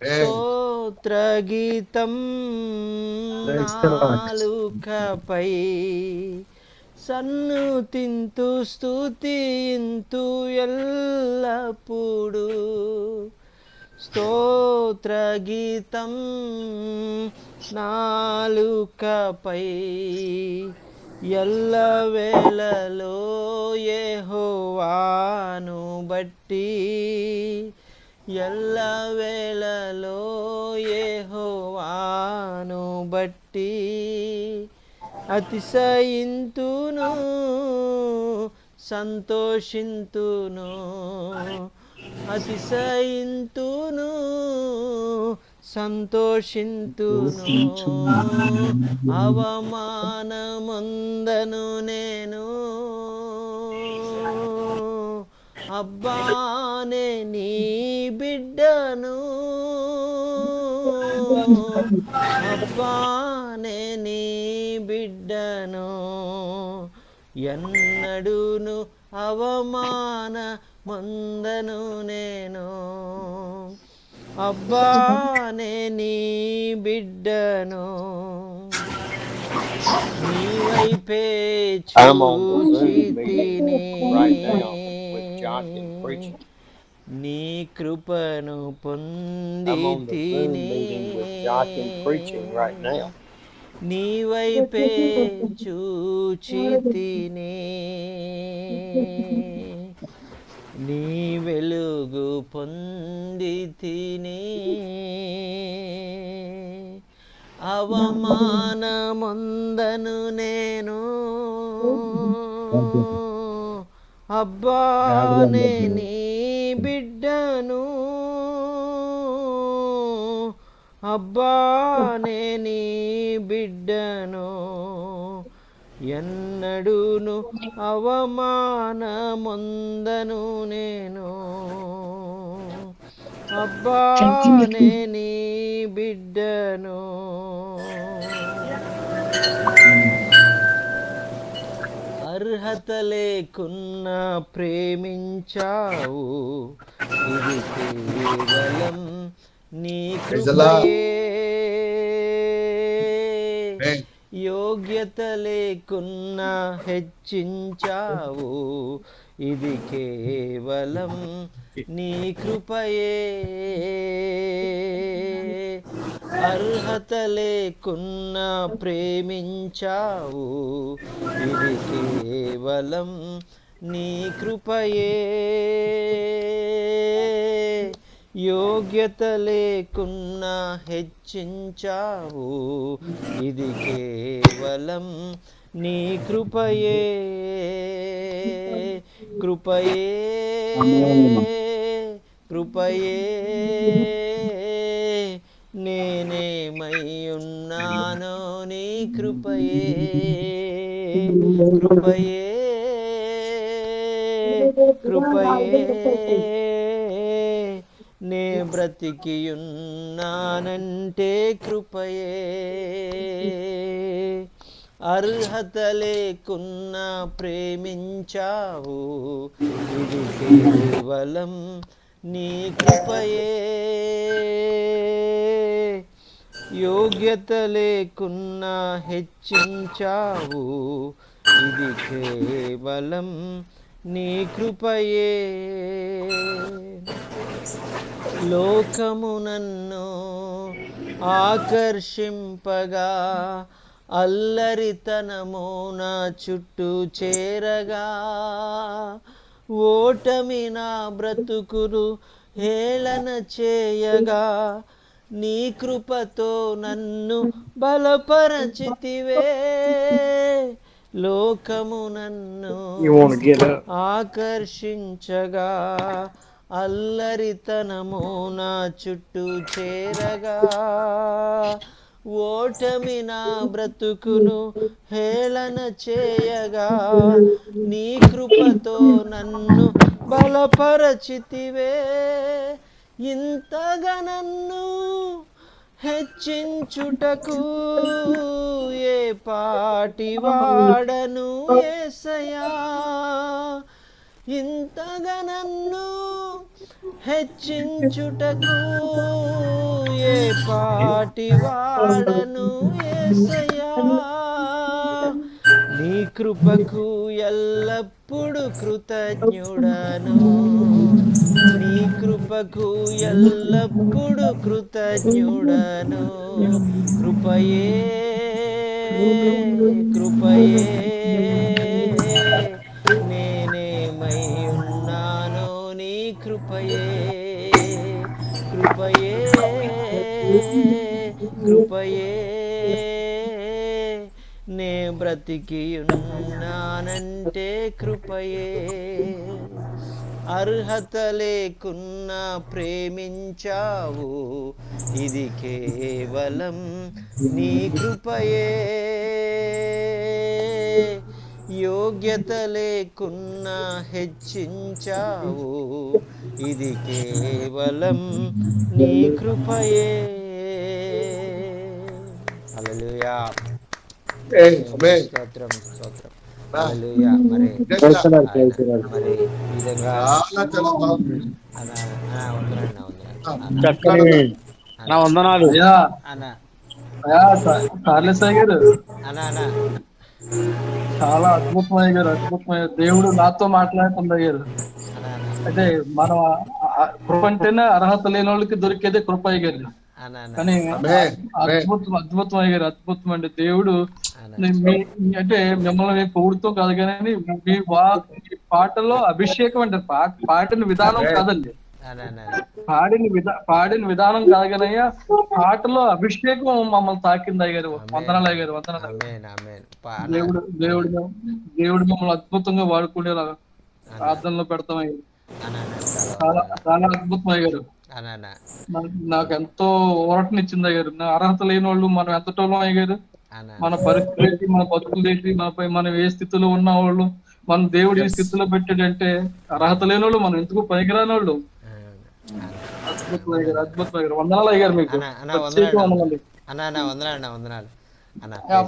స్తోత్ర గీతం నాలుకపై. సన్నుతింతు స్తుతింతు ఎల్లప్పుడు స్తోత్ర గీతం నాలుకపై ఎల్లవేళలో యెహోవాను బట్టి ఎల్లవేళలో యెహోవాను బట్టి అతిశయింతును సంతోషింతును అతిశయింతును సంతోషింతును అవమానముందను నేను అబ్బానే నీ బిడ్డను అబ్బానే నీ బిడ్డను ఎన్నడూను అవమాన ముందను నేను అబ్బానే నీ బిడ్డను నీ వైపే I'm on the Zoom meeting చూచితిని right now with Joshua preaching. నీ కృపను I'm on the Zoom పొందితిని meeting with Joshua preaching right now. నీ వైపే చూచితిని నీ వెలుగు పొందితిని అవమానముందను నేను అబ్బానే నీ బిడ్డను అబ్బానే నీ బిడ్డను ఎన్నడూను అవమానముందను నేను అబ్బానే నీ బిడ్డను అర్హత లేకున్నా ప్రేమించావు ఇది కేవలం నీ కృపయే యోగ్యత లేకున్నా హెచ్చించావు ఇది కేవలం నీ కృపయే అర్హత లేకున్నా ప్రేమించావు ఇది కేవలం నీ కృపయే యోగ్యత లేకున్నా హెచ్చించావు ఇది కేవలం నీ కృపయే కృపయే కృపయే నేనేమై ఉన్నానో నీ కృపయే కృపయే కృపయే నే బ్రతికియున్నానంటే కృపయే అర్హత లేకున్నా ప్రేమించావు ఇది కేవలం నీ కృపయే యోగ్యత లేకున్నా హెచ్చించావు ఇది కేవలం నీ కృపయే లోకము నన్ను ఆకర్షింపగా అల్లరితనము నా చుట్టూ చేరగా ఓటమి నా బ్రతుకును హేళన చేయగా నీ కృపతో నన్ను బలపరచితివే లోకము నన్ను You want to get up? ఆకర్షించగా అల్లరితనము నా చుట్టూ చేరగా ఓటమి నా బ్రతుకును హేళన చేయగా నీ కృపతో నన్ను బలపరచితివే ఇంతగా నన్ను హెచ్చించుటకు ఏ పాటి వాడను యేసయ్యా ఇంతగా నన్ను హెచ్చించుటకు ఏ పాటి వాడను యేసయ్యా నీ కృపకు ఎల్లప్పుడు కృతజ్ఞుడను, నీ కృపకు ఎల్లప్పుడు కృతజ్ఞుడను. కృపయే కృపయే నేనేమై ఉన్నానో నీ కృపయే, కృపయే కృపయే నే బ్రతికి ఉన్నానంటే కృపయే. అర్హత లేకున్నా ప్రేమించావు, ఇది కేవలం నీ కృపయే. యోగ్యత లేకున్నా హెచ్చించావు, ఇది కేవలం నీ కృపయే. హల్లెలూయా, స్తోత్రం స్తోత్రం. హల్లెలూయా. మరి మరి ఈ విధంగా నా వందనాలు అయ్యా అన్న అయ్యా కార్లెస్ గారు అన్న చాలా అద్భుతమయ్య గారు, అద్భుతమయ్య. దేవుడు నాతో మాట్లాడుతుంది అయ్యారు. అంటే మనం కృప అంటేనే అర్హత లేని వాళ్ళకి దొరికేదే కృపయ్య గారు. కానీ అద్భుతం అయ్య గారు, అద్భుతం అండి. దేవుడు అంటే మిమ్మల్ని మేము పొగుడుతాం కాదు, కానీ మీ పాటలో అభిషేకం అంటారు. పాడిన విధానం కాదండి, పాడిన విధానం కాదు కానయ్యా, పాటలో అభిషేకం మమ్మల్ని తాకింది అయ్య గారు. వందనాలు అయ్య గారు, వందనాలు. దేవుడు మమ్మల్ని అద్భుతంగా వాడుకునేలా ప్రార్థనలో పెడతాం అయ్యారు. చాలా చాలా అద్భుతం అయ్యారు. నాకు ఎంతో ఊరటనిచ్చింది అయ్యారు. నా అర్హత లేని వాళ్ళు మనం ఎంతటోళ్ళం అయ్యారు. మన పరిస్థితి, మన బతుకులు ఏంటి, మనపై మనం ఏ స్థితిలో ఉన్న వాళ్ళు, మన దేవుడు ఈ స్థితిలో పెట్టాడంటే అర్హత లేని వాళ్ళు మనం ఎందుకు పనికిరాని వాళ్ళు. అద్భుతం అయ్యారు, అద్భుతం అయ్యారు. వందనాలు అయ్యారు మీకు.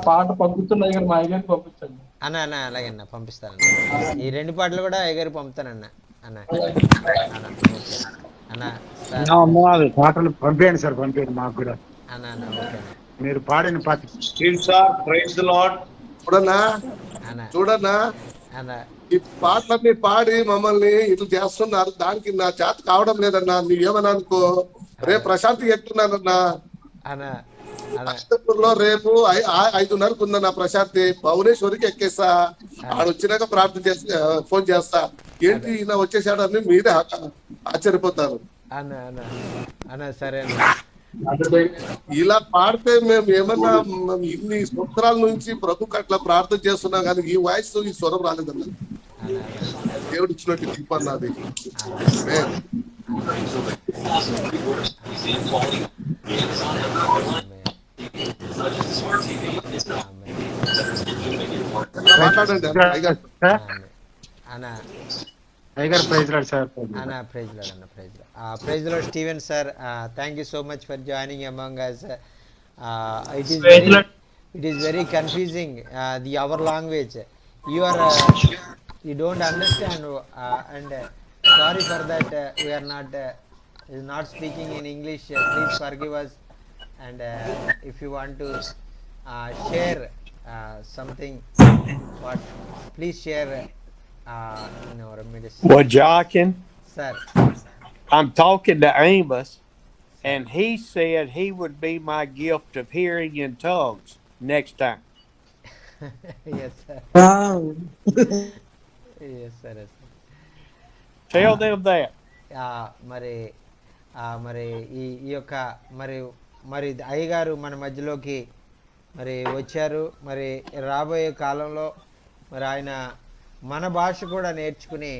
పాట పంపిస్తున్న అయ్యారు, మా అయ్యారు పంపించండి అన్న. అలాగే అన్న, పంపిస్తాను. ఈ 2 పాటలు కూడా అయ్యగారు పంపుతానన్న. అన్న పాటలు పంపించండి సార్, పంపించండి మాకు కూడా. అన్న ఓకే మీరు పాడిన పాట చూడన్నా ఈ పాటలన్నీ పాడి మమ్మల్ని ఇట్లా చేస్తున్నారు. దానికి నా చేత కావడం లేదన్నా. నువ్వేమన్నా అనుకో, రేపు ప్రశాంతి చెప్తున్నానన్నా. అష్టపూర్లో రేపు 5:30 ఉందన్న ప్రశాంతి. భువనేశ్వరికి ఎక్కేస్తా. ఆడొచ్చినాక ప్రార్థన చేస్తా, ఫోన్ చేస్తా. ఏంటి ఈయన వచ్చేసాడని మీరే ఆశ్చర్యపోతారు. సరే ఇలా పాడితే మేము ఏమన్నా ఇన్ని సంవత్సరాల నుంచి ప్రభుకి అట్లా ప్రార్థన చేస్తున్నాం, కానీ ఈ వాయిస్ ఈ స్వరం రాలేదన్నా. దేవుడు ఇచ్చినట్టు తీపన్నది. మాట్లాడండి Praise the Lord, Stephen sir. Thank you so much for joining among us. It is very confusing, our language. You don't understand, and sorry for that. We are not speaking in English. Please forgive us. And if you want to share something, please share in our medicine. Well, Jochen, Sir, I'm talking to Amos, and he said he would be my gift of hearing in tongues next time. yes sir. Wow. Yes sir. Yes, sir. Tell them that. మరి ఈ యొక్క మరి అయ్యగారు మన మధ్యలోకి మరి వచ్చారు. మరి రాబోయే కాలంలో మరి ఆయన మన భాష కూడా నేర్చుకుని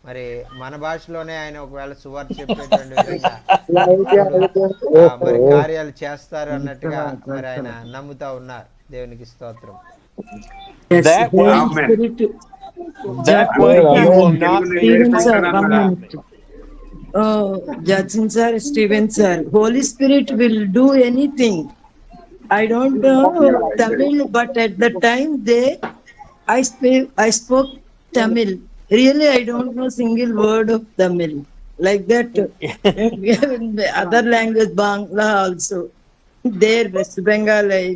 మరి మన భాషలోనే ఆయన ఒకవేళ సువార్త చెప్పేటువంటి విధంగా మరి కార్యాలు చేస్తారు అన్నట్టుగా మరి ఆయన నమ్ముతా ఉన్నారు. దేవునికి స్తోత్రం. That way you will not be Judging sir, Stephen sir, Holy Spirit will do anything. I don't know Tamil, but at the time I spoke Tamil. Really, I don't know single word of Tamil. Like that, other language, Bangla also. There, West Bengal, I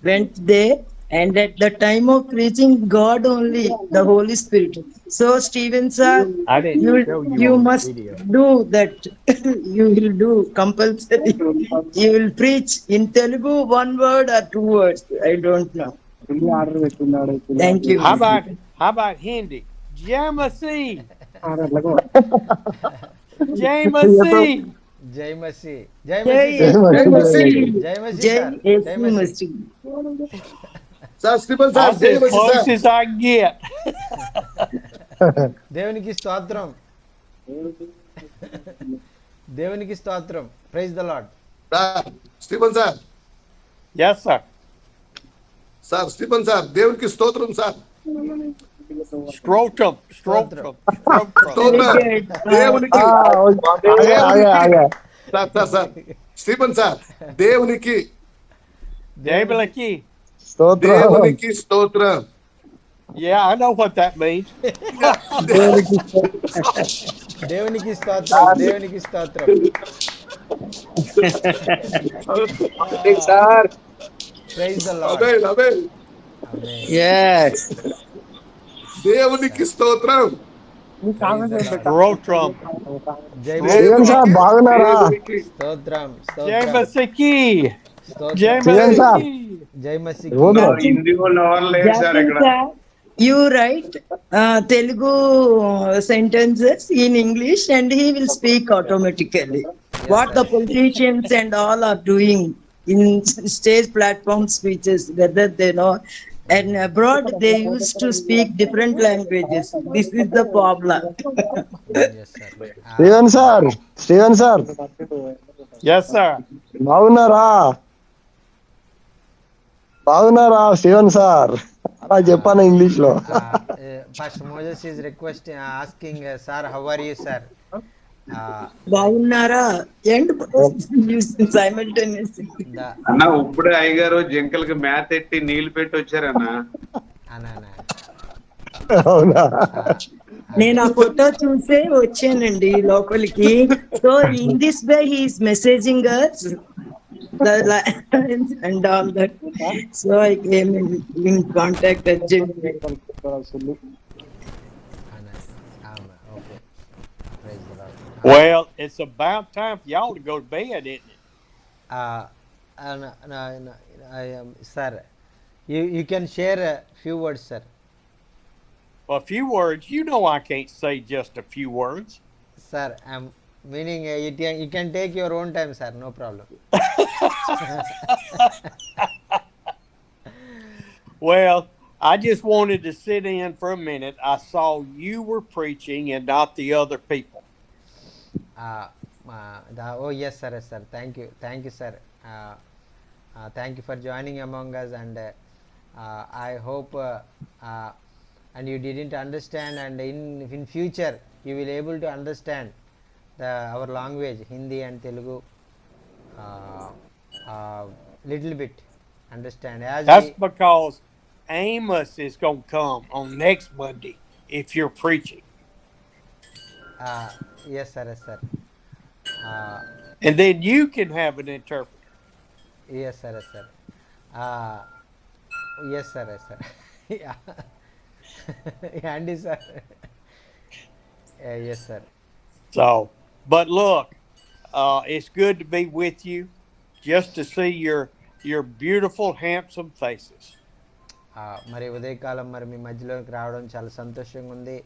went there. And at the time of preaching, God only, the Holy Spirit. So, Stephen sir, I didn't show you you on the must video. do that. You will do compulsory. You will preach in Telugu, one word or two words. I don't know. Thank you. How about Hindi? Jamasi, Jamasi. జై మసి, జై Jai మసి సార్, Yesu Masih. జై మసి Jai సార్, జై Yesu మసి. Masih. Sir Stephen sir That's as close as I can get. దేవునికి స్తోత్రం, దేవునికి స్తోత్రం. Praise the Lord. Stephen sir Yes, sir. Sir Stephen sir దేవునికి స్తోత్రం సార్. Scrotum. స్తోత్రం దేవునికి ఆగే సార్ సార్ స్టీఫెన్ సార్ దేవునికి Debilaki. స్తోత్రం. దేవునికి స్తోత్రం. Yeah, I know what that means. దేవునికి స్తోత్రం, దేవునికి స్తోత్రం. Sir praise the Lord. ఆమేన్ ఆమేన్. ఆమేన్. Yes. దేవునికి స్తోత్రం. Scrotum. జై స్టీవెన్ సార్ బాగున్నారా? దేవునికి స్తోత్రం, స్తోత్రం, Jamasiki. స్తోత్రం. Steven sir Jamasiki. జై మసి. హిందీ వాళ్ళు ఎవరు లేరు సార్ ఇక్కడ. You write Telugu sentences in English and he will speak automatically. What the politicians and all are doing in stage platform speeches, whether they know, and abroad they used to speak different languages. This is the problem. Yes, sir. Steven sir Steven sir Yes, sir. బాగున్నారా? బాగున్నారా స్టీవెన్ సార్? అలా చెప్పాను ఇంగ్లీష్ లో. Pastor Moses is requesting, asking, sir, how are you, sir? Bagunara and simultaneously. అన్న ఇప్పుడే అయ్యగారు జింకలకి మేత ఎట్టి నీళ్లు పెట్టి వచ్చారన్నా. అవునా? నేను ఆ ఫోటో చూసే వచ్చానండి లోపలికి. So in this way he is messaging us the lines and all that. So I came in contact urgently. Well, it's about time for y'all to go to bed, isn't it? Sir, you can share a few words, sir. A few words. You know I can't say just a few words. Sir, I'm meaning you can take your own time, sir. No problem. Well, I just wanted to sit in for a minute. I saw you were preaching and not the other people. Oh yes, sir. Yes, sir. Thank you, sir. Thank you for joining among us, and I hope and you didn't understand, and in future you will able to understand our language, Hindi and Telugu, little bit understand. That's because Amos is going to come on next Monday if you're preaching. Yes, sir. Yes, sir. And then you can have an interpreter. Yes, sir. Yes, sir. Yes, sir. Yes, sir. Yeah. Andy, sir. Yes, sir. So, but look, it's good to be with you, just to see your beautiful, handsome faces. మరి ఉదయకాలం మరి మీ మధ్యలోకి రావడం చాలా సంతోషంగా ఉంది.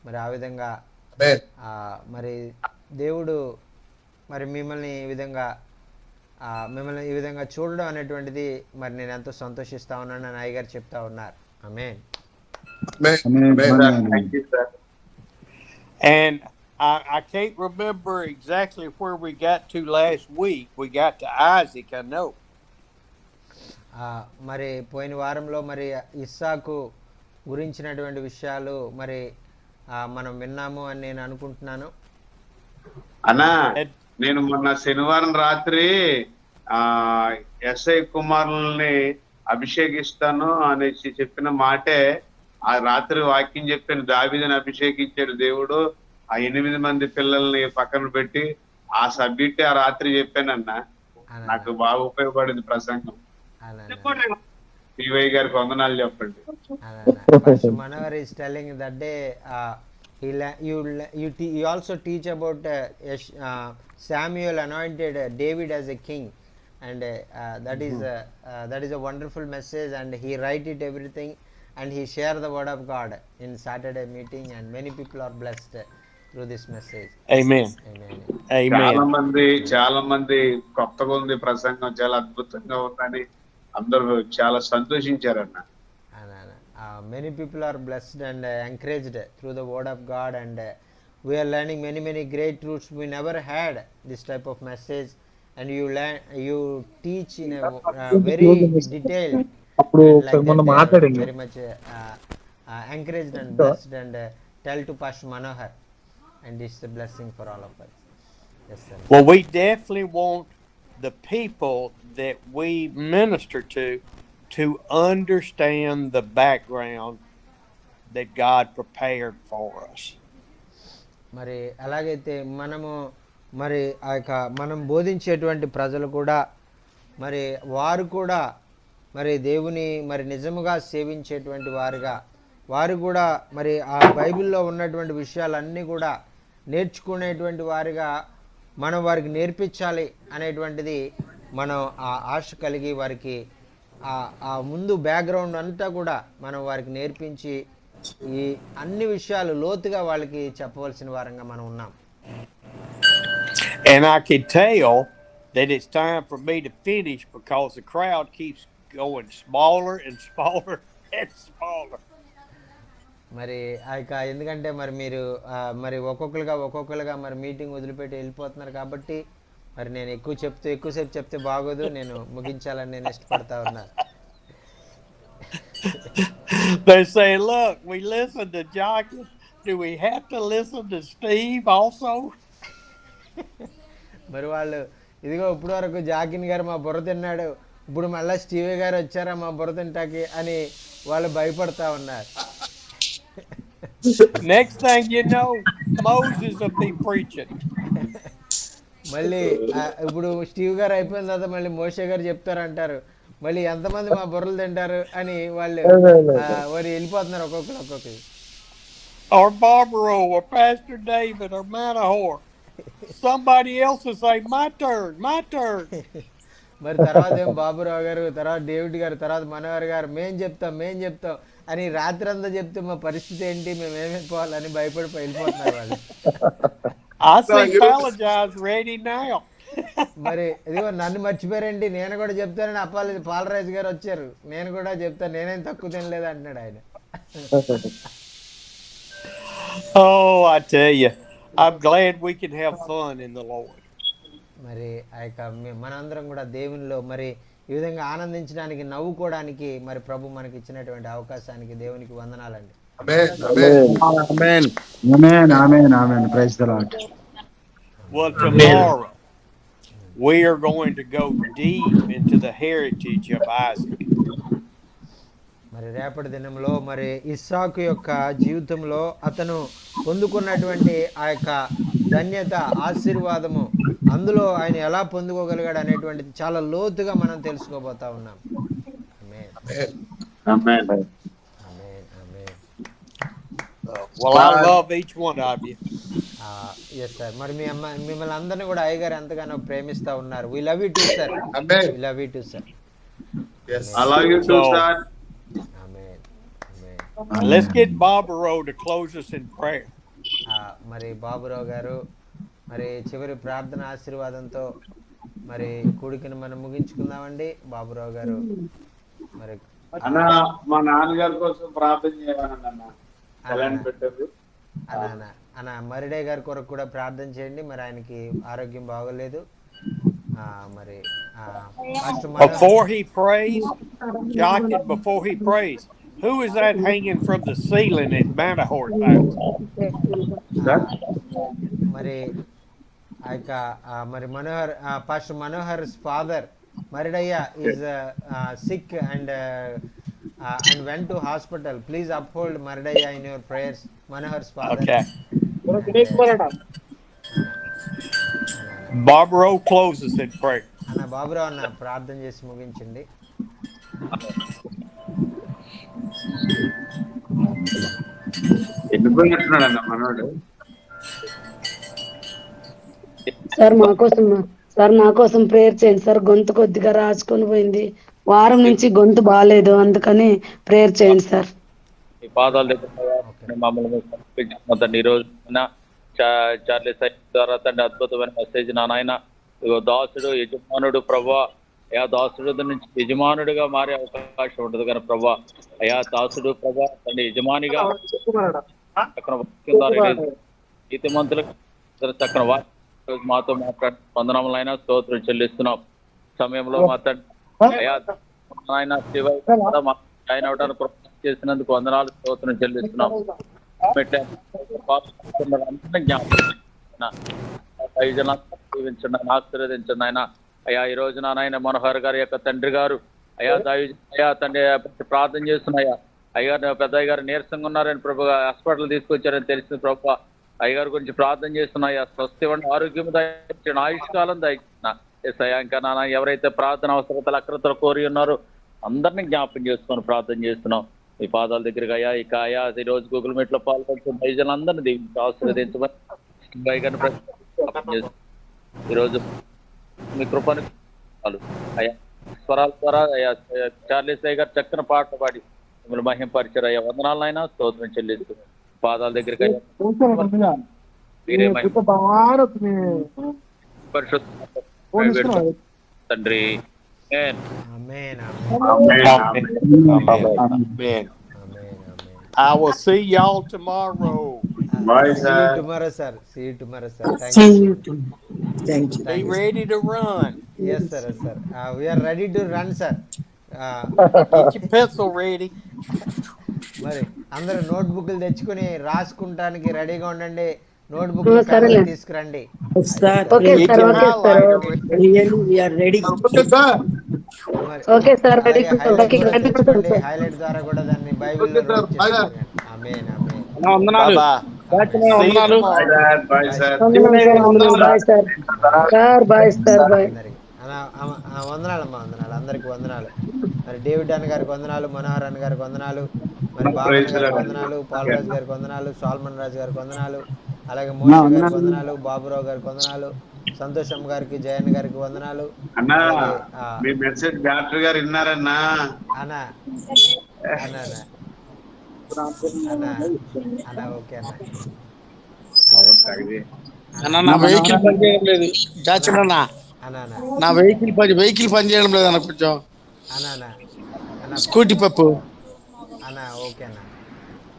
మరి ఆ విధంగా మరి దేవుడు మరి మిమ్మల్ని ఈ విధంగా చూడడం అనేటువంటిది మరి నేను ఎంతో సంతోషిస్తా ఉన్నాను అని అయ్యగారు చెప్తా ఉన్నారు. ఆమేన్. And I can't remember exactly where we got to last week. We got to Isaac, I know. మరి పోయిన వారంలో మరి ఇస్సాకు గురించినటువంటి విషయాలు మరి మనం విన్నాము అని నేను అనుకుంటున్నాను. అన్నా నేను మొన్న శనివారం రాత్రి ఎస్ఐ కుమారుల్ని అభిషేకిస్తాను అనేసి చెప్పిన మాటే ఆ రాత్రి వాక్యం చెప్పాను. దావీదుని అభిషేకించాడు దేవుడు, ఆ 8 మంది పిల్లల్ని పక్కన పెట్టి ఆ సబ్జెక్ట్ ఆ రాత్రి చెప్పానన్నా. నాకు బాగా ఉపయోగపడింది ప్రసంగం. టీవై గారికి వందనాలు చెప్పండి. Pastor Manohar is telling that day you also teach about Samuel anointed David as a king, and that is a wonderful message, and he write it everything, and he share the word of God in Saturday meeting, and many people are blessed through this message. Amen. Amen. చాలా మంది కొత్తగా ఉంది ప్రసంగం, చాలా అద్భుతంగా ఉందని అందరూ చాలా సంతోషించారన్న. Many people are blessed and encouraged through the word of God, and we are learning many great truths. We never had this type of message, and you teach in a very detailed, and like that very much encouraged and blessed, and tell to Pastor Manohar, and it's a blessing for all of us. Yes, sir. Well, we definitely want the people that we minister to understand the background that God prepared for us. మరి అలాగైతే మరి ఆ యొక్క మనం బోధించేటువంటి ప్రజలు కూడా మరి వారు కూడా మరి దేవుని మరి నిజముగా సేవించేటువంటి వారు కూడా మరి ఆ బైబిల్లో ఉన్నటువంటి విషయాలన్నీ కూడా నేర్చుకునేటువంటి వారిగా మనం వారికి నేర్పించాలి అనేటువంటిది మనం ఆ ఆశ కలిగి వారికి ఆ ముందు బ్యాక్గ్రౌండ్ అంతా కూడా మనం వారికి నేర్పించి ఈ అన్ని విషయాలు లోతుగా వాళ్ళకి చెప్పవలసిన వారంగా మనం ఉన్నాం. And I can tell that it's time for me to finish because the crowd keeps going smaller and smaller and smaller. మరి ఎందుకంటే మరి మీరు మరి ఒక్కొక్కరుగా మరి మీటింగ్ వదిలిపెట్టి వెళ్ళిపోతున్నారు కాబట్టి మరి నేను ఎక్కువసేపు చెప్తే బాగోదు, నేను ముగించాలని నేను ఇష్టపడతా ఉన్నాను. They say, look, we listen to Jockey. Do we have to listen to Steve also? మరి వాళ్ళు ఇదిగో ఇప్పుడు వరకు జాకిన్ గారు మా బుర్ర తిన్నాడు, ఇప్పుడు మళ్ళీ స్టీవే గారు వచ్చారా మా బుర్ర తింటాకి అని వాళ్ళు భయపడతా ఉన్నారు. Next thing you know, Moses will be preaching. మళ్ళీ ఇప్పుడు స్టీవ్ గారు అయిపోయిన తర్వాత మళ్ళీ మోషే గారు చెప్తారంటారు, మళ్ళీ ఎంతమంది మా బుర్రలు తింటారు అని వాళ్ళు వెళ్ళిపోతున్నారు ఒక్కొక్కరు. Or Barbaro or Pastor David or Manahor. Somebody else will say, my turn. మరి తర్వాత ఏం బాబురావు గారు, తర్వాత డేవిడ్ గారు, తర్వాత మనోహర్ గారు మేం చెప్తాం అని రాత్రి అంతా చెప్తే మా పరిస్థితి ఏంటి, మేము ఏమైపోవాలని భయపడి వెళ్ళిపోతున్నారు వాళ్ళు. I see apologize ready now. మరి ఇదిగో నన్ను మర్చిపోయారండి, నేను కూడా చెప్తానని పాలరాజు గారు వచ్చారు, నేను కూడా చెప్తాను, నేనేం తక్కువ తినలేదు అంటున్నాడు ఆయన. Oh, I tell you, I'm glad we can have fun in the Lord. మరి మనందరం కూడా దేవునిలో మరి ఈ విధంగా ఆనందించడానికి, నవ్వుకోవడానికి మరి ప్రభు మనకి ఇచ్చినటువంటి అవకాశానికి దేవునికి వందనాలండి. Amen. Praise the Lord. Well, tomorrow we are going to go deep into the heritage of Isaac. మరి రేపటి దినంలో మరి ఇస్సాకు యొక్క జీవితంలో అతను పొందుకున్నటువంటి ఆ యొక్క ధన్యత, ఆశీర్వాదము, అందులో ఆయన ఎలా పొందుకోగలిగాడు అనేటువంటిది చాలా లోతుగా మనం తెలుసుకోబోతా ఉన్నాం. Well, I love each one of you. Yes, sir. మరి మిమ్మల్ని అందరినీ కూడా అయ్యగారు ఎంతగానో ప్రేమిస్తా ఉన్నారు. We love you too, sir. We love you too, sir. Yes. I love you too, sir. Amen. Let's get Barbaro to close us in prayer. మరి బాబురావు గారు మరి చివరి ప్రార్థన ఆశీర్వాదంతో మరి కూడికను మనం ముగించుకుందామండి. బాబురావు గారు మరి అన్న మా నాన్నగారి కోసం ప్రార్థన చేయాలన్న పెట్టారు అన్న మరిడే గారి కొరకు కూడా ప్రార్థన చేయండి. మరి ఆయనకి ఆరోగ్యం బాగోలేదు. మరి before he prays, Jockey, before he prays, who is that hanging from the ceiling at Manahor's house? మరి ఆ యొక్క మరి Manohar, pastor Manohar's father Maridaya is sick and went to hospital. Please uphold Maridaya in your prayers. Manohar's father. Okay. Barbaro closes in prayer. Anna Barbaro anna ప్రార్థన చేసి ముగించండి. వెళ్ళిపోయినట్టున్నాడన్న మనోడు. సార్ మా కోసం ప్రేయర్ చేయండి సార్. గొంతు కొద్దిగా రాసుకొని పోయింది, వారం నుంచి గొంతు బాగాలేదు, అందుకని ప్రేయర్ చేయండి సార్. మీ పాదాల దగ్గర మమ్మల్ని సమర్పించుకున్న తండ్రి, ఈ రోజు చార్లెస్ ద్వారా తండ్రి అద్భుతమైన మెసేజ్ నా నాయన. దాసుడు యజమానుడు ప్రభా, అయా దాసుడు నుంచి యజమానుడిగా మారే అవకాశం ఉంటుంది కానీ ప్రభా, అయా దాసుడు ప్రభా తండ్రి యజమానిగా నీతి మంతులకు చక్కన వాక్యం మాతో మాట్లాడి వందనములైనా స్తోత్రం చెల్లిస్తున్నాం. సమయంలో మా తండ్రి అయా ఆయన ఆయన అవడానికి చేసినందుకు వందనాలు స్తోత్రం చెల్లిస్తున్నాం. అందరినీ జ్ఞాపకం ఆశీర్వదించండి ఆయన. అయ్యా ఈ రోజు నాయన మనోహర్ గారి యొక్క తండ్రి గారు అయ్యా అయ్యా తండ్రి ప్రార్థన చేస్తున్నాయా. అయ్యగారు పెద్దయ్య గారు నీరసంగా ఉన్నారని ప్రభు హాస్పిటల్ తీసుకొచ్చారని తెలిసింది ప్రభు. అయ్యగారి గురించి ప్రార్థన చేస్తున్నాయా. స్వస్తి ఇవ్వండి, ఆరోగ్యం దయచేయండి, ఆయుష్కాలం దయచేయండి. ఇంకా నాన్న ఎవరైతే ప్రార్థన అవసరతలు అక్రతలు కోరి ఉన్నారో అందరినీ జ్ఞాపకం చేసుకొని ప్రార్థన చేస్తున్నాం. మీ పాదాల దగ్గరగా అయ్యా ఇక అయ్యా ఈ రోజు గూగుల్ మీట్ లో పాల్గొంటున్న ప్రజలందరినీ దీనికి ఆశీర్వదించమని ఈరోజు మీ కృపను అయ్యా స్వరాల ద్వారా అయ్యా చార్లెస్ అయ్య గారు చక్కని పాటలు పాడి మిమ్మల్ని మహింపరిచారు. అయ్యా వందనాలైనా స్తోత్రం చెల్లిస్తూ పాదాల దగ్గరికి పరిశుద్ధ తండ్రి. I will see y'all tomorrow. Bye, sir. See you tomorrow, sir. See you tomorrow, sir. See you too. Thank you. Be ready to run. Yes, sir. Yes, sir. We are ready to run, sir. Get your pencil ready. మరి అందరూ నోట్బుక్లు తెచ్చుకుని రాసుకుంటానికి రెడీగా ఉండండి. నోట్బుక్ తీసుకురండి. Sir, okay sir, okay sir, really we are ready. Okay sir, ready. Highlight ద్వారా కూడా దాన్ని బైబిల్లో నోట్ చేసుకోండి. Amen, amen. Bye bye. See you tomorrow. Bye, sir. Bye sir. Sir bye sir, bye. వందనాలమ్మా, వందనాలు, అందరికి వందనాలు. మరి డేవిడ్ అన్న గారికి వందనాలు, మనోహర్ అన్న గారికి వందనాలు, మరి బాబు గారికి వందనాలు, పాల్రాజు గారికి వందనాలు, సాల్మన్ రాజు గారికి వందనాలు, అలాగే మోషి గారికి వందనాలు, బాబురావు గారికి వందనాలు, సంతోషం గారికి, జయన్ గారికి వందనాలు. అన్నా మీ మెసేజ్ డాక్టర్ గారు విన్నారన్నా? అన్నా అన్నా అన్నా అన్నా ఓకే అన్న. నా వెహికల్ పని చేయడం లేదు జాచన్ అన్న. అన్నా అన్నా నా వెహికల్ పని చేయడం లేదు అన్న. కొంచెం అన్నా అన్నా అన్నా స్కూటీ పప్పు. అన్నా ఓకే అన్న.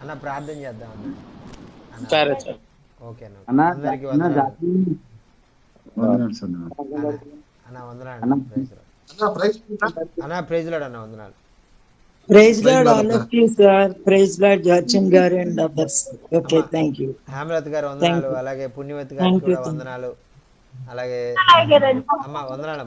అన్న ప్రార్థన చేద్దాం అన్న. సరే సార్. ఓకే అన్న. అందరికి వందనాలు అన్న. వందనాలు అన్న. ప్రైజ్ లార్డ్ అన్న. వందనాలు. Praise Lord, all of you, sir. Praise Lord, Jachin garu and others. Okay, thank you. Hemalatha గారు వందనాలు, అలాగే పుణ్యవతి గారికి కూడా వందనాలు, అలాగే అమ్మ వందనాలు.